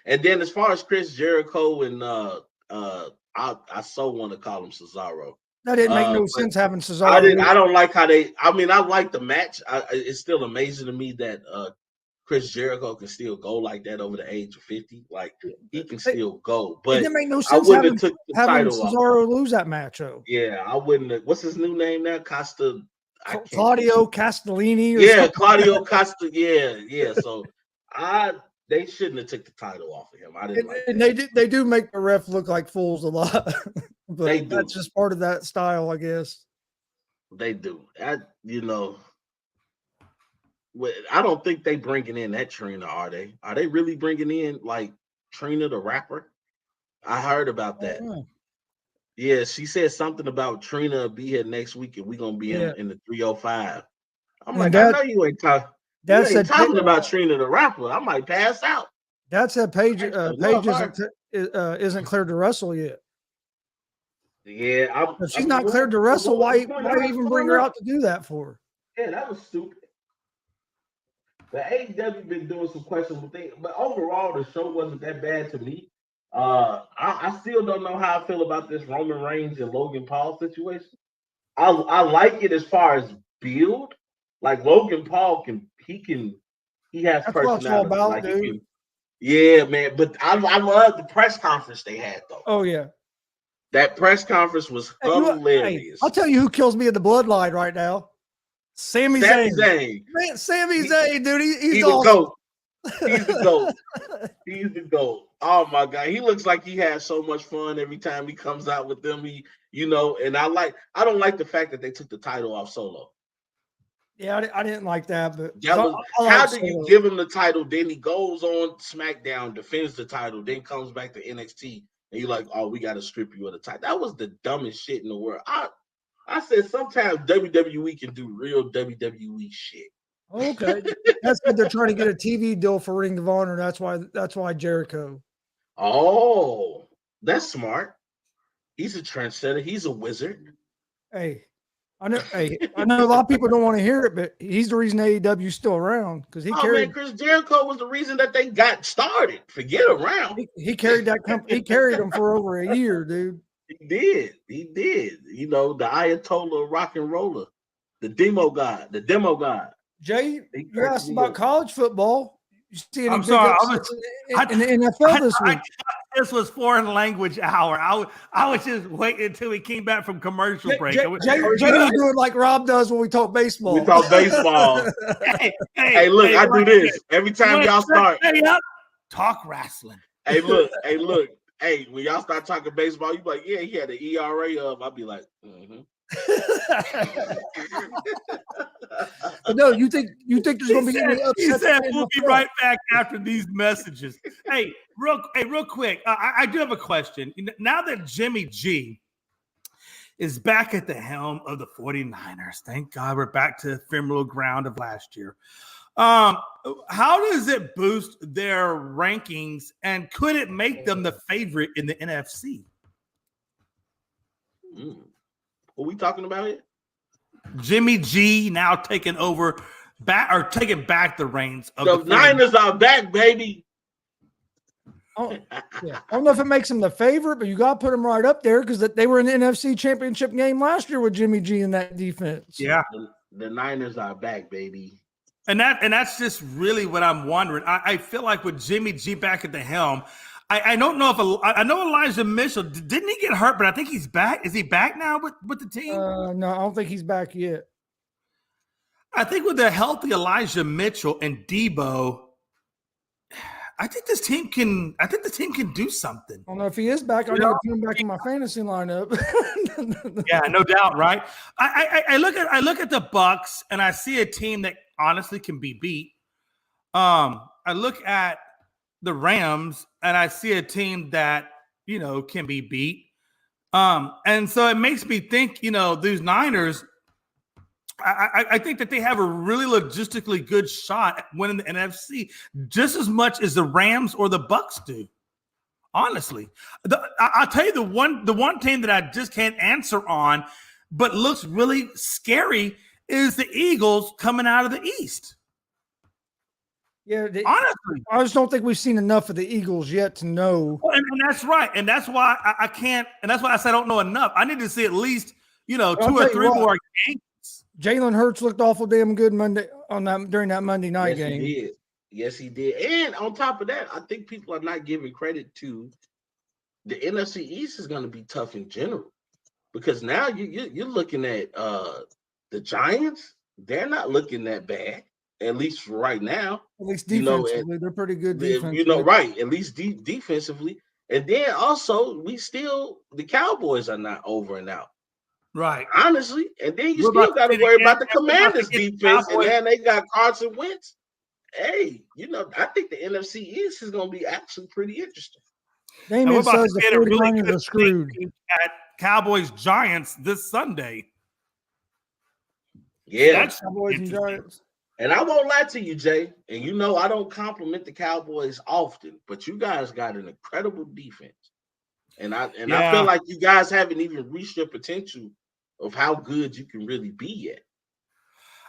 And then as far as Chris Jericho and I so want to call him Cesaro. That didn't make no sense having Cesaro. I don't like how they. I mean, I like the match. It's still amazing to me that Chris Jericho can still go like that over the age of 50. Like he can still go. But it didn't make no sense having Cesaro lose that match. Oh, yeah, I wouldn't have. What's his new name now? Claudio Castellini. Claudio Costa. Yeah. So they shouldn't have took the title off of him. I didn't like that. They do make the ref look like fools a lot. But that's just part of that style, I guess. They do. I don't think they bringing in that Trina, are they? Are they really bringing in like Trina the rapper? I heard about that. Yeah, she said something about Trina be here next week and we're gonna be in the 305. I'm like, I know you ain't talking. You ain't talking about Trina the rapper. I might pass out. That said, Paige isn't cleared to wrestle yet. Yeah, if she's not cleared to wrestle, why even bring her out to do that for? Yeah, that was stupid. The AEW been doing some questionable things, but overall the show wasn't that bad to me. I still don't know how I feel about this Roman Reigns and Logan Paul situation. I like it as far as build. Like Logan Paul he has personality. Like dude. Yeah, man. But I love the press conference they had though. Oh yeah. That press conference was hilarious. I'll tell you who kills me in the bloodline right now. Sami Zayn. Man, Sami Zayn, dude. He's the GOAT. He's the GOAT. He's the GOAT. Oh my God, he looks like he has so much fun every time he comes out with them. And I don't like the fact that they took the title off Solo. Yeah, I didn't like that, but That was how do you give him the title? Then he goes on SmackDown, defends the title, then comes back to NXT, and you're like, oh, we got to strip you of the title. That was the dumbest shit in the world. I said sometimes WWE can do real WWE shit. Okay, that's what they're trying to get a TV deal for Ring of Honor. That's why Jericho. Oh, that's smart. He's a trendsetter. He's a wizard. Hey, I know a lot of people don't want to hear it, but he's the reason AEW's still around because he carried. Man, Chris Jericho was the reason that they got started. Forget around. He carried that company. He carried them for over a year, dude. He did. The Ayatollah of rock and roller, the demo god. Jay, you asked about college football. You see any I'm sorry, in the NFL this week? This was foreign language hour. I was just waiting until we came back from commercial break. Jay was doing like Rob does when we talk baseball. We talk baseball. Hey, look, I do this every time y'all start. Talk wrestling. Hey, look. Hey, when y'all start talking baseball, you be like, yeah, he had an ERA of. I'll be like, mm-hmm. No, you think there's going to be any upset? He said we'll be right back after these messages. Hey, real quick, I do have a question. Now that Jimmy G is back at the helm of the 49ers, thank God we're back to ephemeral ground of last year. How does it boost their rankings, and could it make them the favorite in the NFC? What we talking about here? Jimmy G now taking back the reins of the Niners are back, baby. Yeah. I don't know if it makes them the favorite, but you got to put them right up there because they were in the NFC Championship game last year with Jimmy G in that defense. Yeah, the Niners are back, baby. And that's just really what I'm wondering. I feel like with Jimmy G back at the helm, I don't know if I know Elijah Mitchell didn't he get hurt, but I think he's back. Is he back now with the team? No, I don't think he's back yet. I think with the healthy Elijah Mitchell and Debo, I think this team can do something. I don't know if he is back. I got to put him back in my fantasy lineup. Yeah, no doubt, right? I look at the Bucks and I see a team that honestly can be beat. I look at the Rams and I see a team that can be beat. And so it makes me think, these Niners. I think that they have a really logistically good shot at winning the NFC just as much as the Rams or the Bucks do. Honestly, I'll tell you the one team that I just can't answer on, but looks really scary is the Eagles coming out of the East. Yeah, honestly, I just don't think we've seen enough of the Eagles yet to know. And that's right, and that's why I can't. And that's why I said I don't know enough. I need to see at least 2 or 3 more games. Jalen Hurts looked awful damn good during that Monday night game. He did. Yes, he did. And on top of that, I think people are not giving credit to the NFC East is going to be tough in general because now you're looking at the Giants. They're not looking that bad, at least right now. At least defensively, they're pretty good defensively. Right? At least defensively. And then also, the Cowboys are not over and out. Right. Honestly. And then you still got to worry about the Commanders defense. And then they got Carson Wentz. Hey, I think the NFC East is going to be actually pretty interesting. Damien says the 49ers are screwed. At Cowboys Giants this Sunday. Yeah. That's Cowboys and Giants. And I won't lie to you, Jay. And I don't compliment the Cowboys often, but you guys got an incredible defense. And I feel like you guys haven't even reached your potential of how good you can really be yet.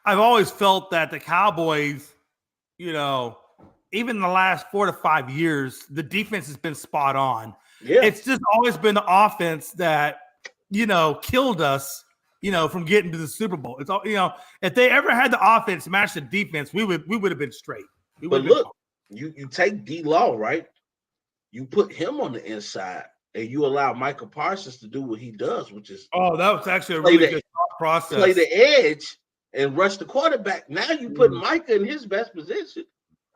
I've always felt that the Cowboys, even the last 4 to 5 years, the defense has been spot on. Yeah. It's just always been the offense that, killed us, from getting to the Super Bowl. It's all, if they ever had the offense match the defense, we would have been straight. But look, you take D-Law, right? You put him on the inside. And you allow Michael Parsons to do what he does, which is that was actually a really good process. Play the edge and rush the quarterback. Now you put Micah in his best position.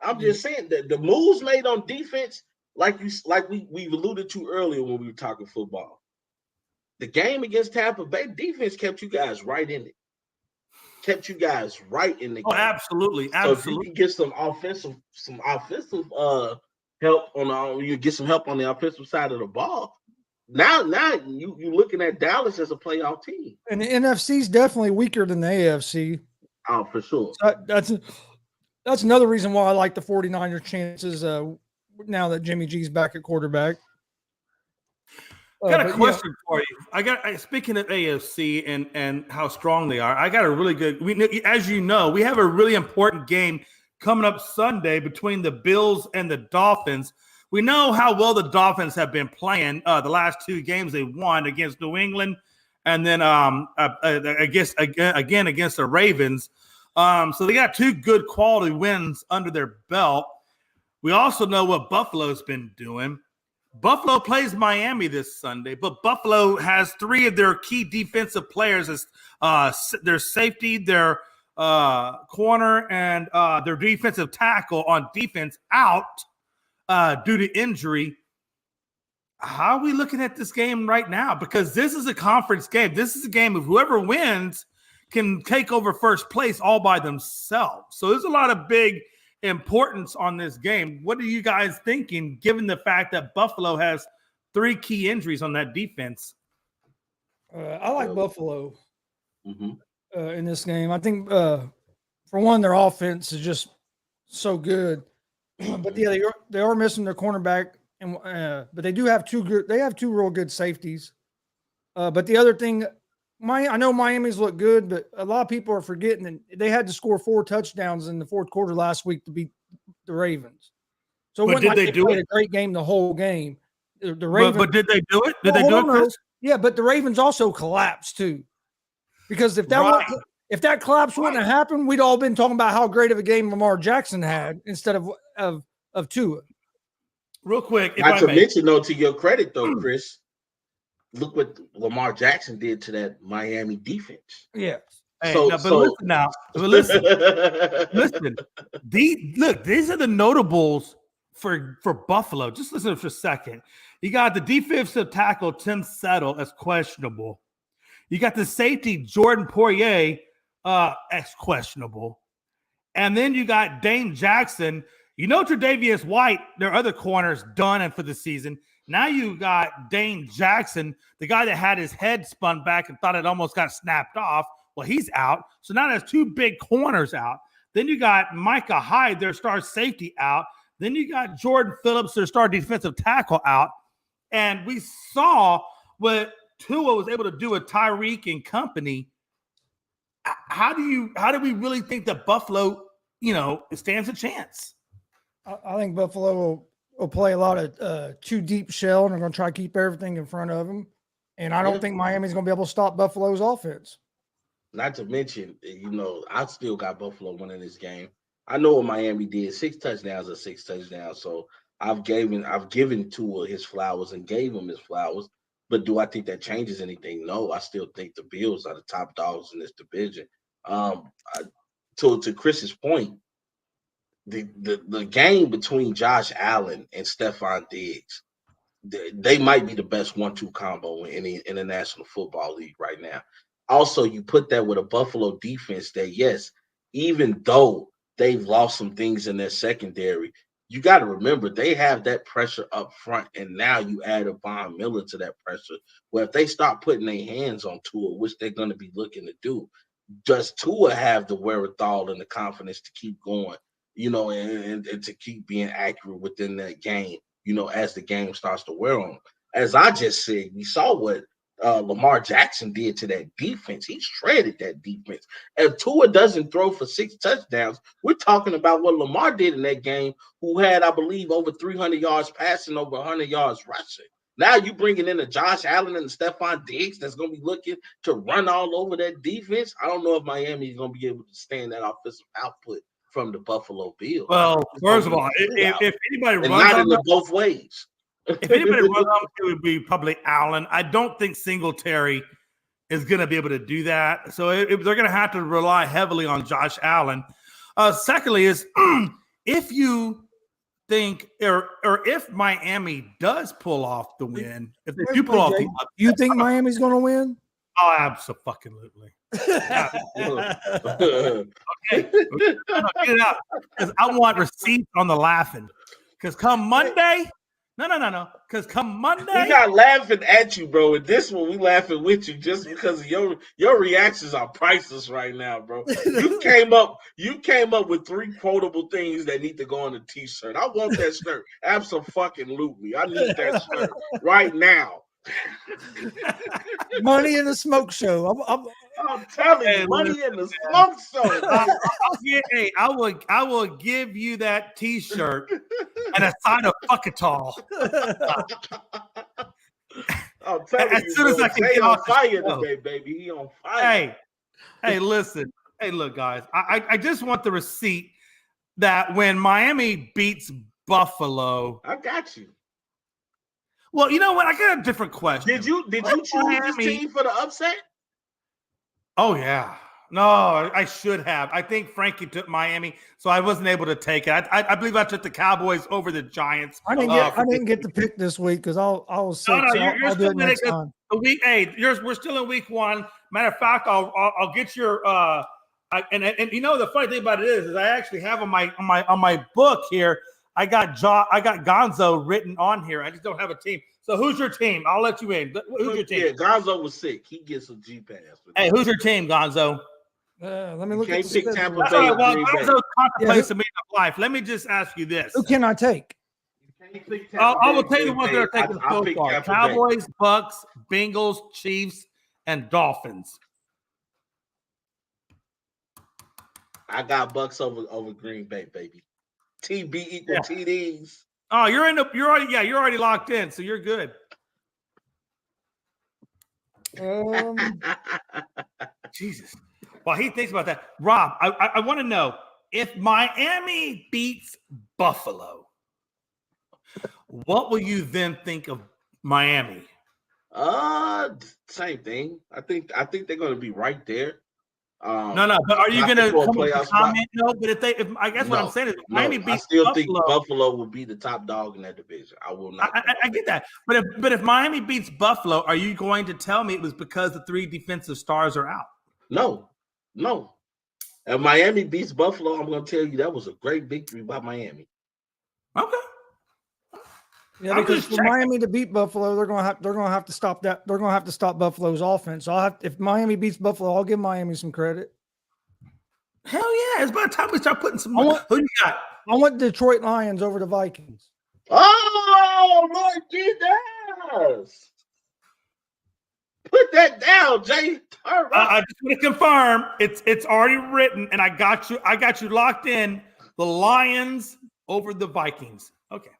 I'm just saying that the moves made on defense we've alluded to earlier when we were talking football. The game against Tampa Bay, defense kept you guys right in it. Kept you guys right in the game. Oh, absolutely. So if you can get some offensive help you get some help on the offensive side of the ball. Now you're looking at Dallas as a playoff team. And the NFC is definitely weaker than the AFC. Oh, for sure. So that's another reason why I like the 49ers chances now that Jimmy G's back at quarterback. I got a question for you. Speaking of AFC and how strong they are, I got a really good. As you know, we have a really important game coming up Sunday between the Bills and the Dolphins. We know how well the Dolphins have been playing the last two games they won against New England, and then against the Ravens. So they got two good quality wins under their belt. We also know what Buffalo's been doing. Buffalo plays Miami this Sunday, but Buffalo has three of their key defensive players as their safety, their corner, and their defensive tackle on defense out due to injury. How are we looking at this game right now? Because this is a conference game. This is a game of whoever wins can take over first place all by themselves. So there's a lot of big importance on this game. What are you guys thinking, given the fact that Buffalo has three key injuries on that defense? I like Buffalo in this game. I think, for one, their offense is just so good. But yeah, they are missing their cornerback, and but they do have two real good safeties. But the other thing, I know Miami's look good, but a lot of people are forgetting that they had to score 4 touchdowns in the fourth quarter last week to beat the Ravens. So but did they do played a great game the whole game? The Ravens, but did they do it? Did they do it, Chris? Yeah, but the Ravens also collapsed too, because if that collapse wouldn't have happened, we'd all been talking about how great of a game Lamar Jackson had instead of Tua. Real quick, not to mention though, to your credit though, Chris. Look what Lamar Jackson did to that Miami defense. Yeah. Hey, listen now. Listen. These are the notables for Buffalo. Just listen for a second. You got the defensive tackle, Tim Settle, as questionable. You got the safety, Jordan Poirier, as questionable. And then you got Dane Jackson. You know Tre'Davious White, their other corners, done and for the season. Now you got Dane Jackson, the guy that had his head spun back and thought it almost got snapped off. Well, he's out. So now there's two big corners out. Then you got Micah Hyde, their star safety, out. Then you got Jordan Phillips, their star defensive tackle, out. And we saw what Tua was able to do with Tyreek and company. How do we really think that Buffalo, stands a chance? I think Buffalo will play a lot of too deep shell, and they're going to try to keep everything in front of them. And I don't think Miami's going to be able to stop Buffalo's offense. Not to mention, I still got Buffalo winning this game. I know what Miami did. 6 touchdowns are 6 touchdowns. So I've given Tua his flowers and gave him his flowers. But do I think that changes anything? No, I still think the Bills are the top dogs in this division. To Chris's point, the game between Josh Allen and Stephon Diggs, they might be the best 1-2 combo in the National Football League right now. Also, you put that with a Buffalo defense that, yes, even though they've lost some things in their secondary, you got to remember they have that pressure up front, and now you add a Von Miller to that pressure, where if they start putting their hands on Tua, which they're going to be looking to do, does Tua have the wherewithal and the confidence to keep going? And to keep being accurate within that game, as the game starts to wear on. As I just said, we saw what Lamar Jackson did to that defense. He shredded that defense. If Tua doesn't throw for 6 touchdowns, we're talking about what Lamar did in that game, who had, I believe, over 300 yards passing, over 100 yards rushing. Now you bringing in a Josh Allen and Stephon Diggs that's going to be looking to run all over that defense. I don't know if Miami is going to be able to stand that offensive output from the Buffalo Bills. Well, first of all, if anybody runs on both ways, if anybody runs on, it would be probably Allen. I don't think Singletary is going to be able to do that. So they're going to have to rely heavily on Josh Allen. Secondly, is if you think, or if Miami does pull off the win, if they Wait, do pull off Jay, the you think Miami's going to win? oh, absolutely. Okay, get it out because I want receipts on the laughing. Because come Monday, no. Because come Monday, We're not laughing at you, bro. And this one, we laughing with you just because of your reactions are priceless right now, bro. You came up with 3 quotable things that need to go on a t-shirt. I want that shirt. Absolutely. I need that shirt right now. Money in the smoke show. I'm telling you, money in the smoke show. I will give you that t-shirt and a side of Fuckatall. I'm telling as you, soon as bro, I can Jay get on off fire the show. today, baby. He on fire. Hey, listen. Hey, look, guys. I just want the receipt that when Miami beats Buffalo. I got you. Well, you know what? I got a different question. Did you choose this team for the upset? Oh, yeah. No, I should have. I think Frankie took Miami, so I wasn't able to take it. I believe I took the Cowboys over the Giants. I didn't get the pick this week because I was sick. No, you're I'll do still it next time. The week. Hey, we're still in week 1. Matter of fact, I'll get your and you know the funny thing about it is I actually have on my book here. I got Gonzo written on here. I just don't have a team. So who's your team? I'll let you in. Who's your team? Yeah, Gonzo was sick. He gets a G pass. Hey, who's your team, Gonzo? Let me look at the pick schedule. Tampa That's Bay. all right. Well, Gonzo contemplates Yeah. a meaning of life. Let me just ask you this. Who can I take? I will tell you the ones that are taking I'll so pick far: Tampa Bay. Cowboys, Bucks, Bengals, Chiefs, and Dolphins. I got Bucks over Green Bay, baby. TB equal TDs. Oh, you're already locked in, so you're good. Jesus. While he thinks about that, Rob, I want to know if Miami beats Buffalo, what will you then think of Miami? Same thing. I think they're going to be right there. No. But are you going to come with a comment? No, but if I guess what I'm saying is Miami beats I still Buffalo, think Buffalo will be the top dog in that division. I will not. I get that, but if Miami beats Buffalo, are you going to tell me it was because the 3 defensive stars are out? No. If Miami beats Buffalo, I'm going to tell you that was a great victory by Miami. Okay. Yeah, because for Miami to beat Buffalo, they're going to have to stop that. They're going to have to stop Buffalo's offense. So if Miami beats Buffalo, I'll give Miami some credit. Hell yeah! It's about time we start putting some. Who you got? I want Detroit Lions over the Vikings. Oh, Lord Jesus! Put that down, Jay. All right. I just want to confirm it's already written, and I got you locked in. The Lions over the Vikings. Okay.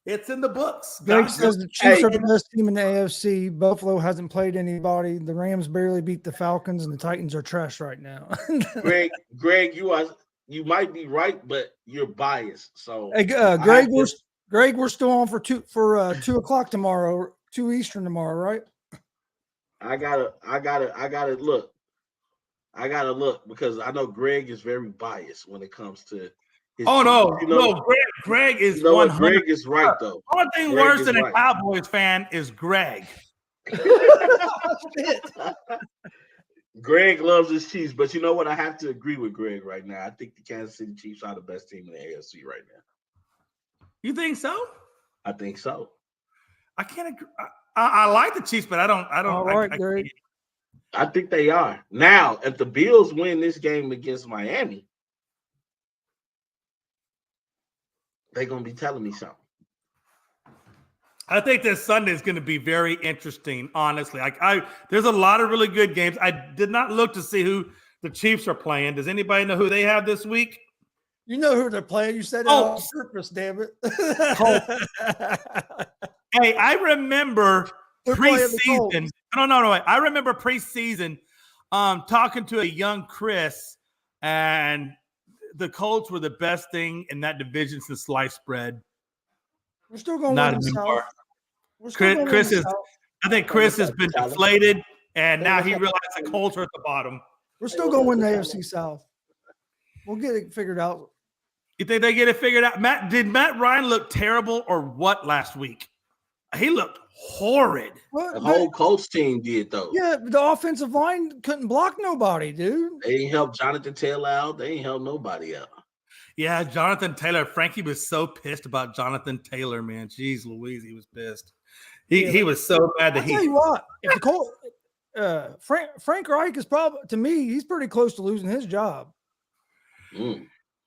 It's in the books. Greg says the Chiefs are the best team in the AFC. Buffalo hasn't played anybody. The Rams barely beat the Falcons, and the Titans are trash right now. Greg, you might be right, but you're biased. So, hey, Greg, we're still on for 2 o'clock tomorrow, 2 Eastern tomorrow, right? I gotta look because I know Greg is very biased when it comes to. Greg is. You know what? Greg is right though. One thing worse than a Cowboys fan is Greg. Greg loves his Chiefs, but you know what? I have to agree with Greg right now. I think the Kansas City Chiefs are the best team in the AFC right now. You think so? I think so. I can't agree. I like the Chiefs, but I don't. All right, Greg. I think they are. Now, if the Bills win this game against Miami, they're going to be telling me something. I think this Sunday is going to be very interesting, honestly. There's a lot of really good games. I did not look to see who the Chiefs are playing. Does anybody know who they have this week? You know who they're playing. You said it on purpose, damn it. Hey, I remember preseason. No. I remember preseason talking to a young Chris, and the Colts were the best thing in that division since sliced bread. We're still going not to anymore. Chris is. I think Chris has been deflated, and now he realized the Colts are at the bottom. We're still going to win the AFC South. We'll get it figured out. You think they get it figured out? Did Matt Ryan look terrible or what last week? He looked horrid. The whole Colts team did, though. Yeah, the offensive line couldn't block nobody, dude. They ain't help Jonathan Taylor out. They ain't help nobody out. Yeah, Jonathan Taylor. Frankie was so pissed about Jonathan Taylor, man. Jeez Louise, he was pissed. He was so mad that I'll tell you what, if the Colts, Frank Reich is probably, to me, he's pretty close to losing his job.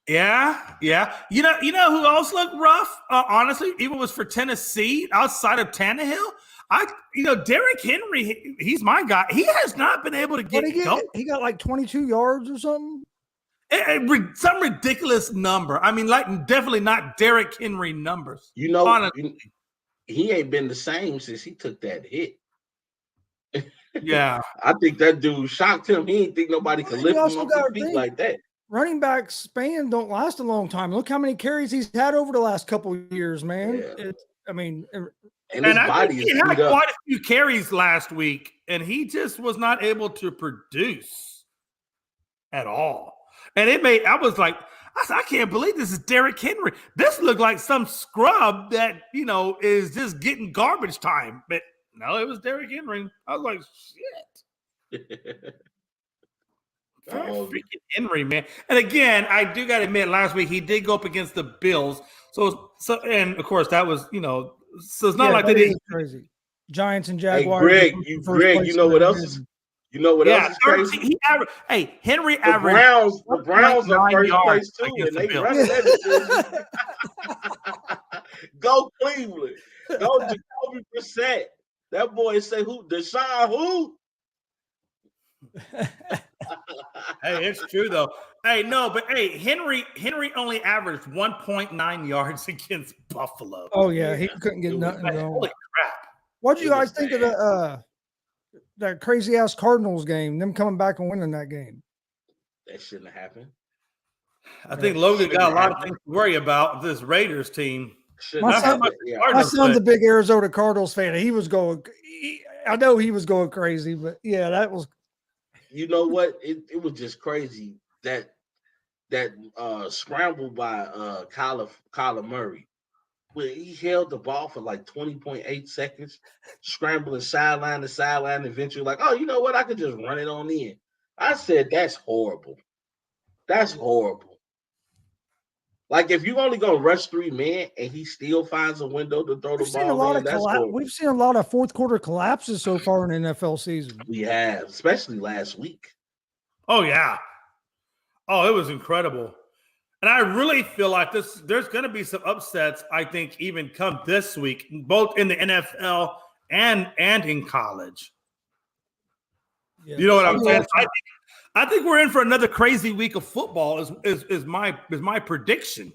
Yeah. You know who else looked rough? Honestly, even was for Tennessee outside of Tannehill. Derrick Henry, he's my guy. He has not been able to get going. He got like 22 yards or something. Some ridiculous number. I mean, like definitely not Derrick Henry numbers. He ain't been the same since he took that hit. Yeah, I think that dude shocked him. He didn't think nobody could lift him off his feet like that. Running back span don't last a long time. Look how many carries he's had over the last couple of years, man. Yeah. And his body he had quite a few carries last week, and he just was not able to produce at all. And I was like, I can't believe this is Derrick Henry. This looked like some scrub that, is just getting garbage time. But no, it was Derrick Henry. I was like, shit. Freaking Henry, man. And again, I do got to admit, last week he did go up against the Bills. So, and of course, that was, so it's not like they didn't. Crazy. Giants and Jaguars. Hey, Greg, you know what else is? You know what else is crazy? Henry the averaged. The Browns are first place too, and they run that. Go Cleveland. Go Jacoby Brissett. That boy say who? Deshaun who? Hey, it's true though. Hey, no, but hey, Henry only averaged 1.9 yards against Buffalo. Oh yeah, he couldn't get nothing going. Holy crap! What do you guys think of that crazy ass Cardinals game? Them coming back and winning that game. That shouldn't have happened. I think Logan got a lot of things to worry about with this Raiders team. My son's a big Arizona Cardinals fan. He was going. I know he was going crazy, but yeah, that was. You know what? It was just crazy that scramble by Kyler Murray, where he held the ball for like 20.8 seconds, scrambling sideline to sideline, eventually like, oh, you know what? I could just run it on in. I said, that's horrible. That's horrible. Like, if you're only going to rush 3 men and he still finds a window to throw the ball in, that's horrible. We've seen a lot of fourth quarter collapses so far in the NFL season. We have, especially last week. Oh, yeah. Oh, it was incredible. And I really feel like there's going to be some upsets, I think, even come this week, both in the NFL and in college. Yeah. You know what I'm saying? I think we're in for another crazy week of football. Is my prediction.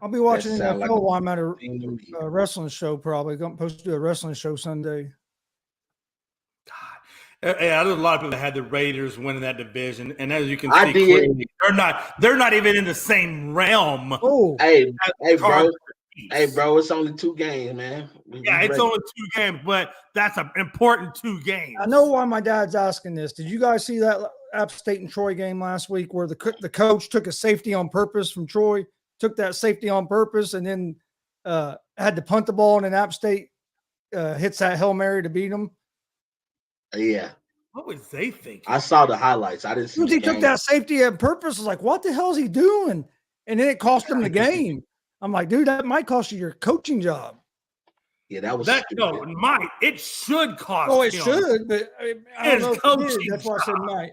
I'll be watching NFL while I'm at a wrestling show. Probably supposed to do a wrestling show Sunday. God, yeah, there's a lot of people that had the Raiders winning that division, and as you can see, they're not even in the same realm. Oh, hey, bro, it's only 2 games, man. It's only 2 games, but that's an important 2 games. I know why my dad's asking this. Did you guys see that App State and Troy game last week where the coach took a safety on purpose from Troy, took that safety on purpose, and then had to punt the ball, and then App State hits that Hail Mary to beat them? Yeah. What was they thinking? I saw the highlights. I didn't see he took that safety on purpose. I was like, what the hell is he doing? And then it cost him the game. I'm like, dude, that might cost you your coaching job. Yeah, that was no, it might. It should cost. Oh, it should, but I don't know. That's why I said might.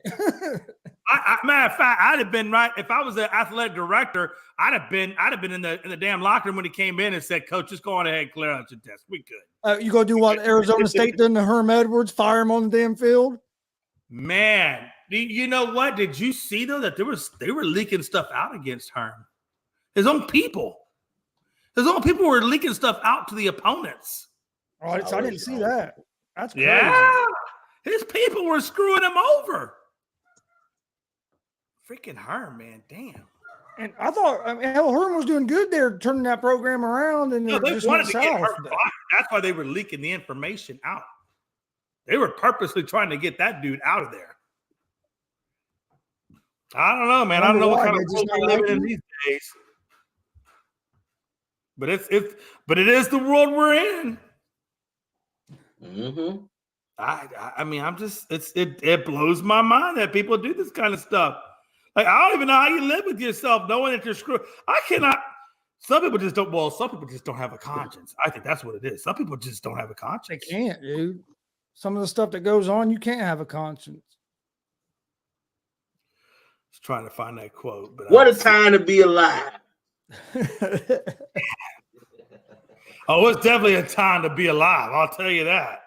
Matter of fact, I'd have been right if I was the athletic director. I'd have been in the damn locker room when he came in and said, "Coach, just go on ahead, clear out your desk. We good." You gonna do what Arizona State did to Herm Edwards? Fire him on the damn field? Man, you know what? Did you see though that they were leaking stuff out against Herm? His own people. His own people were leaking stuff out to the opponents. Oh, I didn't see that. That's crazy. Yeah. His people were screwing him over. Freaking Herm, man. Damn. And I thought, Herm was doing good there, turning that program around, and they just wanted to get Herm fired. That's why they were leaking the information out. They were purposely trying to get that dude out of there. I don't know, man. I don't know what kind of world we're living in these days. But it is the world we're in. Mm-hmm. I mean, it blows my mind that people do this kind of stuff. Like, I don't even know how you live with yourself knowing that you're screwed. I cannot. Some people just don't. Well, some people just don't have a conscience. I think that's what it is. Some people just don't have a conscience. They can't, dude. Some of the stuff that goes on, you can't have a conscience. Just trying to find that quote. But what a time to be alive. Oh, it's definitely a time to be alive. I'll tell you that.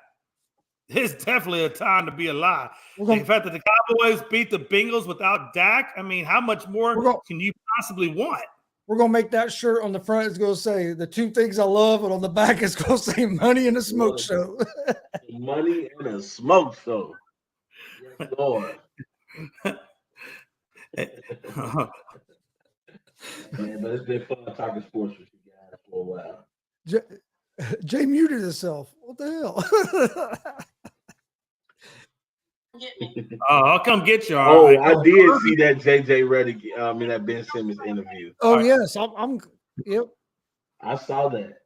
It's definitely a time to be alive. The fact that the Cowboys beat the Bengals without Dak, I mean, how much more can you possibly want? We're going to make that shirt on the front. It's going to say the two things I love, and on the back it's going to say money and a smoke show. Money and a smoke show. Yes, Lord. Man, but it's been fun talking sports with you guys for a while. Jay muted himself. What the hell? I'll come get you. Right. I did see that JJ Redick, in that Ben Simmons interview. Oh, yes. I'm yep. I saw that.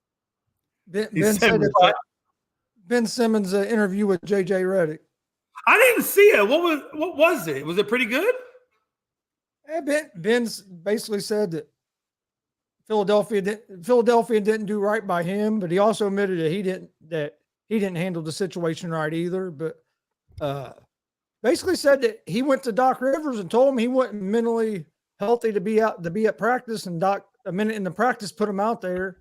Ben Simmons' interview with JJ Redick. I didn't see it. What was it? Was it pretty good? Ben basically said that Philadelphia didn't do right by him, but he also admitted that he didn't handle the situation right either. But basically said that he went to Doc Rivers and told him he wasn't mentally healthy to be at practice, and Doc a minute in the practice put him out there.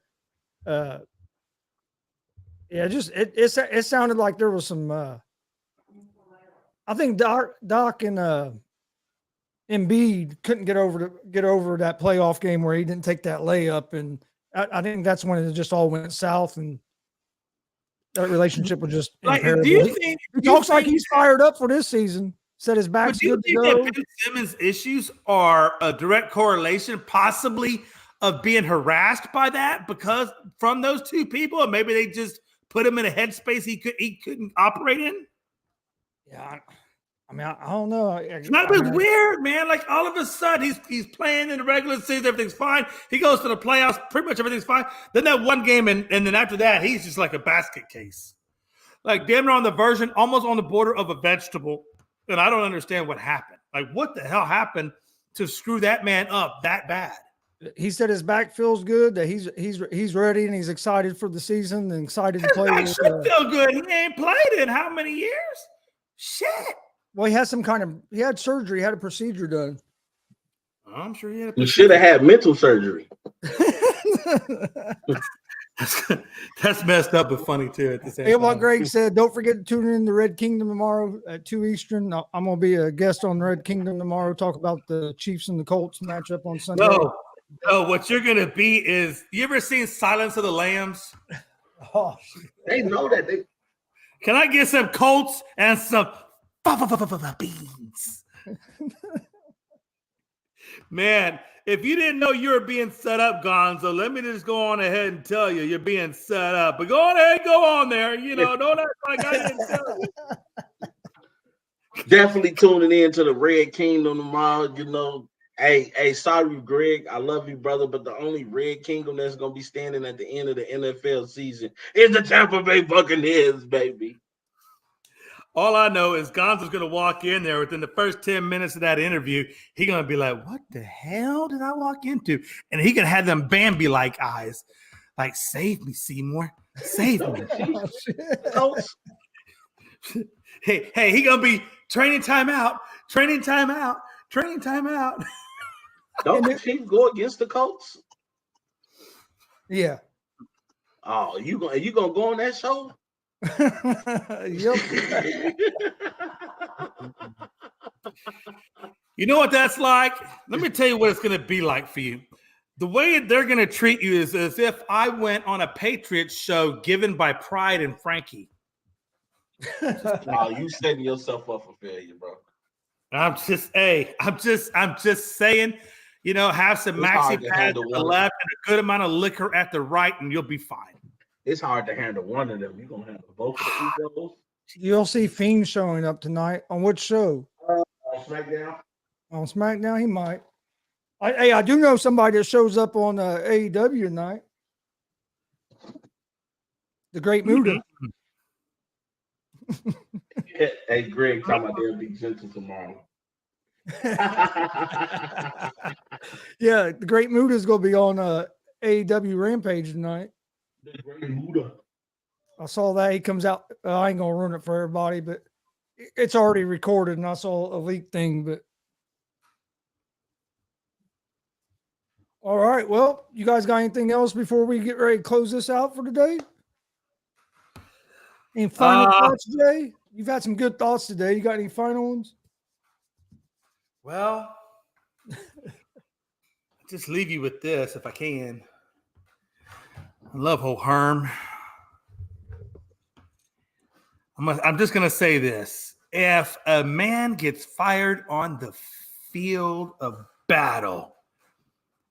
It sounded like there was some. I think Doc and Embiid couldn't get over that playoff game where he didn't take that layup, and I think that's when it just all went south, and that relationship was just imperative. He talks like he's fired up for this season. Said his back's good to go. Do you think that Ben Simmons' issues are a direct correlation, possibly, of being harassed by that because from those two people, and maybe they just put him in a headspace he couldn't operate in? Yeah. I mean, I don't know. It's not weird, man. Like, all of a sudden, he's playing in the regular season, everything's fine. He goes to the playoffs, pretty much everything's fine. Then that one game, and then after that, he's just like a basket case. Like, damn near on the version, almost on the border of a vegetable. And I don't understand what happened. Like, what the hell happened to screw that man up that bad? He said his back feels good, that he's ready and he's excited for the season and excited to play. His back should feel good. He ain't played in how many years? Shit. Well, he had surgery, had a procedure done. I'm sure he had. You should have had mental surgery. That's messed up but funny too. At the same time. What Greg said, don't forget to tune in to Red Kingdom tomorrow at 2 Eastern. I'm going to be a guest on Red Kingdom tomorrow. Talk about the Chiefs and the Colts matchup on Sunday. No, what you're going to be is, you ever seen Silence of the Lambs? Oh, they know that. Can I get some Colts and some beans? Man, if you didn't know you were being set up, Gonzo, let me just go on ahead and tell you you're being set up. But go on ahead, go on there. You know, don't act like I didn't tell you. Definitely tuning in to the Red Kingdom tomorrow. You know, hey, sorry, Greg. I love you, brother, but the only Red Kingdom that's gonna be standing at the end of the NFL season is the Tampa Bay Buccaneers, baby. All I know is Gonzo's going to walk in there within the first 10 minutes of that interview. He's going to be like, what the hell did I walk into? And he can have them Bambi-like eyes. Like, save me, Seymour. Save me. Hey, he going to be training timeout. Don't the Chiefs go against the Colts? Yeah. Oh, you gonna go on that show? Yep. You know what that's like? Let me tell you what it's going to be like for you. The way they're going to treat you is as if I went on a Patriots show given by Pride and Frankie. No, you setting yourself up for failure, bro. I'm just saying, you know, have some maxi pads at the left and a good amount of liquor at the right, and you'll be fine. It's hard to handle one of them. You're going to handle both of those. You'll see Fiend showing up tonight. On which show? On SmackDown. On SmackDown, he might. I do know somebody that shows up on AEW tonight. The great Muda. Hey, Greg, talking about they'll be gentle tomorrow. Yeah, the great Muda is going to be on AEW Rampage tonight. The great Muda. I saw that. He comes out. I ain't going to ruin it for everybody, but it's already recorded, and I saw a leak thing. But all right. Well, you guys got anything else before we get ready to close this out for today? Any final thoughts today? You've had some good thoughts today. You got any final ones? Well, just leave you with this if I can. I love old Herm. I'm just going to say this. If a man gets fired on the field of battle,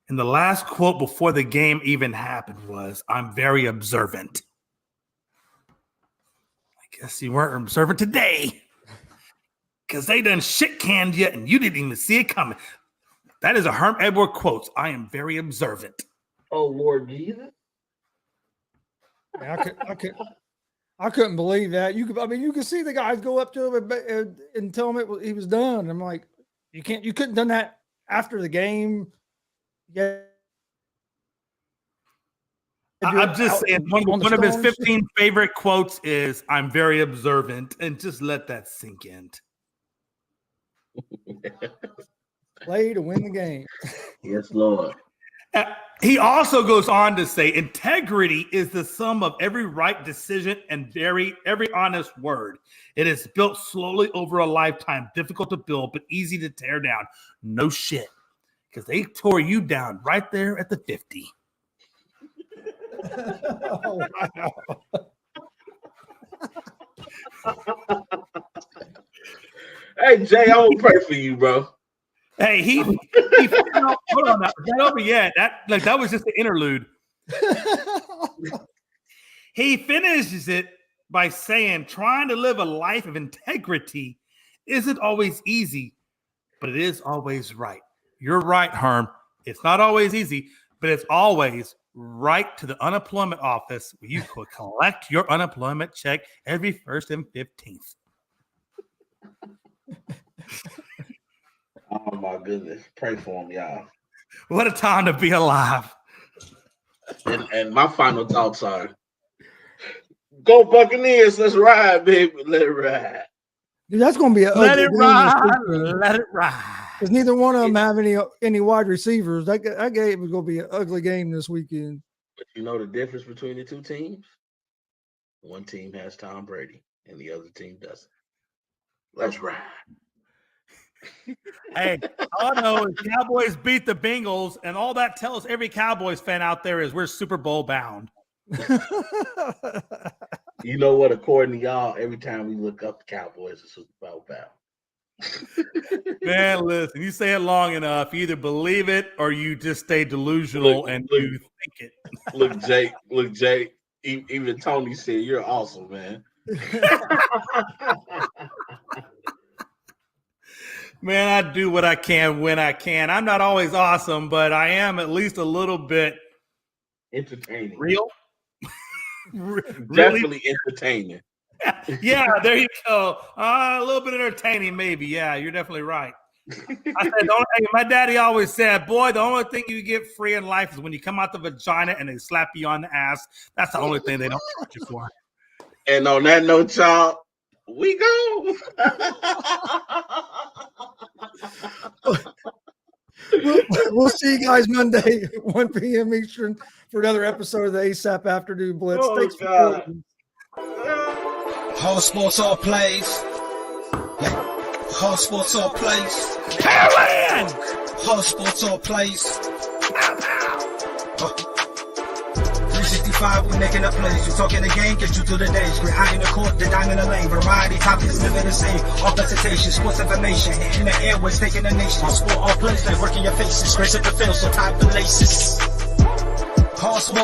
and the last quote before the game even happened was, "I'm very observant." I guess you weren't observant today. Because they done shit canned you and you didn't even see it coming. That is a Herm Edward quote. I am very observant. Oh, Lord Jesus. Yeah, I couldn't believe that. You could see the guys go up to him and tell him he was done. I'm like, you couldn't done that after the game. Yeah. I'm just saying one of his 15 favorite quotes is, "I'm very observant," and just let that sink in. Play to win the game. Yes, Lord. He also goes on to say, "Integrity is the sum of every right decision and every honest word. It is built slowly over a lifetime, difficult to build, but easy to tear down." No shit. Because they tore you down right there at the 50. Oh, wow. Hey, Jay, I will pray for you, bro. Hey, he hold on, not over yet. That was just the interlude. He finishes it by saying, "Trying to live a life of integrity isn't always easy, but it is always right." You're right, Herm. It's not always easy, but it's always right to the unemployment office where you could collect your unemployment check every 1st and 15th. Oh, my goodness. Pray for him, y'all. What a time to be alive. And my final thoughts are, go Buccaneers. Let's ride, baby. Let it ride. Dude, that's going to be Let it ride. Let it ride. Because neither one of them have any wide receivers. That game was going to be an ugly game this weekend. But you know the difference between the two teams? One team has Tom Brady, and the other team doesn't. Let's ride. Hey, all I know is Cowboys beat the Bengals, and all that tells every Cowboys fan out there is we're Super Bowl bound. You know what? According to y'all, every time we look up, the Cowboys are Super Bowl bound. Man, listen, you say it long enough, you either believe it or you just stay delusional you think it. Look, Jake, even Tony said, "You're awesome, man." Man, I do what I can when I can. I'm not always awesome, but I am at least a little bit entertaining. Real? Definitely entertaining. Yeah, there you go. A little bit entertaining, maybe. Yeah, you're definitely right. I said, my daddy always said, "Boy, the only thing you get free in life is when you come out the vagina and they slap you on the ass. That's the only thing they don't charge you for." And on that note, y'all, we go. We'll see you guys Monday, 1 p.m. Eastern, for another episode of the ASAP Afternoon Blitz. Oh, Thanks for God. watching. Whole sports all plays. Yeah. Whole sports all plays. Carolyn! Whole sports all plays. 365, we making up plays. You talking the game, get you through the days. We're high in the court, the dime in the lane. Variety topics, living the same. All presentation, sports information. In the airways, taking the nation. All sport, all plays, like working your faces. Grace at the field, so tie the laces. Whole sports.